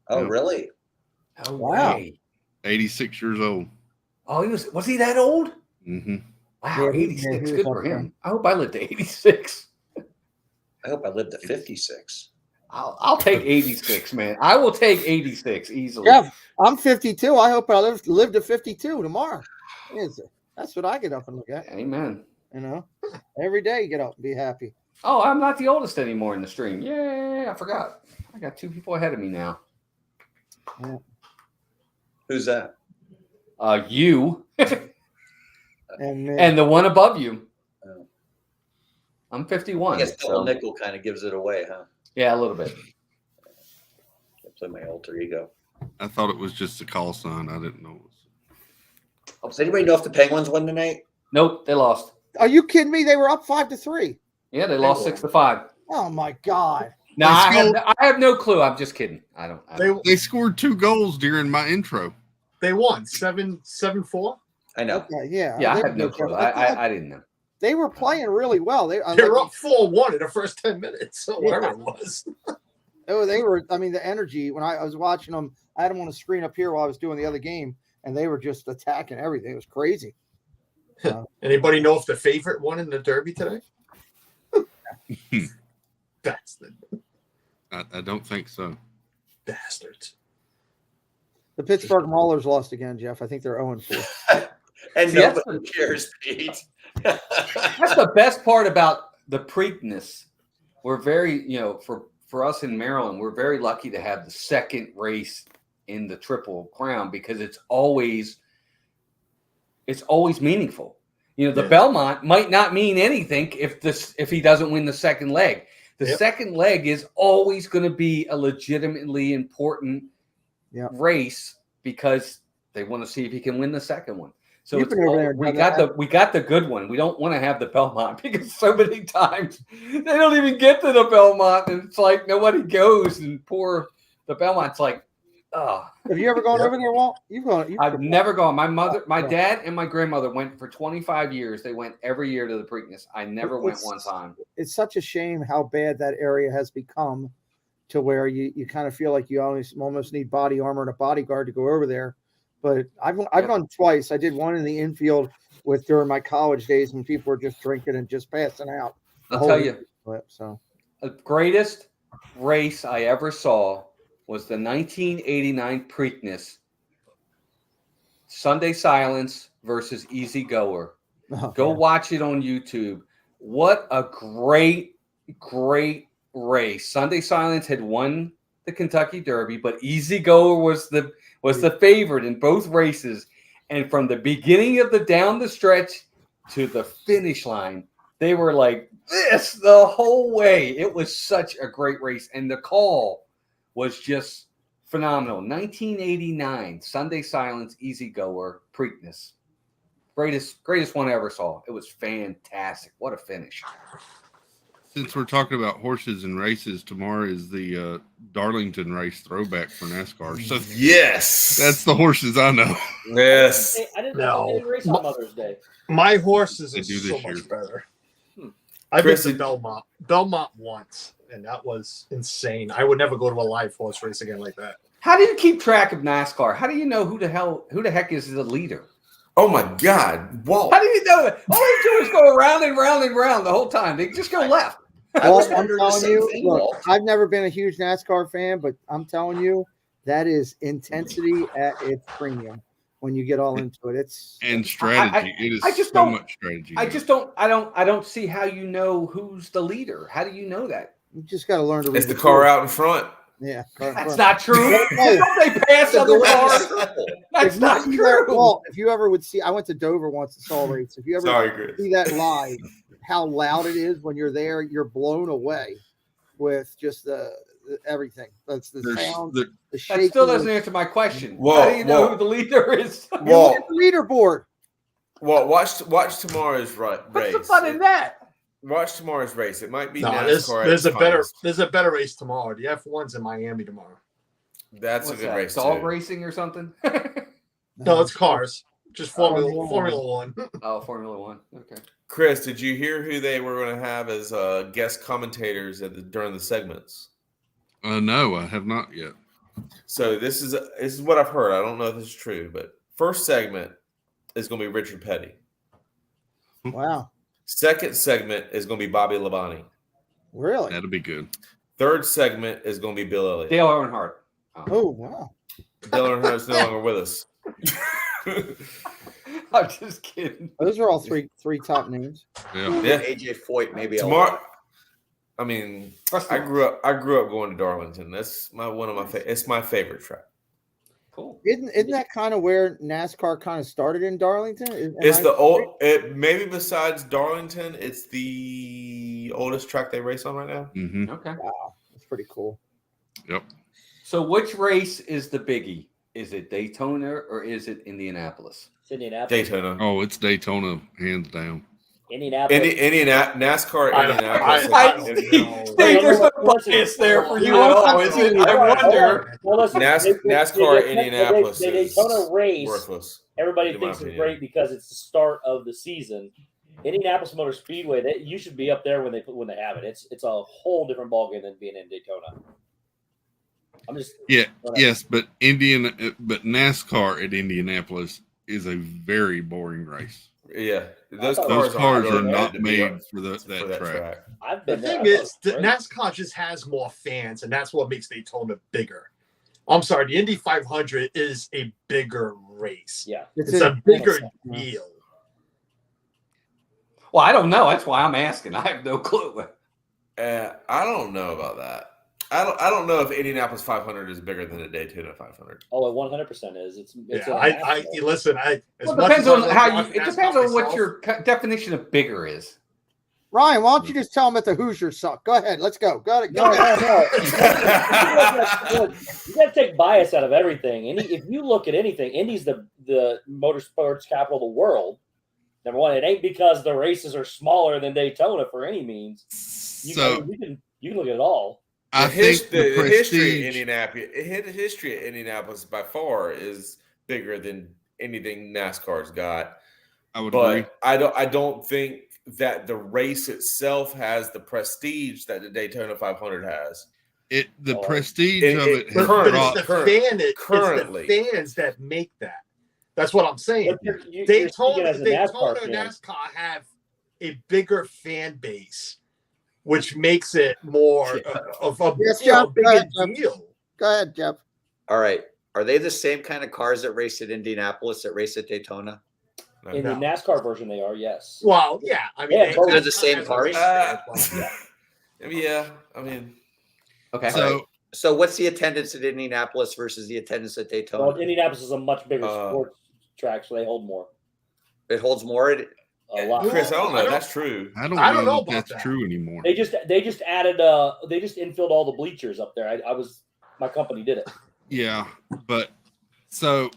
Oh, really? Oh, wow. way. 86 years old. Oh, was he that old? Mm-hmm. Wow, Yeah, 86. he Good was for up there. him. I hope I lived to 86. I hope I live to 56. I'll take 86, man. I will take 86 easily. Jeff, I'm 52. I hope I live to 52 tomorrow. That's what I get up and look at. Amen. You know, every day you get up and be happy. Oh, I'm not the oldest anymore in the stream. Yay, I forgot. I got 2 people ahead of me now. Yeah. Who's that? You. And and the one above you. I'm 51. I guess double nickel kind of gives it away, huh? Yeah, a little bit. I play my alter ego. I thought it was just a call sign. I didn't know it was. Does anybody know if the Penguins win tonight? Nope, they lost. Are you kidding me? They were up 5-3. Yeah, they lost 6-5. Oh my God. No, I have no clue. I'm just kidding. I don't. They scored 2 goals during my intro. They won 7-4. I know. Okay, yeah. Yeah, I They- have no clue. I didn't know. They were playing really well. They were up 4-1 in the first 10 minutes. So whatever it was. Oh, they were. I mean, the energy when I was watching them, I had them on the screen up here while I was doing the other game, and they were just attacking everything. It was crazy. Anybody know if the favorite won in the Derby today? Bastard. I don't think so. Bastards. The Pittsburgh Maulers lost again, Jeff. I think they're 0-4. And See, that's nobody cares, Pete. That's the best part about the Preakness. We're very, for us in Maryland, we're very lucky to have the second race in the Triple Crown because it's always meaningful. The Belmont might not mean anything if he doesn't win the second leg. The second leg is always going to be a legitimately important race because they want to see if he can win the second one. So we got the good one. We don't want to have the Belmont because so many times they don't even get to the Belmont, and it's like nobody goes, and the Belmont's like, oh. Have you ever gone over there, Walt? I've never gone. My dad, and my grandmother went for 25 years. They went every year to the Preakness. I never went one time. It's such a shame how bad that area has become, to where you kind of feel like you almost need body armor and a bodyguard to go over there. But I've gone twice. I did one in the infield during my college days when people were just drinking and just passing out. I'll tell you, so the greatest race I ever saw was the 1989 Preakness. Sunday Silence versus Easy Goer. Go watch it on YouTube. What a great race. Sunday Silence had won the Kentucky Derby, but Easy Goer was the favorite in both races. And from the beginning of down the stretch to the finish line, they were like this the whole way. It was such a great race. And the call was just phenomenal. 1989, Sunday Silence, Easy Goer, Preakness. Greatest one I ever saw. It was fantastic. What a finish. Since we're talking about horses and races, tomorrow is the Darlington race throwback for NASCAR. So yes, that's the horses I know. Yes. I didn't race on Mother's Day. My horses They is do so this year. much better. I've been to Belmont once, and that was insane. I would never go to a live horse race again like that. How do you keep track of NASCAR? How do you know who the heck is the leader? Oh my God! Whoa! How do you know that? All they do is go around and round and round the whole time. They just go left. Well, I'm telling you, look, I've never been a huge NASCAR fan, but I'm telling you, that is intensity at its premium when you get all into it. It's strategy. It is so much strategy. I don't see how you know who's the leader. How do you know that? You just got to learn to read It's the car out in front. Yeah, that's not true. Don't they pass other cars? That's not true. Well, if you ever would see, I went to Dover once and saw a race. If you ever see that live, how loud it is when you're there, you're blown away with just the everything. That's the sound. The shaking. That still doesn't answer my question. Whoa, how do you know who the leader is? Well, the leaderboard. Well, watch tomorrow's race. What's the fun in that? Watch tomorrow's race. It might be NASCAR. There's a better race tomorrow. The F1's in Miami tomorrow. That's a good race. Dog racing or something? No, it's cars. Just Formula One. Oh, Formula One. Okay. Chris, did you hear who they were going to have as guest commentators during the segments? No, I have not yet. So this is what I've heard. I don't know if this is true, but first segment is going to be Richard Petty. Wow. Second segment is going to be Bobby Labonte. Really? That'll be good. Third segment is going to be Bill Elliott. Dale Earnhardt. Oh, wow. Dale Earnhardt's no longer with us. I'm just kidding. Those are all three top names. Yeah. AJ Foyt, maybe. Tomorrow. I mean, I grew up going to Darlington. That's it's my favorite track. Cool. Isn't that kind of where NASCAR kind of started in Darlington? Maybe besides Darlington, it's the oldest track they race on right now. Mm-hmm. Okay. Wow, that's pretty cool. Yep. So which race is the biggie? Is it Daytona or is it Indianapolis? It's Indianapolis. Daytona. Oh, it's Daytona, hands down. Indianapolis. NASCAR Indianapolis. There's no bias there for you at all, is it? I wonder. Well, listen, NASCAR Indianapolis the Daytona race, worthless. Everybody in my thinks it's opinion. great because it's the start of the season. Indianapolis Motor Speedway, you should be up there when they have it. It's a whole different ballgame than being in Daytona. Yes, but NASCAR at Indianapolis is a very boring race. Yeah, those cars are not made for that track. The thing is, NASCAR just has more fans, and that's what makes Daytona bigger. I'm sorry, the Indy 500 is a bigger race. Yeah, it's a bigger deal. Well, I don't know. That's why I'm asking. I have no clue. I don't know about that. I don't know if Indianapolis 500 is bigger than the Daytona 500. Oh, it 100% is. It's listen. It depends on it depends on what your definition of bigger is. Ryan, why don't you just tell them that the Hoosiers suck? Go ahead. Let's go. Go ahead. No. You got to take bias out of everything. If you look at anything, Indy's the motorsports capital of the world. Number one, it ain't because the races are smaller than Daytona for any means. You can look at it all. The history of Indianapolis by far is bigger than anything NASCAR's got. I would agree. I don't think that the race itself has the prestige that the Daytona 500 has. The prestige of it has dropped. It's the fans that make that. That's what I'm saying. Daytona NASCAR have a bigger fan base, which makes it more of a bigger deal. Go ahead, Jeff. All right. Are they the same kind of cars that race at Indianapolis that race at Daytona? In the NASCAR version, they are, yes. Well, yeah. I mean, they're the same cars. Yeah. I mean, okay. So what's the attendance at Indianapolis versus the attendance at Daytona? Well, Indianapolis is a much bigger sports track, so they hold more. It holds more. A lot. Chris, I don't know. That's true. I don't know if that's true anymore. They just added. They just infilled all the bleachers up there. My company did it. Yeah, but so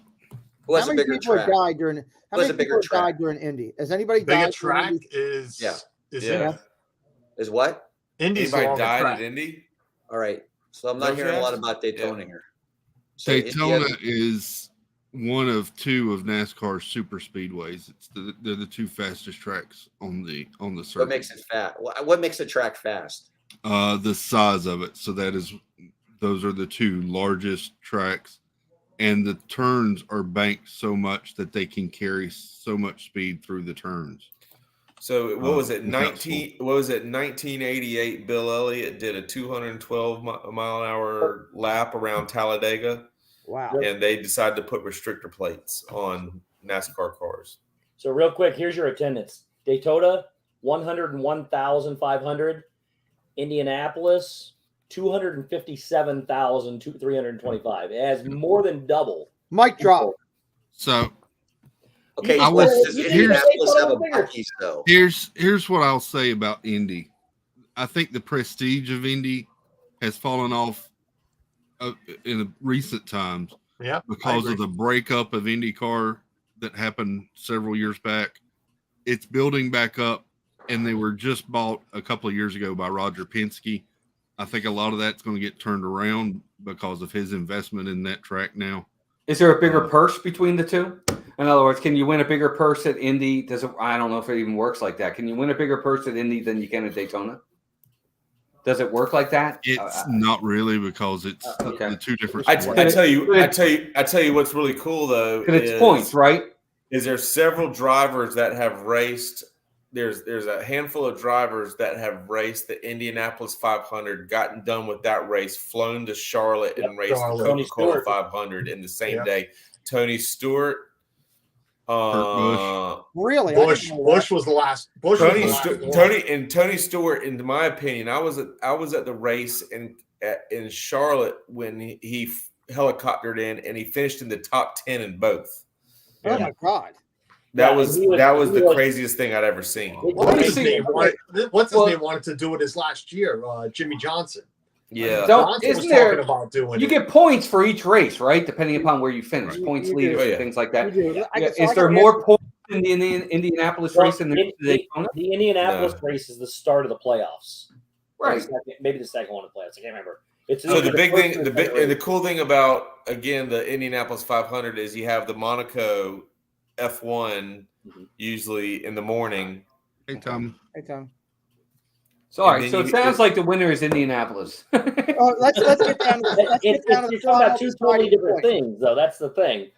who has a bigger track? Died during? How many people died during Indy? Has anybody died? Bigger track is Is what? Indy's anybody died at Indy? All right. So I'm not hearing a lot about Daytona here. So Daytona is one of two of NASCAR's super speedways. They're the two fastest tracks on the circuit. What makes it fast? What makes a track fast? The size of it. So those are the two largest tracks, and the turns are banked so much that they can carry so much speed through the turns. So what was it? 1988. Bill Elliott did a 212 mile an hour lap around Talladega. Wow! And they decided to put restrictor plates on NASCAR cars. So real quick, here's your attendance: Daytona 101,500, Indianapolis 257,325. It has more than double. Mic drop. So. Okay, does Indianapolis have a bookies though? Here's what I'll say about Indy. I think the prestige of Indy has fallen off in recent times because of the breakup of IndyCar that happened several years back. It's building back up, and they were just bought a couple of years ago by Roger Penske. I think a lot of that's going to get turned around because of his investment in that track now. Is there a bigger purse between the two? In other words, can you win a bigger purse at Indy? I don't know if it even works like that. Can you win a bigger purse at Indy than you can at Daytona? Does it work like that? It's not really, because it's the two different I sports. tell you what's really cool though. Because it's points, right? Is there several drivers that have raced there's a handful of drivers that have raced the Indianapolis 500, gotten done with that race, flown to Charlotte and raced the Coca-Cola 500 in the same day. Tony Stewart. Really? Bush was the last. Tony Stewart, in my opinion, I was at the race in Charlotte when he helicoptered in and he finished in the top 10 in both. Oh my God. That was the craziest thing I'd ever seen. What's his name wanted to do it his last year? Jimmy Johnson. Yeah. Isn't there, about doing you get points for each race, right? Depending upon where you finish, points leaders and things like that. Is there more points in the Indianapolis race than the Daytona? The Indianapolis race is the start of the playoffs. Right. Maybe the second one of the playoffs. I can't remember. So the big thing, the cool thing about, again, the Indianapolis 500 is you have the Monaco F1 usually in the morning. Hey, Tom. Sorry, so it sounds like the winner is Indianapolis. Let's get down to It's talking about two totally different things, though. That's the thing.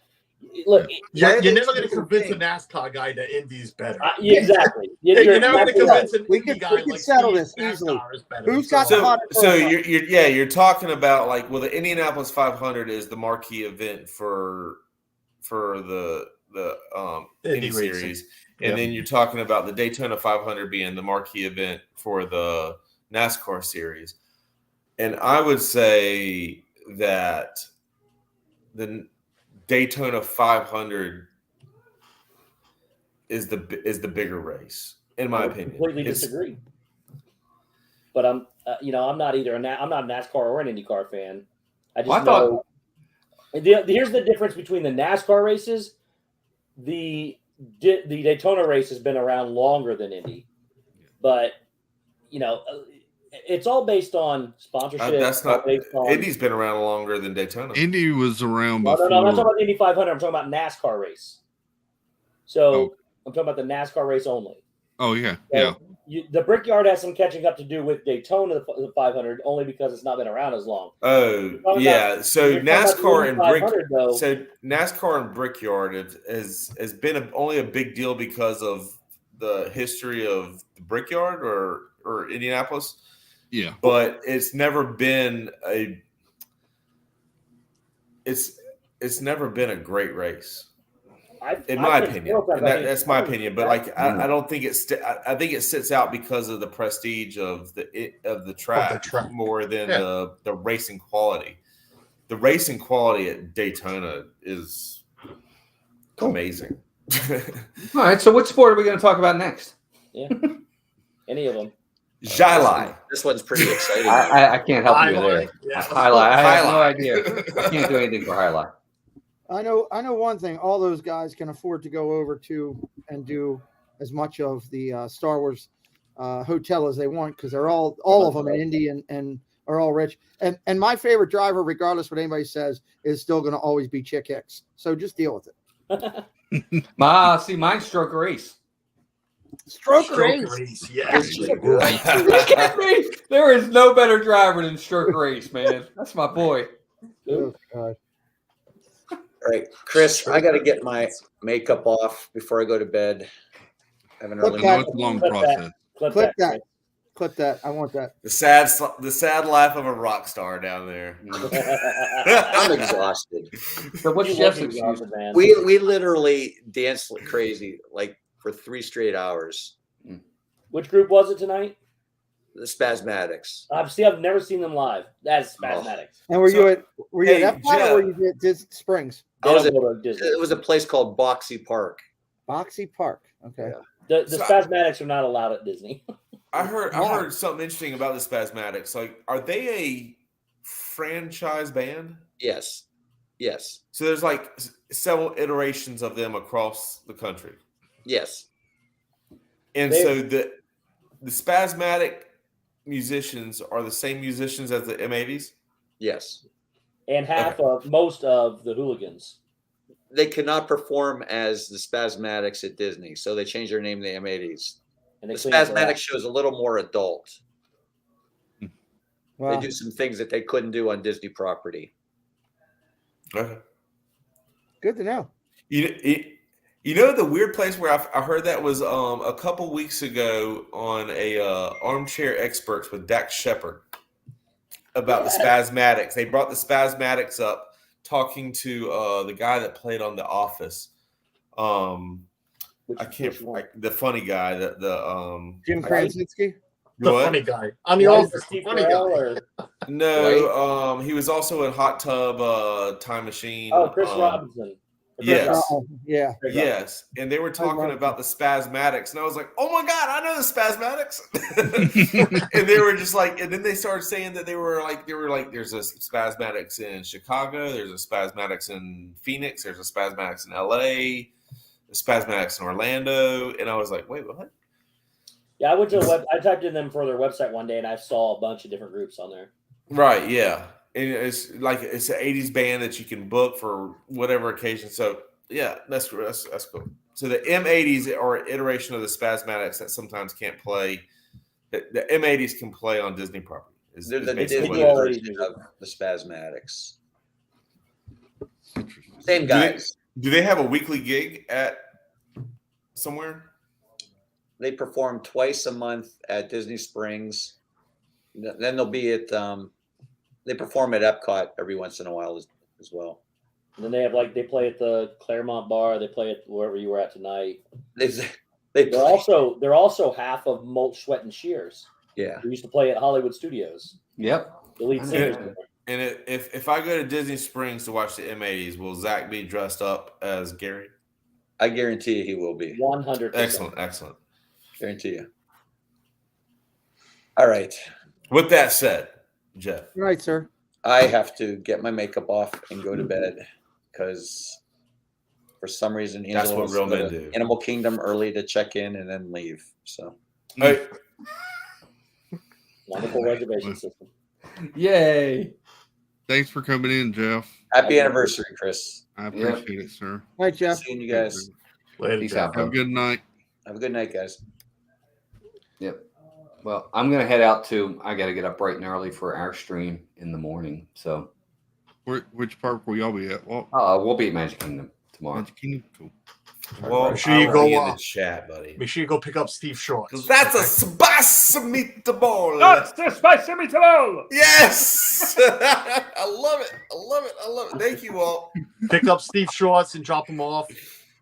Look, you're never going to convince a NASCAR guy that Indy's better. Exactly. You're never going to convince an Indy guy we can settle this easily. Who's got you're talking about like, well, the Indianapolis 500 is the marquee event for the Indy series. And then you're talking about the Daytona 500 being the marquee event for the NASCAR series. And I would say that the Daytona 500 is the bigger race, in my opinion. Completely disagree. But I'm not either. I'm not a NASCAR or an IndyCar fan. I just know. Here's the difference between the NASCAR races. The Daytona race has been around longer than Indy, but it's all based on sponsorship. That's not. Indy's been around longer than Daytona. Indy was around before. No, I'm not talking about the Indy 500. I'm talking about NASCAR race. So I'm talking about the NASCAR race only. Oh yeah, so the Brickyard has some catching up to do with Daytona the 500 only because it's not been around as long. Oh yeah, so NASCAR and Brickyard has been only a big deal because of the history of the Brickyard or Indianapolis. Yeah, but it's never been a great race. In my opinion, that's my opinion. But like, I don't think I think it sits out because of the prestige of the track more than the racing quality. The racing quality at Daytona is amazing. All right, so what sport are we going to talk about next? Yeah, any of them. Jai. This one's pretty exciting. I can't help you there. Highlight. I have no idea. I can't do anything for highlight. I know one thing. All those guys can afford to go over to and do as much of the Star Wars hotel as they want because they're all of them in Indy and are all rich. And my favorite driver, regardless what anybody says, is still going to always be Chick Hicks. So just deal with it. See, mine's Stroke Race. Stroke Race. Yes. Look at me. There is no better driver than Stroke Race, man. That's my boy. Oh, God. All right, Chris, I got to get my makeup off before I go to bed. I have an early it's a long process. Clip that. I want that. The sad life of a rock star down there. I'm exhausted. So what's Jeff's excuse? We literally danced like crazy, like for 3 straight hours. Which group was it tonight? The Spasmatics. I've never seen them live. That's Spasmatics. And were you at that part or were you at Springs? It was a place called Boxy Park. Boxy Park. Okay. Yeah. The Spasmatics are not allowed at Disney. I heard something interesting about the Spasmatics. Like, are they a franchise band? Yes. So there's like several iterations of them across the country. Yes. And so the Spasmatic musicians are the same musicians as the M80s? Yes. And most of the Hooligans. They cannot perform as the Spasmatics at Disney, so they changed their name to the M80s. And the Spasmatics show is a little more adult. Wow. They do some things that they couldn't do on Disney property. Okay. Good to know. You know the weird place where I heard that was a couple weeks ago on a Armchair Experts with Dax Shepard about the spasmatics. They brought the spasmatics up, talking to the guy that played on The Office. The funny guy, the Jim Krasinski. The funny guy on The Office. The funny guy. No, he was also in Hot Tub Time Machine. Oh, Chris Robinson. Yes. Yeah. Yes. And they were talking about the spasmatics, and I was like, "Oh my god, I know the spasmatics." And they were just like, and then they started saying that they were like, there's a spasmatics in Chicago, there's a spasmatics in Phoenix, there's a spasmatics in LA, a spasmatics in Orlando, and I was like, wait, what? Yeah, I went to I typed in them for their website one day, and I saw a bunch of different groups on there. Right. Yeah. And it's like it's an 80s band that you can book for whatever occasion. So yeah, that's cool. So the M80s are an iteration of the spasmatics that sometimes can't play. The M80s can play on Disney property. They're the Disney version of the spasmatics. Same guys. Do they have a weekly gig at somewhere? They perform twice a month at Disney Springs. Then they'll be at they perform at Epcot every once in a while as well. And then they have they play at the Claremont Bar. They play at wherever you were at tonight. They're also half of Mulch, Sweat, and Shears. Yeah, who used to play at Hollywood Studios. Yep. The lead singer. And if I go to Disney Springs to watch the M80s, will Zach be dressed up as Gary? I guarantee you he will be. 100%. Excellent. Guarantee you. All right. With that said, Jeff. Right, sir. I have to get my makeup off and go to bed because for some reason that's what real men do. Animal Kingdom early to check in and then leave. So wonderful reservation system. Yay. Thanks for coming in, Jeff. Happy anniversary, Chris. I appreciate it, sir. All right, Jeff. Seeing you guys. Later, Have a good night. Have a good night, guys. Yep. Well, I'm going to head out too. I got to get up bright and early for our stream in the morning. So, which park will y'all be at? Well, we'll be at Magic Kingdom tomorrow. Magic Kingdom, cool. Well, make sure you go in the chat, buddy. Make sure you go pick up Steve Shorts. That's a spicy meatball. That's the spicy meatball. Yes, I love it. Thank you, Walt. Pick up Steve Shorts and drop them off.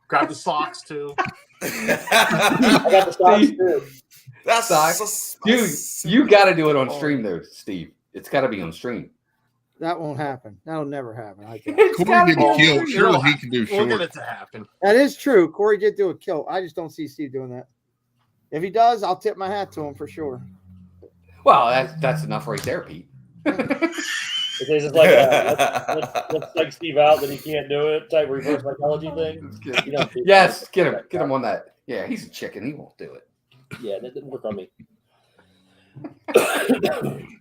Grab the socks too. I got the socks too. That's socks. Dude, you got to do it on stream though, Steve. It's got to be on stream. That won't happen. That'll never happen. Corey did a kill. Surely he can do We'll get short. it to happen. That is true. Corey did do a kill. I just don't see Steve doing that. If he does, I'll tip my hat to him for sure. Well, that's enough right there, Pete. It's just like let's take Steve out that he can't do it type reverse psychology thing. Yes, get him on that. Yeah, he's a chicken. He won't do it. Yeah, that didn't work on me.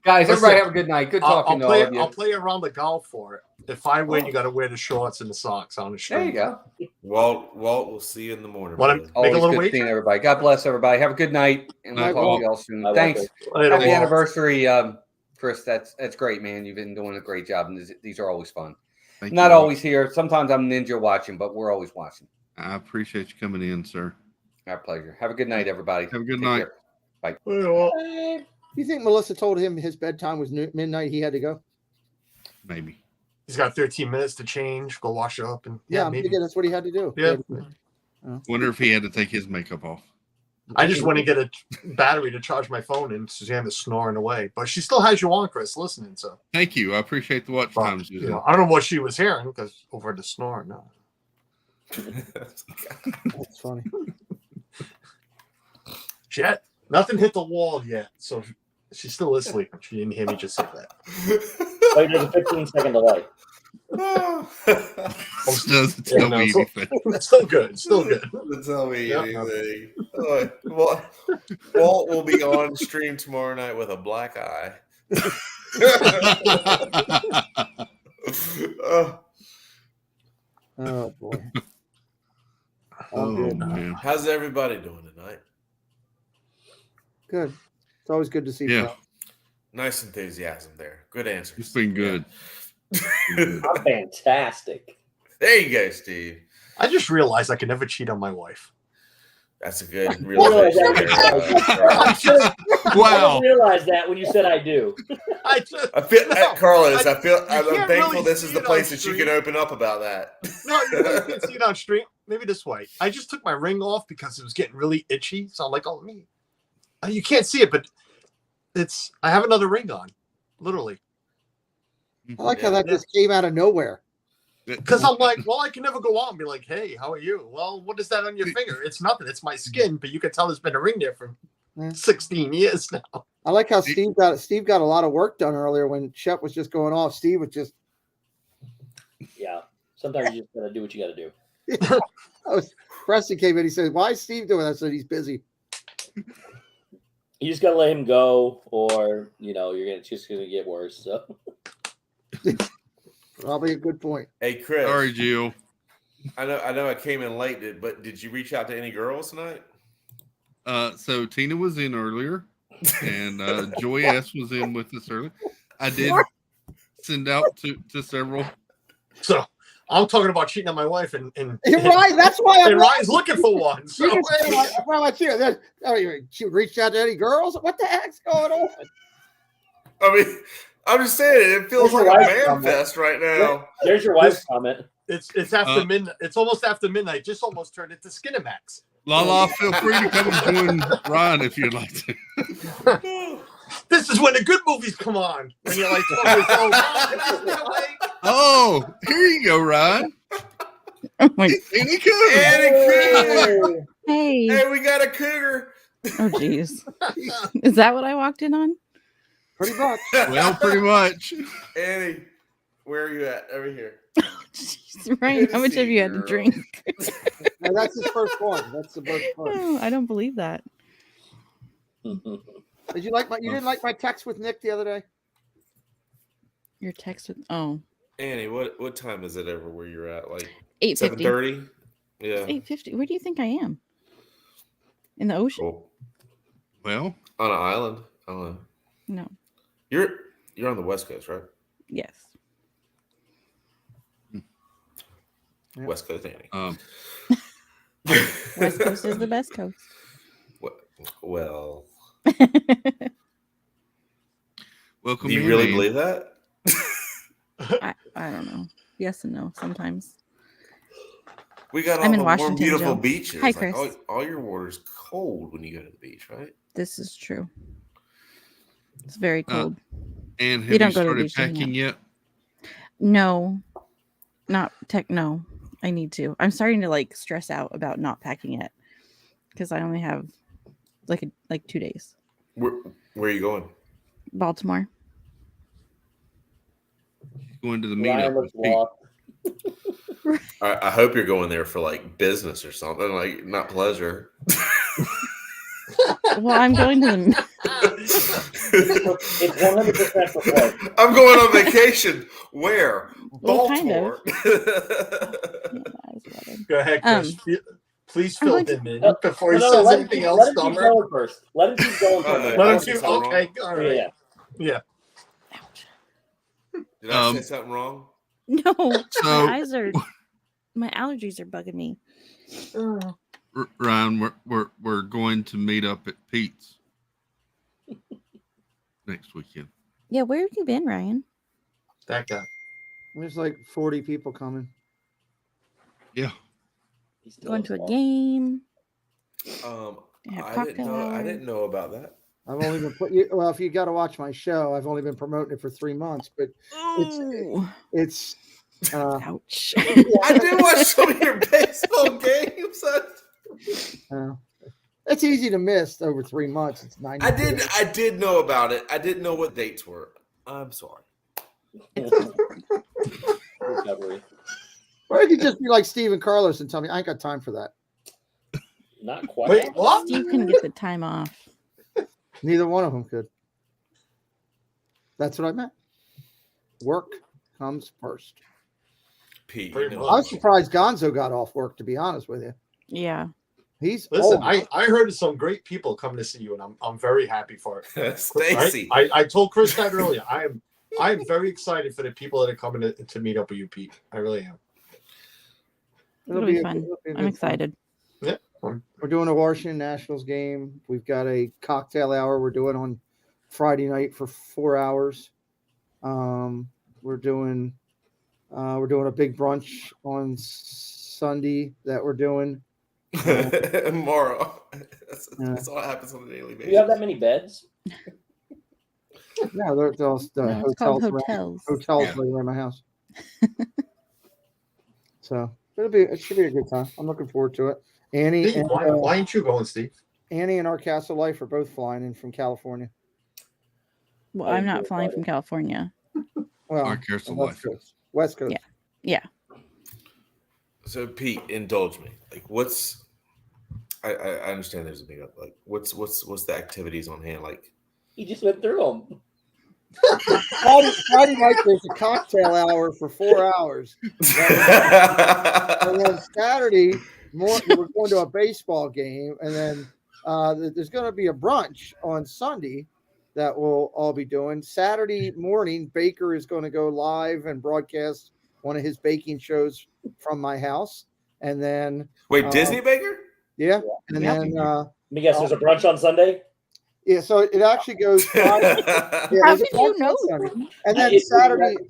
Guys, everybody have a good night. Good talking to all of you. I'll play around the golf for it. If I win, you got to wear the shorts and the socks on the shirt. There you go. Walt, we'll see you in the morning. Want to make a Always little good weight? seeing everybody. God bless everybody. Have a good night, and we'll talk to you all soon. Thanks. Happy anniversary, Chris. That's great, man. You've been doing a great job, and these are always fun. Not always here. Sometimes I'm ninja watching, but we're always watching. I appreciate you coming in, sir. Our pleasure. Have a good night, everybody. Have a good Take night. care. Bye. You think Melissa told him his bedtime was midnight? He had to go. Maybe. He's got 13 minutes to change, go wash up, and Yeah, I'm maybe. thinking that's what he had to do. Yeah. Wonder if he had to take his makeup off. I just want to get a battery to charge my phone, and Suzanne is snoring away. But she still has you on, Chris, listening. So Thank you. I appreciate the watch time, Susan. you know, I don't know what she was hearing because over the snore. No. That's funny. Nothing hit the wall yet, so she still is sleeping. She didn't hear me just say that. Like there's a 15-second delay. Doesn't tell me anything. It's still good. It's still good. Doesn't tell me anything. Walt will be on stream tomorrow night with a black eye. Oh boy. Oh man. How's everybody doing tonight? Good. It's always good to see. Yeah. Nice enthusiasm there. Good answers. It's been good. I'm fantastic. There you go, Steve. I just realized I could never cheat on my wife. That's a good realization. Wow. I realized that when you said I do. I feel, Carlos. I'm can't thankful really this is see the it place on that you stream. can open up about that. No, you really can't see it on stream. Maybe this way. I just took my ring off because it was getting really itchy. So I'm like, oh, me. You can't see it, but I have another ring on, literally. I like how that just came out of nowhere. Because I'm like, well, I can never go on and be like, hey, how are you? Well, what is that on your finger? It's nothing. It's my skin, but you can tell there's been a ring there for 16 years now. I like how Steve got a lot of work done earlier when Shep was just going off. Steve was just Yeah. Sometimes you just gotta do what you gotta do. Preston came in. He said, "Why is Steve doing that?" I said, "He's busy." You just gotta let him go, or you're just gonna get worse. So. Probably a good point. Hey, Chris. Sorry, Jill. I know I came in late, but did you reach out to any girls tonight? So Tina was in earlier, and Joy S was in with us earlier. I did send out to several. So I'm talking about cheating on my wife, and Ryan, that's why I'm Ryan's looking for one. So well, that's you. She reached out to any girls? What the heck's going on? I mean, I'm just saying it feels like a man fest right now. There's your wife's comment. It's after midnight. It's almost after midnight. Just almost turned into Skinemax. Lala, feel free to come and join Ryan if you'd like to. This is when the good movies come on. When you're like 12 years old. Oh, here you go, Ryan. Oh my Any cougar. Hey, we got a cougar. Oh, jeez. Is that what I walked in on? Pretty much. Well, pretty much. Annie, where are you at? Over here. Jeez, Ryan, how much have you had to drink? No, that's his first one. That's the first one. Oh, I don't believe that. Did you like you didn't like my text with Nick the other day? Your text with Annie, what time is it over where you're at? Like 8:50. 7:30? Yeah. 8:50. Where do you think I am? In the ocean? Cool. Well, on an island. I don't know. No. You're on the West Coast, right? Yes. West Coast Annie. West Coast is the best coast. Well. Welcome. Do you really believe that? I don't know. Yes and no sometimes. We got all I'm in the Washington, more beautiful Joe. beaches. Hi, Chris. All your water's cold when you go to the beach, right? This is true. It's very cold. And have We don't you go to the started beach anymore. packing yet? No, not tech. No, I need to. I'm starting to stress out about not packing yet because I only have like 2 days. Where are you going? Baltimore. Going to the meetup. I hope you're going there for business or something, not pleasure. Well, I'm going to the. It's 100% for work. I'm going on vacation. Where? Well, Baltimore. Go ahead, Chris. Please fill him in before he No, says let him anything keep- else let him keep dumber. going first. Let him keep going first. Let him keep. Okay, all right. Yeah. Did I say something wrong? No, So- my allergies are bugging me. Ryan, we're going to meet up at Pete's next weekend. Yeah, where have you been, Ryan? That guy. There's 40 people coming. Yeah. Going to a game. Have I cocktail hour. didn't know about that. I've only been well, if you got to watch my show, I've only been promoting it for 3 months, but it's ouch. I did watch some of your baseball games. It's easy to miss over 3 months. It's 90. I did know about it. I didn't know what dates were. I'm sorry. Recovery. Or you could just be like Steve and Carlos and tell me I ain't got time for that. Not quite. Wait, what? Steve couldn't get the time off. Neither one of them could. That's what I meant. Work comes first. Pete, I was surprised Gonzo got off work, to be honest with you. Yeah. He's Listen, old. I heard of some great people coming to see you, and I'm very happy for it. Stacy. I told Chris that earlier. I am very excited for the people that are coming to meet up with you, Pete. I really am. It'll be fun. I'm excited. Yeah. We're doing a Washington Nationals game. We've got a cocktail hour we're doing on Friday night for 4 hours. We're doing a big brunch on Sunday that we're doing. Tomorrow. That's all that happens on a daily basis. Do you have that many beds? No, they're all No, it's called hotels hotels. right around my house. So it should be a good time. I'm looking forward to it. Annie, Steve, and, why ain't you going, Steve? Annie and our Castle Life are both flying in from California. Well, I'm not flying from California. Well, Our Castle West Life. Coast. West Coast. Yeah. So Pete, indulge me. Like, what's I understand there's a big up. Like, what's the activities on hand? Like, He just went through them. Friday night there's a cocktail hour for 4 hours. And then Saturday we're going to a baseball game, and then there's going to be a brunch on Sunday that we'll all be doing. Saturday morning, Baker is going to go live and broadcast one of his baking shows from my house. And then wait, Disney Baker? Yeah. And then Let me guess, there's a brunch on Sunday? yeah, so it actually goes Friday. Yeah, How there's a did you brunch know? on Sunday. And then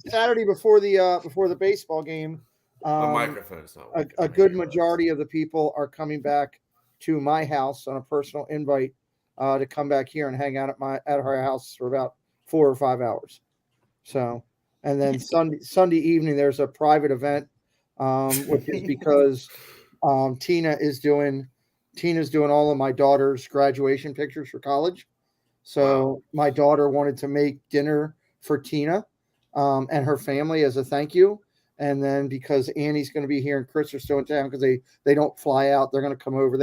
Saturday before the baseball game, My microphone's not working. a good majority of the people are coming back to my house on a personal invite to come back here and hang out at our house for about 4 or 5 hours. So, and then Sunday evening there's a private event, which is because Tina's doing all of my daughter's graduation pictures for college. So my daughter wanted to make dinner for Tina and her family as a thank you. And then because Annie's going to be here and Chris are still in town because they don't fly out, they're going to come over.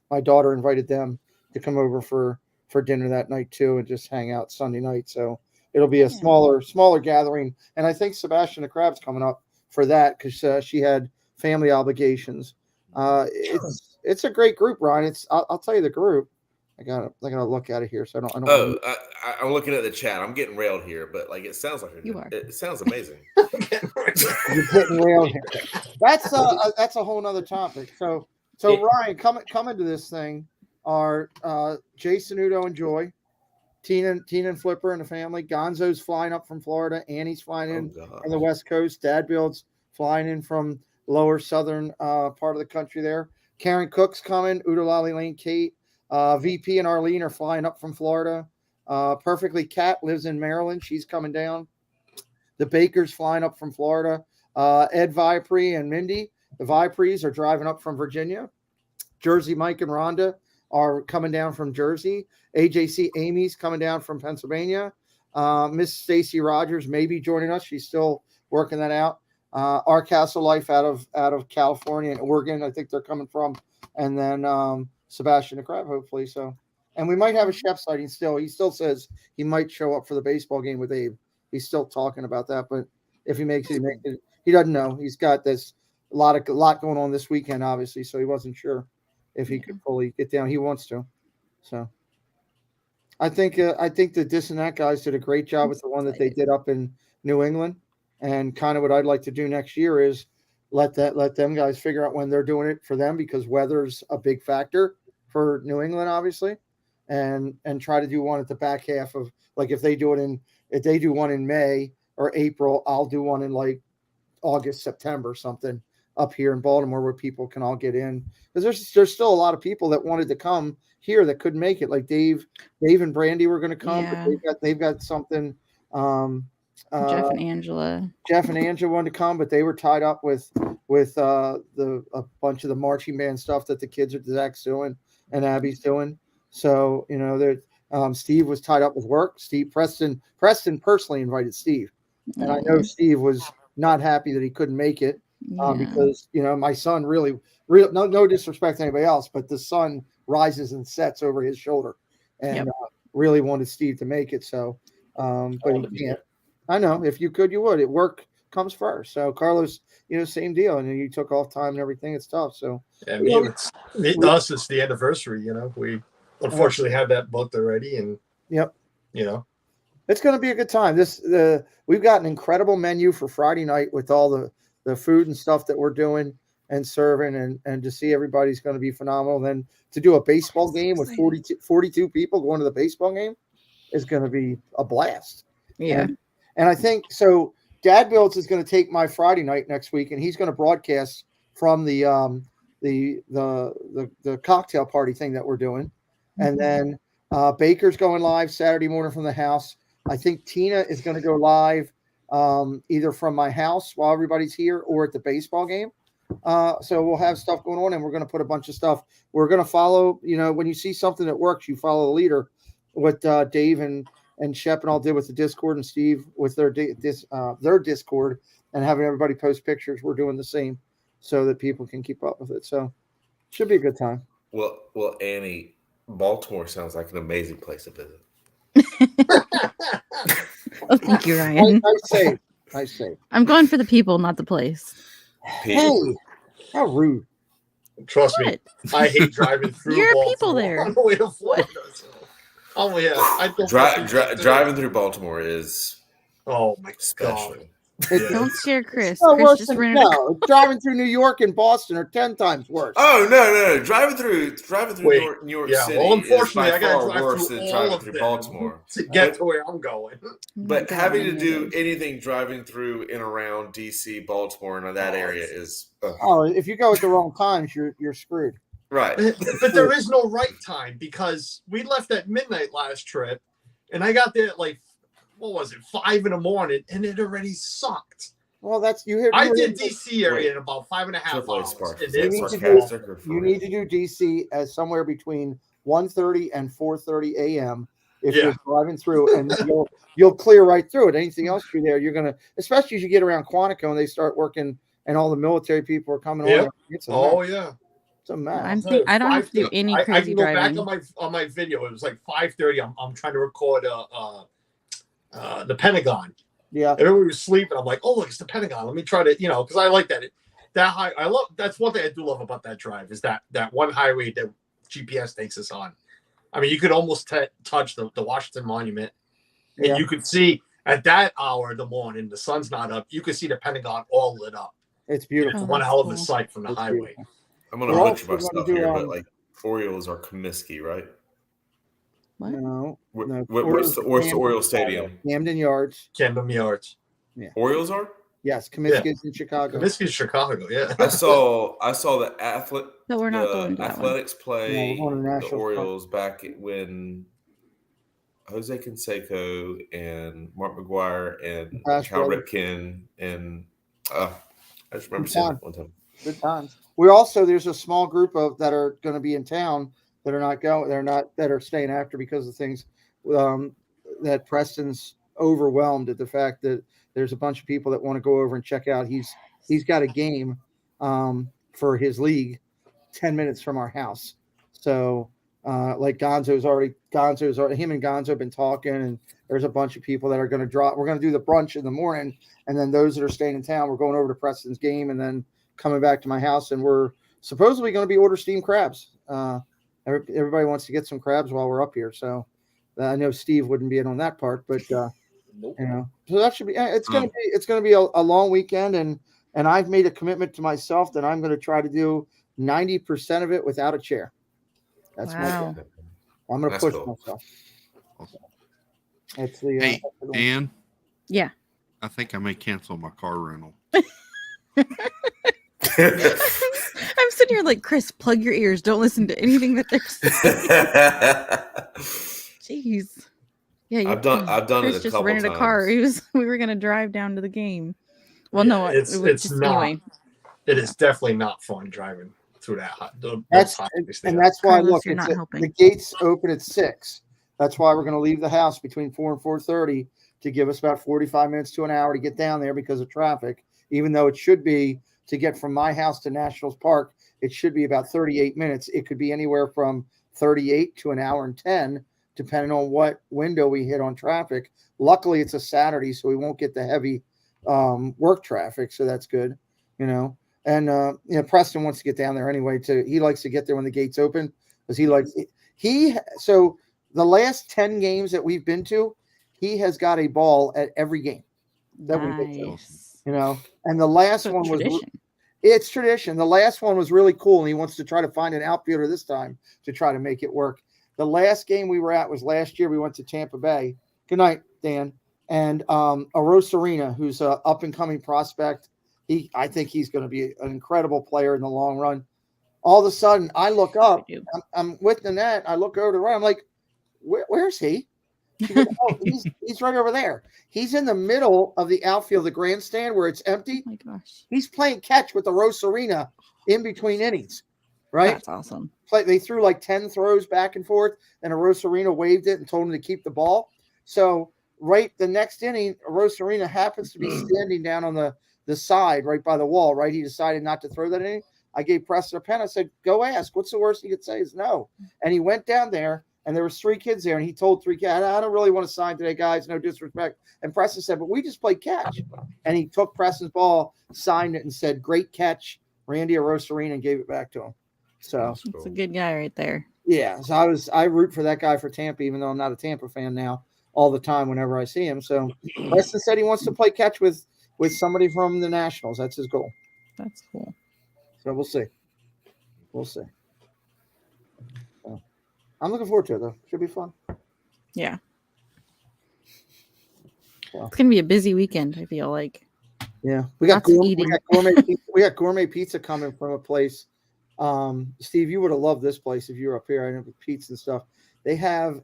My daughter invited them to come over for dinner that night too and just hang out Sunday night. So it'll be a smaller gathering. And I think Sebastian the Crab's coming up for that because she had family obligations. It's a great group, Ryan. I'll tell you the group. I gotta look at it here, so I don't. I'm looking at the chat. I'm getting railed here, but like it sounds like it sounds amazing. You're getting railed here. That's a whole nother topic. So Ryan, come into this thing are Jason, Udo, and Joy, Tina and Flipper and the family. Gonzo's flying up from Florida. Annie's flying in from the West Coast. Dad Build's flying in from lower southern part of the country there. Karen Cook's coming. Udo, Lolly, Lane, Kate. VP and Arlene are flying up from Florida. Perfectly Cat lives in Maryland. She's coming down. The Baker's flying up from Florida. Ed Vipre and Mindy, the Vipres, are driving up from Virginia. Jersey Mike and Rhonda are coming down from Jersey. AJC Amy's coming down from Pennsylvania. Miss Stacy Rogers may be joining us. She's still working that out. Our Castle Life out of California and Oregon, I think they're coming from. And then Sebastian the Crab, hopefully. So, and we might have a chef sighting still. He still says he might show up for the baseball game with Abe. He's still talking about that, but if he makes it, he makes it. He doesn't know. He's got this a lot going on this weekend, obviously, so he wasn't sure if he could fully get down. He wants to. So I think the Dis and That guys did a great job with the one that they did up in New England. And kind of what I'd like to do next year is let them guys figure out when they're doing it for them, because weather's a big factor for New England, obviously, and try to do one at the back half of, like, if they do one in May or April, I'll do one in like August, September, something up here in Baltimore where people can all get in, because there's still a lot of people that wanted to come here that couldn't make it. Like Dave and Brandy were going to come, but they've got something. Jeff and Angela wanted to come, but they were tied up with a bunch of the marching band stuff that the kids at Zach's doing and Abby's doing. So Steve was tied up with work. Preston personally invited Steve, and I know Steve was not happy that he couldn't make it because my son really no disrespect to anybody else, but the sun rises and sets over his shoulder, and really wanted Steve to make it. So, but he can't. I know if you could, you would. Work comes first. So Carlos, same deal. And you took off time and everything. It's tough. So us, it's the anniversary. We unfortunately have that booked already, and it's going to be a good time. We've got an incredible menu for Friday night with all the food and stuff that we're doing, and serving, and to see everybody's going to be phenomenal. Then to do a baseball game with 42 people going to the baseball game is going to be a blast. Yeah. And I think so. Dad Builds is going to take my Friday night next week, and he's going to broadcast from the cocktail party thing that we're doing. And then Baker's going live Saturday morning from the house. I think Tina is going to go live either from my house while everybody's here or at the baseball game. So we'll have stuff going on, and we're going to put a bunch of stuff. We're going to follow, when you see something that works, you follow the leader. What Dave and Shep and all did with the Discord, and Steve with their Discord, and having everybody post pictures. We're doing the same so that people can keep up with it. So should be a good time. Well, Annie, Baltimore sounds like an amazing place to visit. Oh, thank you, Ryan. I say. I'm going for the people, not the place. Hey, how rude. Trust me, I hate driving through. Your Baltimore people there. on the way to Florida. So. Oh yeah, I don't driving through Baltimore is my special. God. Don't scare Chris. No, Chris just ran driving through New York and Boston are 10 times worse. Oh no! Driving through New York yeah, City well, unfortunately, is by I gotta far drive worse through than all driving of through them Baltimore to get to where I'm going. But having to do anything driving through and around DC, Baltimore, and that area is. If you go at the wrong times, you're screwed. Right. But there is no right time because we left at midnight last trip, and I got there at 5 in the morning, and it already sucked. Well, that's I did DC area in about 5.5 hours. You need to do DC as somewhere between 1:30 and 4:30 a.m. if you're driving through, and you'll clear right through it. Anything else through there, you're gonna, especially as you get around Quantico and they start working, and all the military people are coming on. It's a mess. Yeah. It's a mess. I don't have to do any crazy I can go driving. back on my video. It was 5:30. I'm trying to record the Pentagon. Yeah. Everybody was sleeping. I'm like, oh look, it's the Pentagon. Let me try to, because I like that. That's one thing I do love about that drive is that one highway that GPS takes us on. I mean, you could almost touch the Washington Monument, and you could see at that hour of the morning, the sun's not up. You could see the Pentagon all lit up. It's beautiful. It's one hell of a sight from the highway. Beautiful. I'm gonna butcher myself here, but Orioles are Comiskey, right? What? No. Where's the Oriole Stadium? Camden Yards. Camden Yards. Yeah. Orioles are? Yes, Comiskey's in Chicago. Comiskey's Chicago, yeah. I saw the athletics play the Orioles back when Jose Canseco and Mark McGuire and Cal Ripken and I just remember seeing it one time. Good times. There's a small group that are going to be in town that are not going. That are staying after because of things that Preston's overwhelmed at the fact that there's a bunch of people that want to go over and check out. He's got a game for his league 10 minutes from our house. So Gonzo's already him and Gonzo have been talking, and there's a bunch of people that are going to drop. We're going to do the brunch in the morning, and then those that are staying in town, we're going over to Preston's game and then coming back to my house, and we're supposedly going to be order steamed crabs. Everybody wants to get some crabs while we're up here. So I know Steve wouldn't be in on that part, but nope. So that should be, it's going to be a long weekend. And I've made a commitment to myself that I'm going to try to do 90% of it without a chair. That's my goal. I'm going to push myself. That's the, hey, Ann? Yeah. I think I may cancel my car rental. I'm sitting here like, Chris, plug your ears. Don't listen to anything that they're saying. Jeez. Yeah, I've done Chris it a just couple rented times. a car. We were gonna drive down to the game. Well, no, it's just not. anyway. It is definitely not fun driving through that hot. That's why Carlos, look, the gates open at 6. That's why we're going to leave the house between 4 and 4:30 to give us about 45 minutes to an hour to get down there because of traffic. Even though it should be to get from my house to Nationals Park, it should be about 38 minutes. It could be anywhere from 38 to an hour and 10, depending on what window we hit on traffic. Luckily, it's a Saturday, so we won't get the heavy work traffic, so that's good, And Preston wants to get down there anyway. He likes to get there when the gates open because so the last 10 games that we've been to, he has got a ball at every game that we've been to. And the last one was It's tradition. The last one was really cool, and he wants to try to find an outfielder this time to try to make it work. The last game we were at was last year. We went to Tampa Bay. Good night, Dan. And Arosarena, who's an up-and-coming prospect. I think he's going to be an incredible player in the long run. All of a sudden, I look up. I'm with the net. I look over to the right. I'm like, where's he? She goes, oh, he's right over there. He's in the middle of the outfield, the grandstand where it's empty. Oh my gosh. He's playing catch with the Arosarena in between innings, right? That's awesome. They threw like 10 throws back and forth, and Arosarena waved it and told him to keep the ball. So right the next inning, Arosarena happens to be standing down on the side right by the wall, right? He decided not to throw that inning. I gave Preston a pen. I said, go ask. What's the worst he could say is no. And he went down there, and there was 3 kids there, and he told 3 kids, I don't really want to sign today, guys. No disrespect. And Preston said, but we just played catch. And he took Preston's ball, signed it, and said, great catch, Randy Arosarena, and gave it back to him. So it's a good guy right there. Yeah. So I root for that guy for Tampa, even though I'm not a Tampa fan now, all the time whenever I see him. So Preston said he wants to play catch with somebody from the Nationals. That's his goal. That's cool. So we'll see. We'll see. So, I'm looking forward to it, though. Should be fun. Yeah. So, it's gonna be a busy weekend, I feel like. Yeah. We got gourmet pizza coming from a place. Steve, you would have loved this place if you were up here. I know with pizza and stuff. They have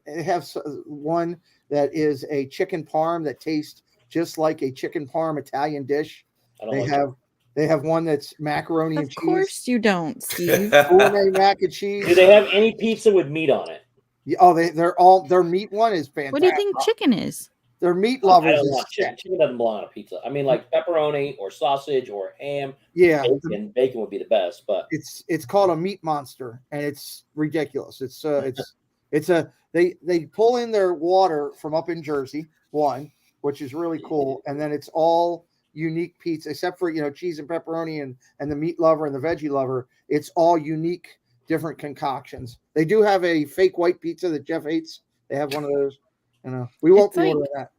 one that is a chicken parm that tastes just like a chicken parm Italian dish. They have one that's macaroni and cheese. Of course you don't, Steve. Gourmet mac and cheese. Do they have any pizza with meat on it? Yeah, oh, their meat one is fantastic. What do you think chicken is? Their meat lovers. I don't want chicken. Chicken doesn't belong on a pizza. I mean, like pepperoni or sausage or ham. Yeah, bacon would be the best, but it's called a meat monster, and it's ridiculous. They pull in their water from up in Jersey, which is really cool, and then it's all unique pizza, except for cheese and pepperoni and the meat lover and the veggie lover. It's all unique, different concoctions. They do have a fake white pizza that Jeff hates. They have one of those. We won't be ordering that.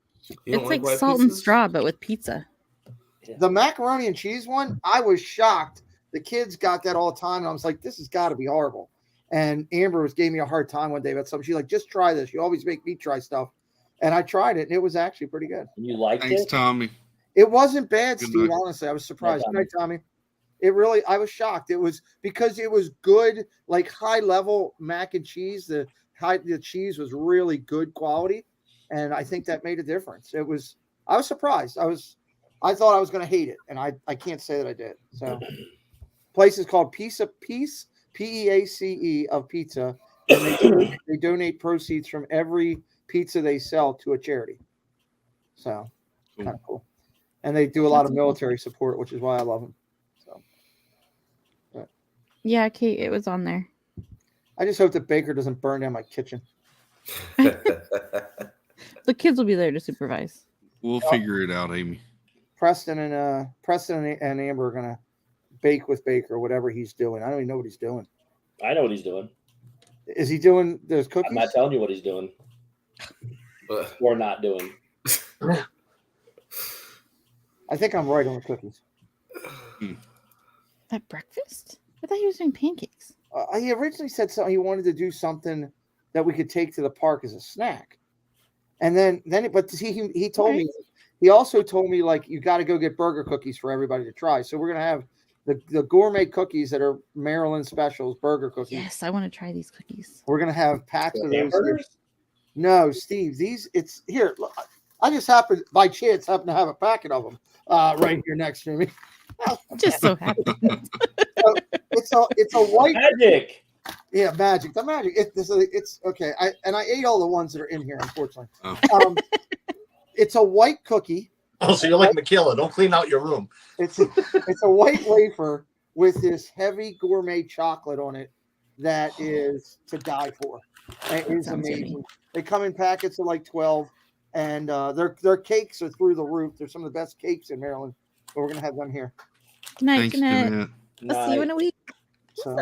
It's like salt and straw, but with pizza. The macaroni and cheese one, I was shocked. The kids got that all the time, and I was like, this has got to be horrible. And Amber gave me a hard time one day about something. She's like, just try this. You always make me try stuff. And I tried it, and it was actually pretty good. You liked it? Thanks, Tommy. It wasn't bad, Good Steve. night. Honestly, I was surprised. Good night, Tommy. I was shocked. It was because it was good, like high level mac and cheese. The cheese was really good quality, and I think that made a difference. I was surprised. I thought I was going to hate it, and I can't say that I did. So, place is called Peace, P-E-A-C-E of Pizza, and they donate proceeds from every pizza they sell to a charity. So, kind of cool. And they do a lot of military support, which is why I love them. So, yeah, Kate, it was on there. I just hope that Baker doesn't burn down my kitchen. The kids will be there to supervise. We'll figure it out, Amy. Preston and Amber are gonna bake with Baker, whatever he's doing. I don't even know what he's doing. I know what he's doing. Is he doing those cookies? I'm not telling you what he's doing or not doing. I think I'm right on the cookies. At breakfast? I thought he was doing pancakes. He originally said he wanted to do something that we could take to the park as a snack, and but he told me. He also told me, like, you got to go get burger cookies for everybody to try. So we're gonna have the gourmet cookies that are Maryland specials, burger cookies. Yes, I want to try these cookies. We're gonna have packs of those. Hamburgers? No, Steve. It's here. Look, I just by chance happen to have a packet of them right here next to me. Just so happy. It's a white magic. Yeah, magic. The magic. It's okay. I ate all the ones that are in here, unfortunately. Oh. It's a white cookie. Oh, so you're like McKilla. Don't clean out your room. It's a white wafer with this heavy gourmet chocolate on it that is to die for. It is amazing. Yummy. They come in packets of like 12, and their cakes are through the roof. They're some of the best cakes in Maryland. But we're gonna have them here. Good night. Good night. I'll see you in a week. So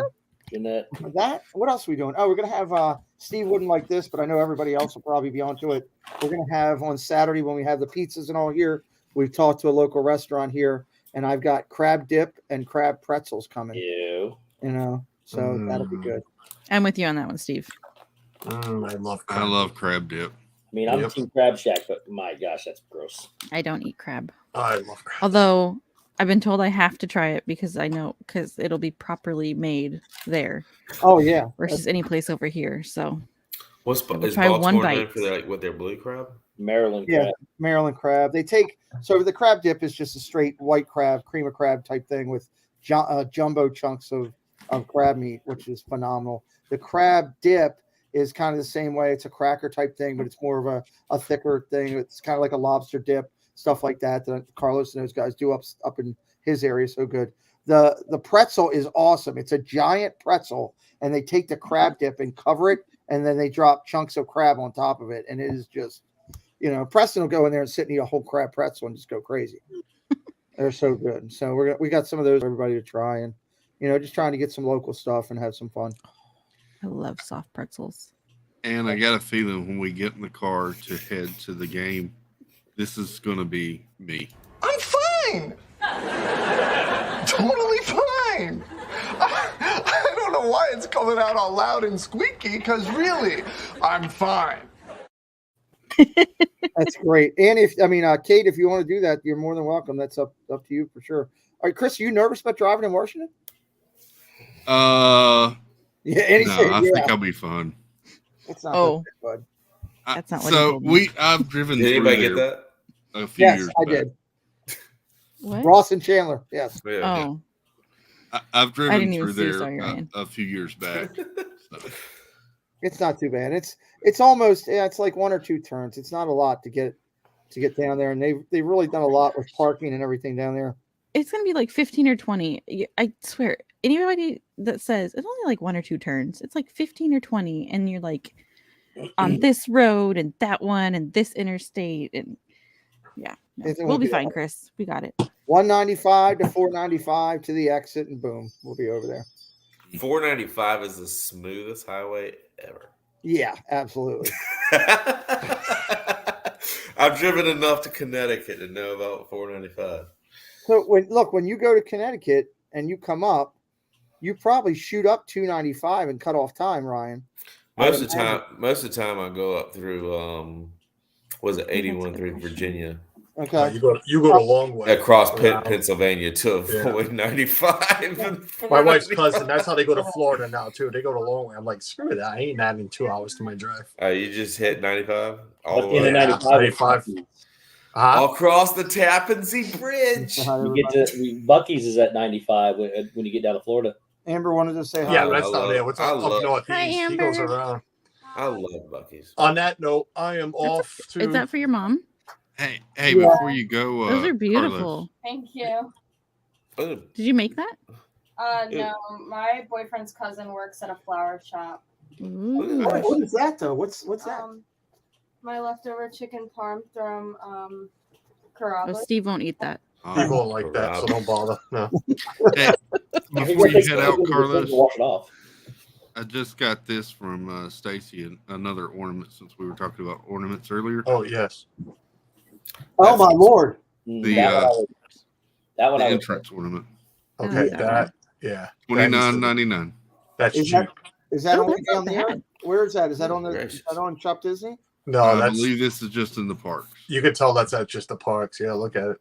that. What else are we doing? Oh, we're gonna have Steve wouldn't like this, but I know everybody else will probably be onto it. We're gonna have on Saturday when we have the pizzas and all here. We've talked to a local restaurant here, and I've got crab dip and crab pretzels coming. Ew. You know, so that'll be good. I'm with you on that one, Steve. I love crab. I love crab dip. I mean, I'm Team Crab Shack, but my gosh, that's gross. I don't eat crab. I love crab. Although I've been told I have to try it because it'll be properly made there. Oh yeah, versus any place over here. So Is try one Baltimore bite. known for their blue crab? Maryland Yeah, crab. Maryland crab. They take the crab dip is just a straight white crab, cream of crab type thing with jumbo chunks of crab meat, which is phenomenal. The crab dip is kind of the same way. It's a cracker type thing, but it's more of a thicker thing. It's kind of like a lobster dip, stuff like that Carlos and those guys do up in his area. So good. The pretzel is awesome. It's a giant pretzel, and they take the crab dip and cover it, and then they drop chunks of crab on top of it, and it is just, Preston will go in there and sit and eat a whole crab pretzel and just go crazy. They're so good. So we got some of those for everybody to try, and just trying to get some local stuff and have some fun. I love soft pretzels. And I got a feeling when we get in the car to head to the game, this is going to be me. I'm fine. Totally fine. I don't know why it's coming out all loud and squeaky, because really, I'm fine. That's great. And Kate, if you want to do that, you're more than welcome. That's up to you for sure. All right, Chris, are you nervous about driving in Washington? Yeah, I think I'll be fun. It's not bud. That's not what so I've driven. Did anybody get that? A few years I back. did. What? Ross and Chandler, yes. Oh, I've driven even through see, there sorry, a few years back. So. It's not too bad. It's almost it's like one or two turns. It's not a lot to get down there, and they've really done a lot with parking and everything down there. it's gonna be like 15 or 20. I swear, anybody that says it's only like one or two turns, it's like 15 or 20, and you're like on this road and that one and this interstate, and we'll be fine, Chris. We got it. 195 to 495 to the exit, and boom, we'll be over there. 495 is the smoothest highway ever. Yeah, absolutely. I've driven enough to Connecticut to know about 495. So when you go to Connecticut and you come up, you probably shoot up 295 and cut off time, Ryan. Most of the time I go up through 81 through Virginia. Okay. You go the long way across Pennsylvania to avoid 95. My wife's cousin, that's how they go to Florida now too. They go the long way. I'm like, screw that. I ain't adding 2 hours to my drive. You just hit 95 all the In way. the 95. Across the Tappan Zee Bridge. You get to Buc-ee's is at 95 when you get down to Florida. Amber wanted to say hi. Yeah, that's not there. What's up northeast? Hi, He Amber. goes around. I love Buc-ee's. On that note, I am off to. Is that for your mom? Hey, before you go, Those are beautiful. Carlos, Thank you. Did you make that? No, my boyfriend's cousin works at a flower shop. Ooh. What is that though? What's that? My leftover chicken parm from Oh, Carrabba's. Steve won't eat that. He won't like that, so don't bother. No. Hey, before you head out, Carlos, Wash it off. I just got this from Stacy, and another ornament, since we were talking about ornaments earlier. Oh yes. Oh my lord. The that one the I would entrance ornament. Okay, that $29.99. That's Is cheap. that Oh, only that's not down there? bad. Where is that? Is that on Gracious. Shop Disney? No, I that's believe this is just in the parks. you can tell that's at just the parks. Yeah, look at it.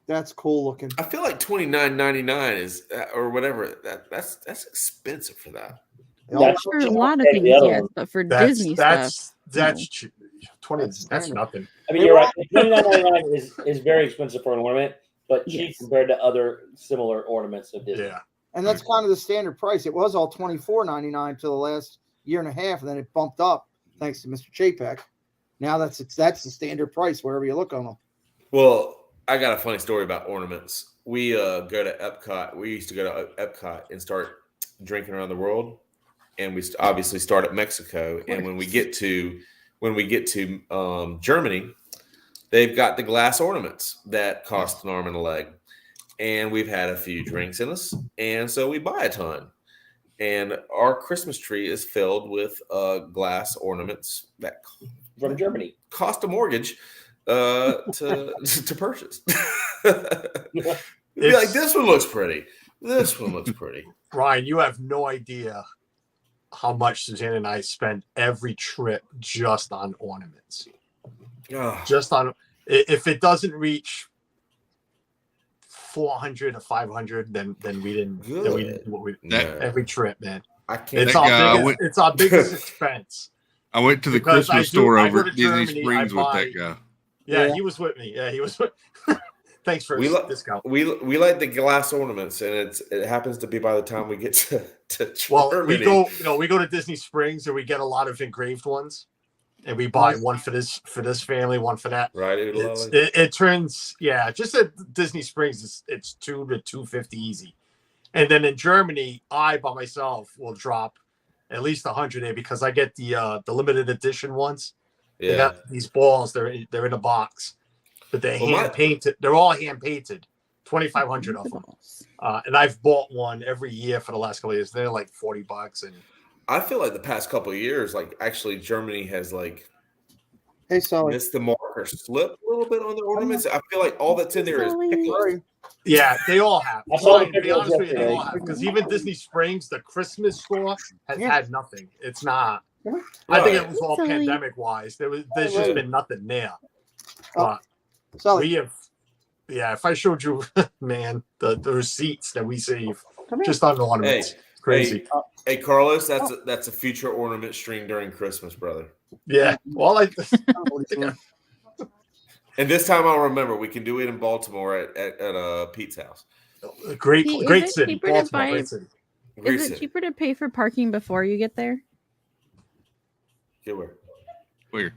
That's cool looking. I feel like $29.99 is or whatever. That's expensive for that. For a lot of things, yes, but for Disney stuff, that's cheap. 20. That's nothing. I mean, you're right. $29.99 is very expensive for an ornament, but cheap compared to other similar ornaments of Disney. Yeah. And that's kind of the standard price. It was all $24.99 till the last year and a half, and then it bumped up thanks to Mr. Chapek. Now that's the standard price wherever you look on them. Well, I got a funny story about ornaments. We go to Epcot. We used to go to Epcot and start drinking around the world, and we obviously start at Mexico. And when we get to Germany, they've got the glass ornaments that cost an arm and a leg. And we've had a few drinks in us, and so we buy a ton. And our Christmas tree is filled with glass ornaments that from Germany cost a mortgage. to purchase. Be like, this one looks pretty. This one looks pretty. Brian, you have no idea how much Suzanne and I spend every trip just on ornaments. Just on, if it doesn't reach 400 or 500, then we didn't. Every trip, man. I can't. It's our biggest expense. I went to the Christmas store over at Disney Springs with that guy. Yeah, he was with me. Yeah, he was with. Thanks for discount. We like the glass ornaments, and it happens to be by the time we get to Germany. Well, we go to Disney Springs, and we get a lot of engraved ones, and we buy one for this family, one for that. Right. It turns just at Disney Springs, it's $200 to $250 easy, and then in Germany, I by myself will drop at least 100 there because I get the limited edition ones. Yeah. They got these balls. They're in a box. But they're hand painted. They're all hand painted. 2,500 of them. And I've bought one every year for the last couple of years. They're like $40, and I feel like the past couple of years, like actually Germany has missed the mark or slipped a little bit on the ornaments. I feel like all that's in there is pickles. Yeah, they all have. To be honest with you, they all have. Because even Disney Springs, the Christmas store, has had nothing. It's not. I think it was all pandemic wise. There's just been nothing there. We have, if I showed you, man, the receipts that we save just on ornaments, crazy. Hey, Carlos, that's a future ornament stream during Christmas, brother. Yeah, well, and this time I'll remember we can do it in Baltimore at Pete's house. Great city, Baltimore, great city. Is it cheaper to pay for parking before you get there? Get where?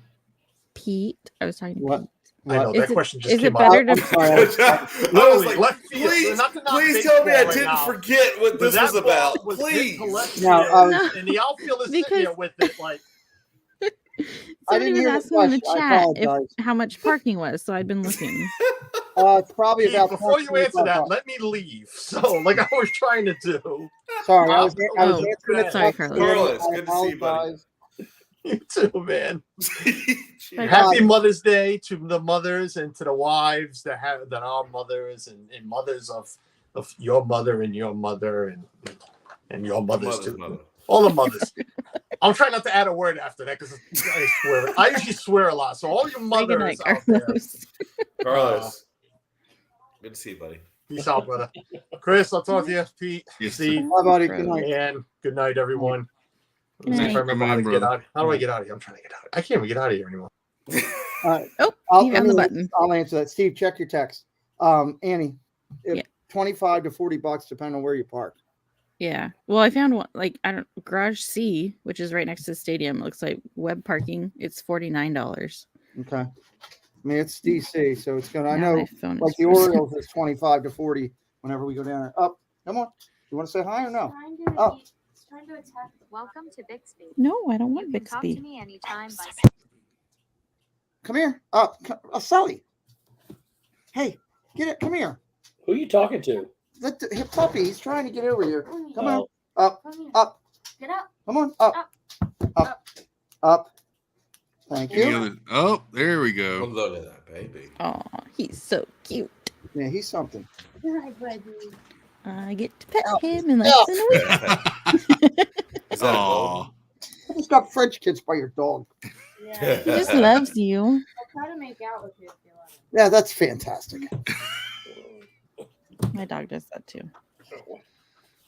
Pete, I was talking to Pete. I know that question just came up. Is it better to? I was like, please tell me I didn't forget what this was about. Please. And the outfield is sitting there with it like. Somebody was asking in the chat how much parking was, so I'd been looking. It's probably about. Before you answer that, let me leave. So, like I was trying to do. Sorry, I was sorry, Carlos. Good to see you, buddy. You too, man. Happy Mother's Day to the mothers and to the wives that are mothers and mothers of your mother and your mother and your mothers too. Mother. All the mothers. I'm trying not to add a word after that because I swear. I usually swear a lot. So all your mothers out there. Carlos. Good to see you, buddy. Peace out, brother. Chris, I'll talk to you. Pete, Steve. Bye, buddy. Good night. And good night, everyone. Good night. If I remember how to get out. How do I get out of here? I'm trying to get out. I can't even get out of here anymore. You found the button. I'll answer that. Steve, check your text. Annie, $25 to $40 depending on where you park. Yeah. Well, I found one Garage C, which is right next to the stadium. It looks like web parking. It's $49. Okay. I mean, it's DC, so it's gonna. I know, like the Orioles is 25 to 40 whenever we go down there. Up, come on. You want to say hi or no? Oh. Welcome to Bixby. No, I don't want Bixby. Talk to me anytime by. Come here. Sully. Hey, get it. Come here. Who are you talking to? The puppy. He's trying to get over here. Come on. Up. Get up. Come on. Up. Thank you. Oh, there we go. Look at that baby. Oh, he's so cute. Yeah, he's something. Hi, buddy. I get to pet him and listen to Is that a I just got French kiss by your dog. Yeah. He just loves you. I'll try to make out with you if you want. Yeah, that's fantastic. My dog does that too.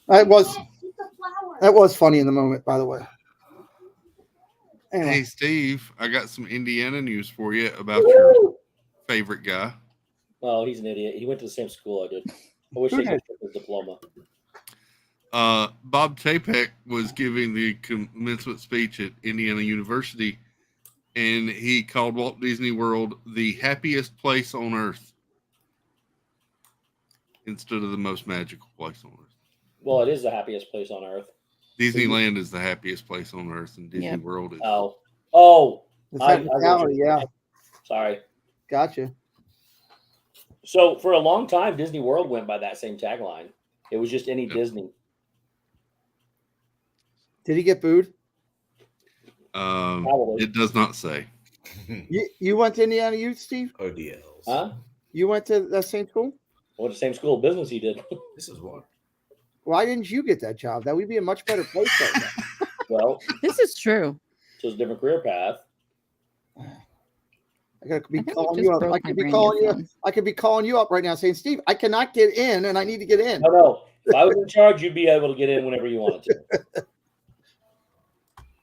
That was funny in the moment, by the way. Anyway. Hey, Steve, I got some Indiana news for you about your favorite guy. Oh, he's an idiot. He went to the same school I did. I wish he could get his diploma. Bob Chapek was giving the commencement speech at Indiana University, and he called Walt Disney World the happiest place on earth instead of the most magical place on earth. Well, it is the happiest place on earth. Disneyland is the happiest place on earth, and Disney World is. Oh, yeah. Sorry. Gotcha. So for a long time, Disney World went by that same tagline. It was just any Disney. Did he get booed? It does not say. You went to Indiana Youth, Steve? ODLs. Huh? You went to that same school? I went to the same school of business he did. This is one. Why didn't you get that job? That would be a much better place right now. Well, This is true. so it's a different career path. I could be I think calling you you just up. broke I my could be brain calling you. earphones. I could be calling you up right now saying, Steve, I cannot get in and I need to get in. No. If I was in charge, you'd be able to get in whenever you wanted to.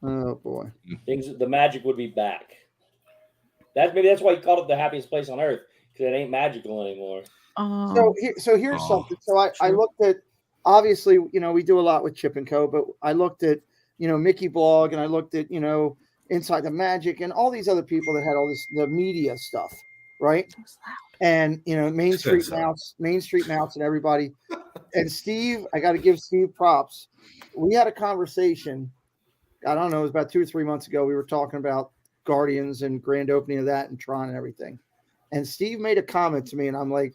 Oh boy. The magic would be back. Maybe that's why he called it the happiest place on earth, because it ain't magical anymore. So here's something. So I looked at, obviously, we do a lot with Chip and Co, but I looked at, Mickey Blog, and I looked at, Inside the Magic and all these other people that had all the media stuff, right? And Main Street Mouse and everybody. And Steve, I got to give Steve props. We had a conversation, I don't know, it was about 2 or 3 months ago. We were talking about Guardians and grand opening of that and Tron and everything. And Steve made a comment to me, and I'm like,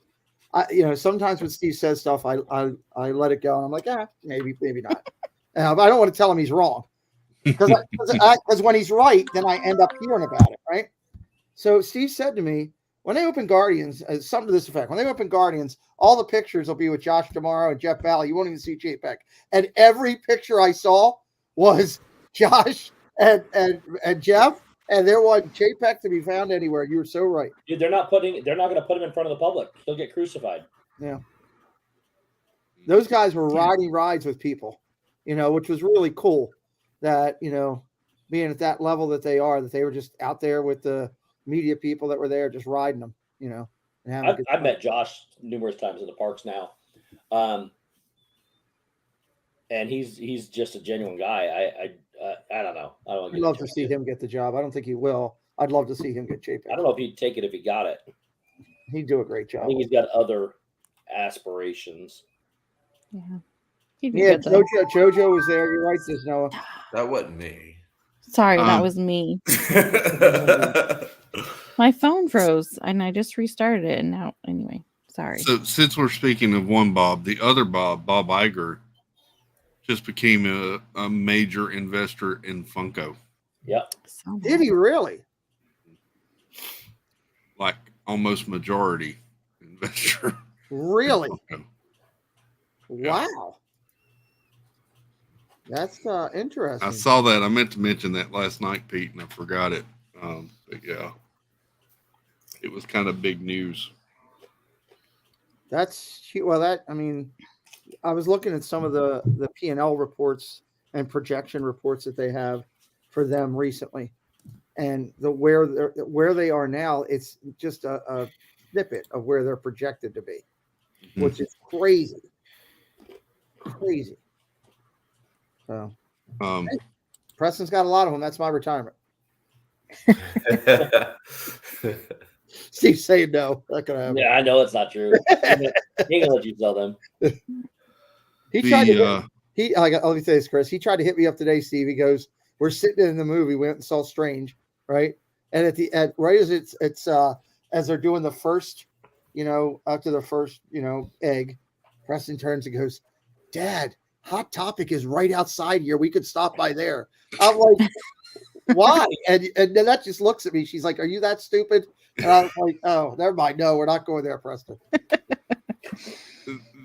sometimes when Steve says stuff, I let it go, and I'm like, maybe not. But I don't want to tell him he's wrong, because when he's right, then I end up hearing about it, right? So Steve said to me, when they open Guardians, something to this effect, when they open Guardians, all the pictures will be with Josh Tomorrow and Jeff Valley. You won't even see JPEG. And every picture I saw was Josh and Jeff, and there wasn't JPEG to be found anywhere. You were so right. Dude, they're not going to put him in front of the public. He'll get crucified. Yeah. Those guys were riding rides with people, which was really cool that, being at that level that they are, that they were just out there with the media people that were there, just riding them, and having a good I've time. met Josh numerous times in the parks now. And he's just a genuine guy. I don't know. I don't I'd love to see him get the job. I don't think he will. I'd love to see him get JPEG. I don't know if he'd take it if he got it. He'd do a great job. I think he's got other aspirations. Yeah. Yeah, Jojo was there. You're right, there's Noah. That wasn't me. Sorry, that was me. My phone froze, and I just restarted it, and now, anyway, sorry. So since we're speaking of one Bob, the other Bob Iger, just became a major investor in Funko. Yep. Did he really? Like almost majority investor. Really? Wow. That's interesting. I saw that. I meant to mention that last night, Pete, and I forgot it. But yeah, it was kind of big news. I was looking at some of the P&L reports and projection reports that they have for them recently, and where they are now. It's just a snippet of where they're projected to be, which is crazy. So, Preston's got a lot of them. That's my retirement. Steve's saying no. Not gonna happen. Yeah, I know it's not true. He ain't gonna let you sell them. He tried to. Let me say this, Chris. He tried to hit me up today, Steve. He goes, "We're sitting in the movie. We went and saw Strange, right? And right as it's as they're doing the first, up to the first, egg, Preston turns and goes, Dad, Hot Topic is right outside here. We could stop by there. I'm like, why? And then that just looks at me. She's like, are you that stupid? And I was like, oh, never mind. No, we're not going there, Preston.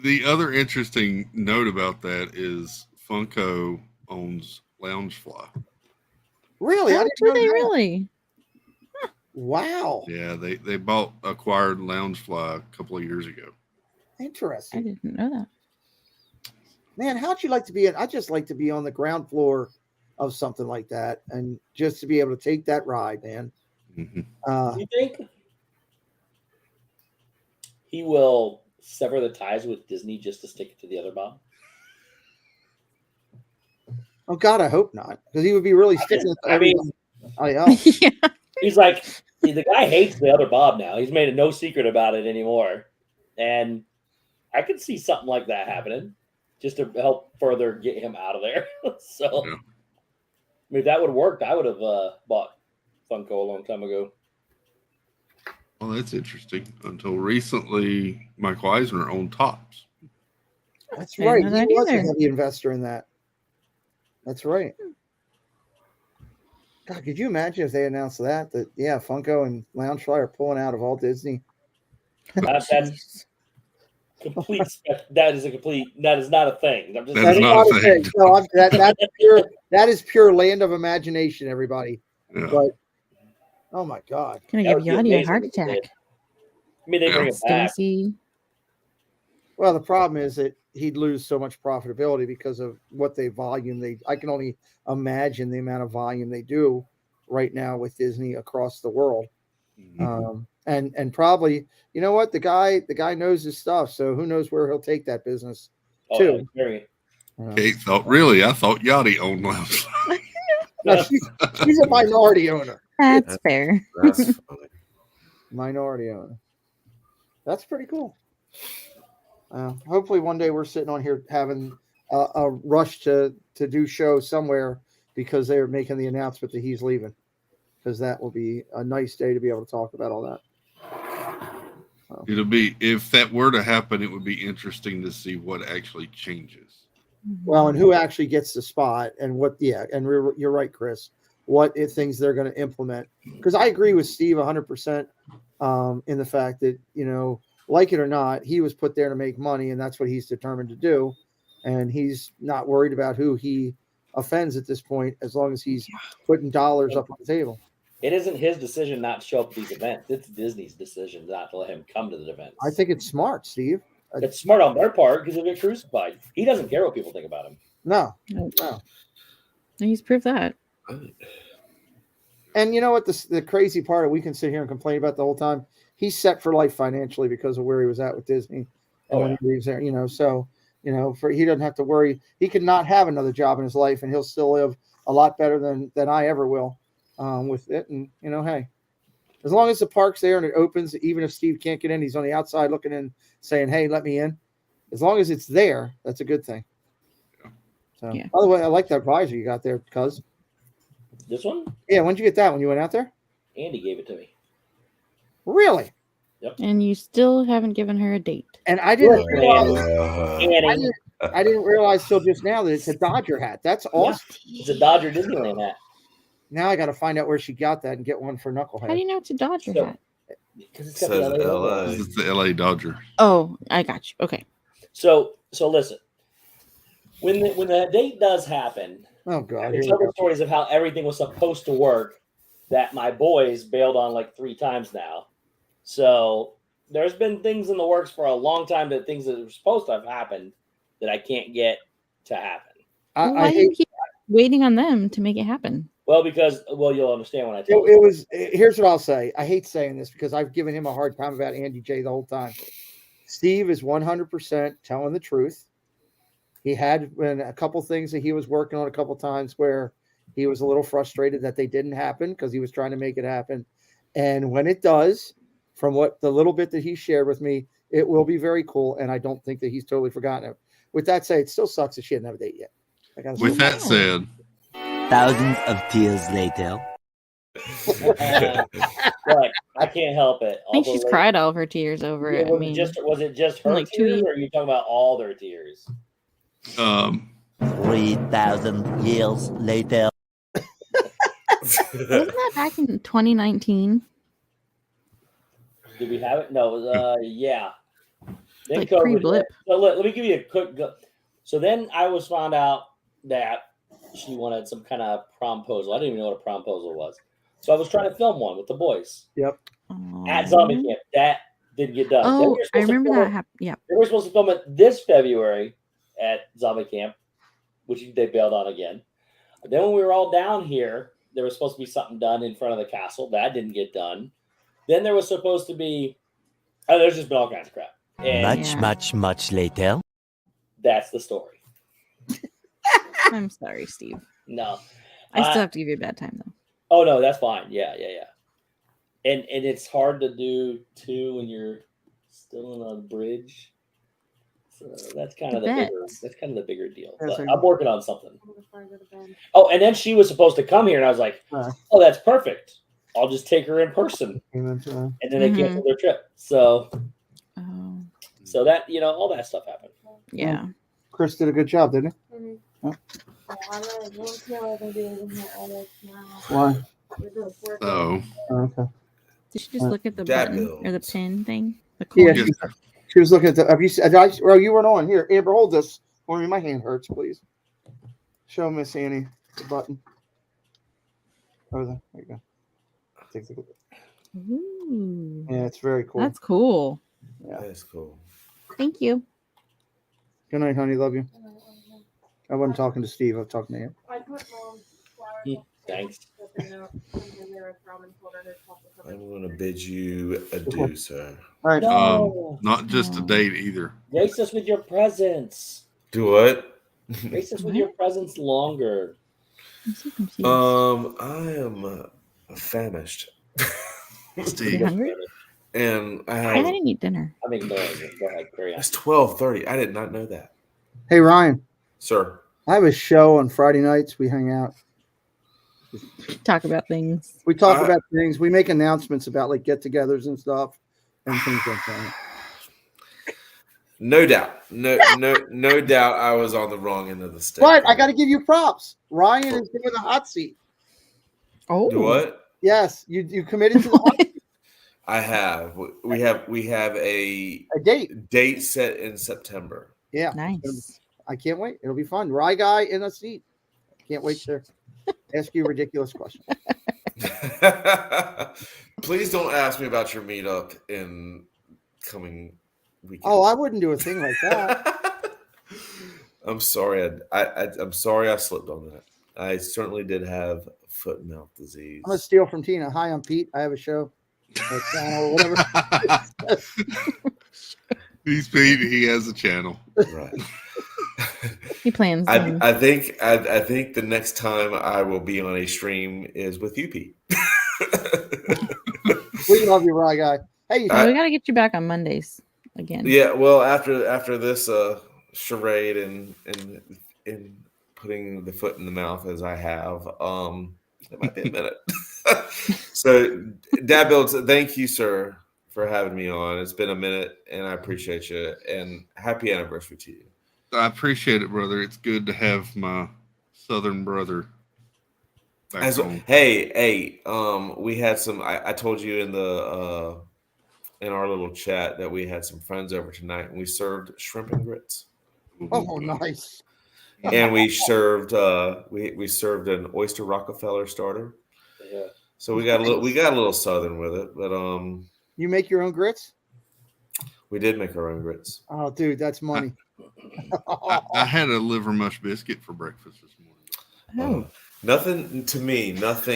The other interesting note about that is Funko owns Loungefly. Really? How do they really? Wow. Yeah, they acquired Loungefly a couple of years ago. Interesting. I didn't know that. Man, how'd you like to be? I just like to be on the ground floor of something like that, and just to be able to take that ride, man. You think he will sever the ties with Disney just to stick it to the other Bob? Oh God, I hope not, because he would be really sticking. He's like, the guy hates the other Bob now. He's made no secret about it anymore, and I could see something like that happening, just to help further get him out of there. So, I mean, if that would have worked, I would have bought Funko a long time ago. Well, that's interesting. Until recently, Michael Eisner owned Topps. That's right. He was a heavy investor in that. That's right. God, could you imagine if they announced that yeah, Funko and Loungefly are pulling out of all Disney? That's complete. That is not a thing. I'm just That is saying. not a thing. No, that is pure land of imagination, everybody. Yeah. But oh my God, Gonna That give would be Yachty a amazing heart if they did. attack. I mean, they bring it back. Stacy. Well, the problem is that he'd lose so much profitability because of what I can only imagine the amount of volume they do right now with Disney across the world. And probably, you know what, the guy knows his stuff, so who knows where he'll take that business too. Kate thought, really? I thought Yachty owned Loungefly. No, she's a minority owner. That's fair. That's funny. Minority owner. That's pretty cool. Hopefully one day we're sitting on here having a rush to do shows somewhere because they're making the announcement that he's leaving, because that will be a nice day to be able to talk about all that. It'll be, if that were to happen, it would be interesting to see what actually changes. Well, and who actually gets the spot and what, and you're right, Chris, what things they're going to implement. Because I agree with Steve 100% in the fact that, like it or not, he was put there to make money, and that's what he's determined to do. And he's not worried about who he offends at this point, as long as he's putting dollars up on the table. It isn't his decision not to show up at these events. It's Disney's decision not to let him come to the events. I think it's smart, Steve. It's smart on their part because he'll get crucified. He doesn't care what people think about him. No. He's proved that. And you know what? The crazy part, we can sit here and complain about the whole time. He's set for life financially because of where he was at with Disney. And when he leaves there, he doesn't have to worry. He could not have another job in his life, and he'll still live a lot better than I ever will with it. And, hey, as long as the park's there and it opens, even if Steve can't get in, he's on the outside looking in saying, hey, let me in. As long as it's there, that's a good thing. So, by the way, I like that visor you got there, cuz. This one? Yeah, when'd you get that when you went out there? Andy gave it to me. Really? Yep. And you still haven't given her a date. And I didn't I didn't realize till just now that it's a Dodger hat. That's awesome. Yeah, it's a Dodger Disneyland hat. Now I got to find out where she got that and get one for Knucklehead. How do you know it's a Dodger hat? Because it's got the LA logo. It's the LA Dodger. Oh, I got you. Okay. So listen. When the date does happen, oh god, there's other stories of how everything was supposed to work that my boys bailed on like 3 times now. So there's been things in the works for a long time, that things that were supposed to have happened that I can't get to happen. Why do you keep waiting on them to make it happen? Well, because you'll understand when I tell you. Here's what I'll say. I hate saying this because I've given him a hard time about Andy J the whole time. Steve is 100% telling the truth. He had a couple things that he was working on a couple times where he was a little frustrated that they didn't happen because he was trying to make it happen. And when it does, from what the little bit that he shared with me, it will be very cool. And I don't think that he's totally forgotten it. With that said, it still sucks that she didn't have a date yet. With that said, thousands of tears later. Look, I can't help it. I think she's cried all of her tears over it. Was it just her like 2 tears, years. or are you talking about all their tears? 3,000 years later. Wasn't that back in 2019? Did we have it? No, it was, yeah. Then Like COVID pre-blip. hit. So let me give you a quick So then I was found out that she wanted some kind of promposal. I didn't even know what a promposal was. So I was trying to film one with the boys. Yep. At Zombie Camp. That didn't get done. Then Oh, we were I supposed to remember film that it- happened. Yeah. They were supposed to film it this February at Zombie Camp, which they bailed on again. Then when we were all down here, there was supposed to be something done in front of the castle. That didn't get done. Then there was supposed to be, there's just been all kinds of crap. And Much later. that's the story. I'm sorry, Steve. No. I still have to give you a bad time though. Oh no, that's fine. Yeah. And it's hard to do too when you're still on a bridge. So that's kind of the bigger deal. But I'm working on something. Oh, and then she was supposed to come here, and I was like, "Oh, that's perfect. I'll just take her in person." And then they canceled their trip. So that all that stuff happened. Yeah. Chris did a good job, didn't he? Yeah, I'm gonna we'll see how I can do it in here edits now. Why? We're gonna work Oh. Okay. Did you just look at the Dad button or the builds. pin thing? The Yeah, coin? she was looking at the. Have you? Well, you weren't on here. Amber, hold this for me. My hand hurts, please. Show Miss Annie the button. Oh, there you go. Take a look. Ooh, Yeah, it's very cool. that's cool. Yeah. That's cool. Thank you. Good night, honey. Love you. I wasn't talking to Steve. I was talking to you. I put Mom's flowers. Thanks. In there, and there with rum and told her to talk with her. I'm going to bid you adieu, sir. All right. No. Not just a date either. Grace us with your presence. Do what? Grace us with your presence longer. I'm so confused. I am famished. You hungry? And I I have. didn't eat dinner. I'm ignoring you. Go ahead, carry on. It's 12:30. I did not know that, Hey, Ryan. sir. I have a show on Friday nights. We hang out. Talk about things. We talk about things. We make announcements about like get-togethers and stuff and things like that. No doubt, no doubt. I was on the wrong end of the stick. But I got to give you props. Ryan is given the hot seat. Oh, Do what? Yes, you committed to the hot seat. I have. We have a date set in September. Yeah, nice. I can't wait. It'll be fun. Rye guy in a seat. Can't wait to ask you a ridiculous question. Please don't ask me about your meetup in coming weekend. Oh, I wouldn't do a thing like that. I'm sorry. I'm sorry I slipped on that. I certainly did have foot and mouth disease. I'm gonna steal from Tina. Hi, I'm Pete. I have a show. Or channel or whatever. He's Pete. He has a channel. Right. He plans. I think the next time I will be on a stream is with you, Pete. We love you, Rye guy. Hey, we got to get you back on Mondays again. Yeah, well, after this charade and putting the foot in the mouth as I have, it might be a minute. So, Dad Builds, thank you, sir, for having me on. It's been a minute, and I appreciate you. And happy anniversary to you. I appreciate it, brother. It's good to have my southern brother back home. Hey, we had some. I told you in the in our little chat that we had some friends over tonight, and we served shrimp and grits. Oh, nice. And we served we served an oyster Rockefeller starter. Yeah. So we got a little southern with it, but You make your own grits? we did make our own grits. Oh, dude, that's money. I had a liver mush biscuit for breakfast this morning. Nothing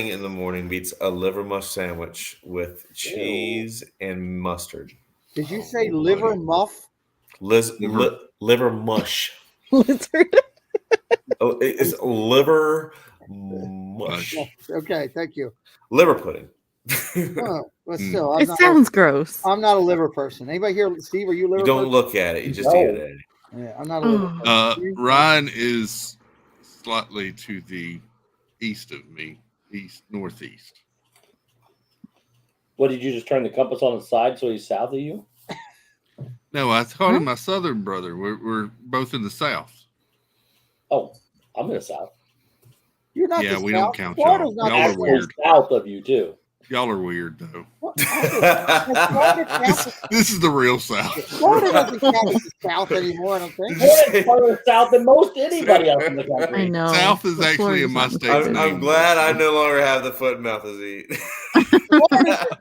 in the morning beats a liver mush sandwich with cheese and mustard. Did you say liver muff? Liver mush. Lizard. Oh, it's liver mush. Okay, thank you. Liver pudding. Oh, but still, It sounds gross. I'm not a liver person. Anybody here, Steve? Are you a liver? You don't person? look at it. You just eat it. Yeah, I'm not a liver person. Ryan is slightly to the east of me, northeast. What, did you just turn the compass on the side so he's south of you? No, I called him my southern brother. We're both in the south. Oh, I'm in the south. You're not. Yeah, the we South. don't count Florida's y'all. not Y'all the are weird. South of you too. Y'all are weird though. South. This is the real South. Florida doesn't count as the South anymore. I don't think. Florida's part of the South than most anybody else in the country. I know. South is actually in my state. I'm glad I no longer have the foot and mouth disease.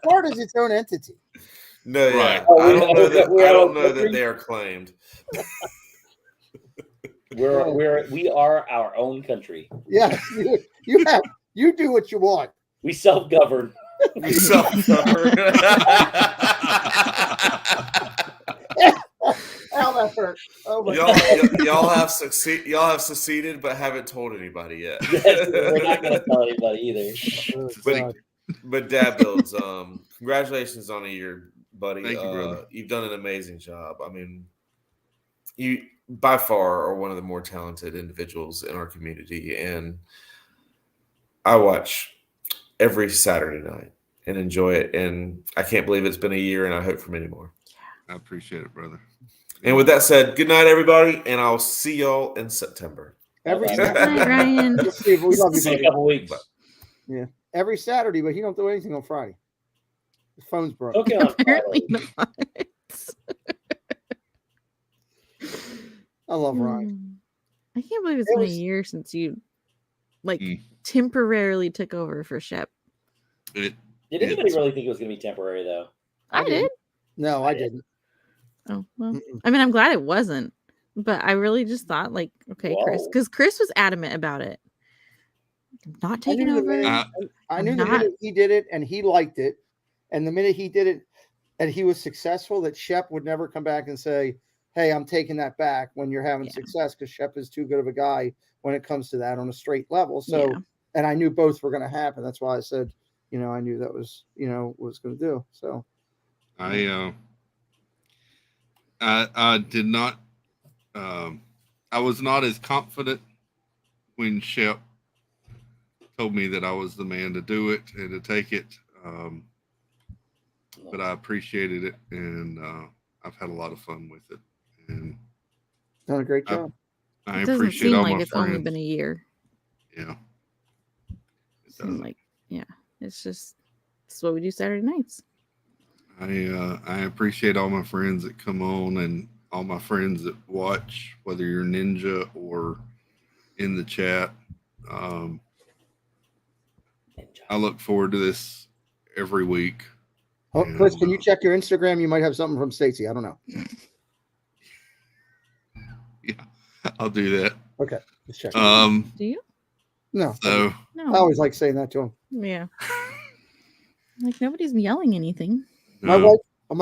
Florida's its own entity. No, yeah. Right. I don't know that they are claimed. We are our own country. Yes, you do what you want. We self-govern. We self-govern. Ow, that hurt. Oh my y'all have succeeded, but haven't told anybody yet. Yes, we're not going to tell anybody either. But Dad Builds, congratulations on a year, buddy. Thank you, brother. You've done an amazing job. I mean, you by far are one of the more talented individuals in our community, and I watch every Saturday night and enjoy it. And I can't believe it's been a year, and I hope for many more. I appreciate it, brother. And with that said, good night, everybody, and I'll see y'all in September. Every Bye, Saturday. Ryan. Steve, we love you, See you in buddy. a couple weeks. Yeah, every Saturday, but he don't do anything on Friday. His phone's broke. Okay, on Apparently Friday. not. I love Ryan. I can't believe it's It been was- a year since you like temporarily took over for Shep. Did anybody really think it was going to be temporary, though? I did. No, I didn't. Oh well. I mean, I'm glad it wasn't, but I really just thought like, okay, Chris, because Chris was adamant about it. I'm not taking I knew over. I knew the Not- minute he did it and he liked it, and the minute he did it and he was successful, that Shep would never come back and say, "Hey, I'm taking that back." When you're having success, because Shep is too good of a guy when it comes to that on a straight level. So, and I knew both were going to happen. That's why I said, I knew that was, what was going to do. So, I did not. I was not as confident when Shep told me that I was the man to do it and to take it. But I appreciated it, and I've had a lot of fun with it. And done a great job. I It doesn't appreciate seem all like my it's only friends. been a year. Yeah. It seemed like, it's just it's what we do Saturday nights. I appreciate all my friends that come on and all my friends that watch, whether you're Ninja or in the chat. I look forward to this every week. Oh, Chris, can you check your Instagram? You might have something from Stacy. I don't know. I'll do that. Okay, let's check. Do you? No. So No. I always like saying that to him. Yeah. Like nobody's yelling anything. My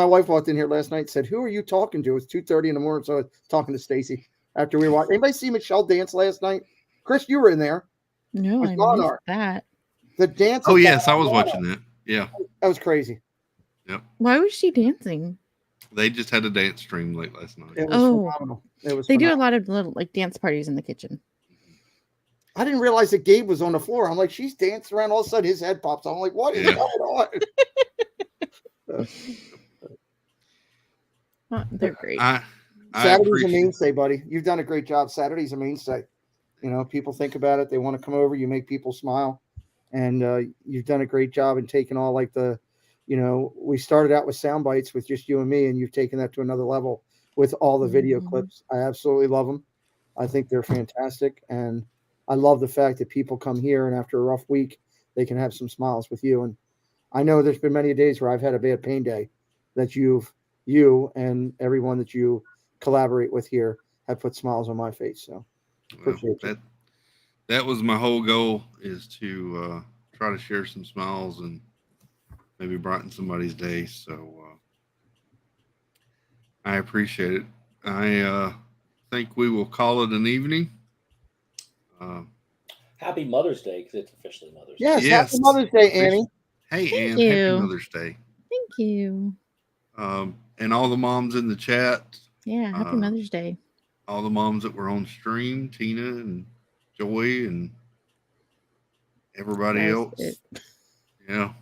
wife walked in here last night and said, "Who are you talking to?" It's 2:30 in the morning, so I was talking to Stacy after we watched. Anybody see Michelle dance last night? Chris, you were in there. No, With I Lawn missed Art. that. The dance. Oh yes, I was watching that. Yeah. That was crazy. Yep. Why was she dancing? They just had a dance stream late last night. It was phenomenal. It was. They do a phenomenal. lot of little like dance parties in the kitchen. I didn't realize that Gabe was on the floor. I'm like, she's dancing around. All of a sudden, his head pops. I'm like, what is going on? They're great. Saturday's a mainstay, buddy. You've done a great job. Saturday's a mainstay. People think about it. They want to come over. You make people smile. And you've done a great job in taking all like we started out with sound bites with just you and me, and you've taken that to another level with all the video clips. I absolutely love them. I think they're fantastic. And I love the fact that people come here and after a rough week, they can have some smiles with you. And I know there's been many days where I've had a bad pain day that you and everyone that you collaborate with here have put smiles on my face. So appreciate you. That was my whole goal, is to try to share some smiles and maybe brighten somebody's day. So I appreciate it. I think we will call it an evening. Happy Mother's Day, because it's officially Mother's Day. Yes, happy Mother's Day, Annie. Hey, Thank Ann, you. happy Mother's Day. Thank you. And all the moms in the chat, Yeah, happy Mother's Day. all the moms that were on stream, Tina and Joy and everybody Guys, else. Yeah.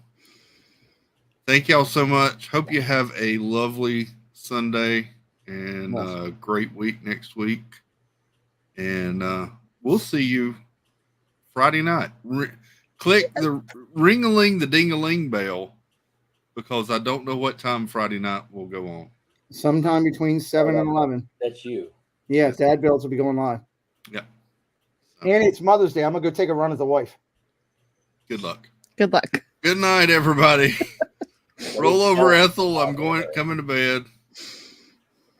Thank y'all so much. Hope you have a lovely Sunday and a great week next week. And we'll see you Friday night. Click the ring-a-ling, the ding-a-ling bell, because I don't know what time Friday night will go on. Sometime between 7 and 11. That's you. Yeah, Dad Bills will be going live. Yeah. Annie, it's Mother's Day. I'm going to go take a run at the wife. Good luck. Good luck. Good night, everybody. Roll over, Ethel. I'm coming to bed.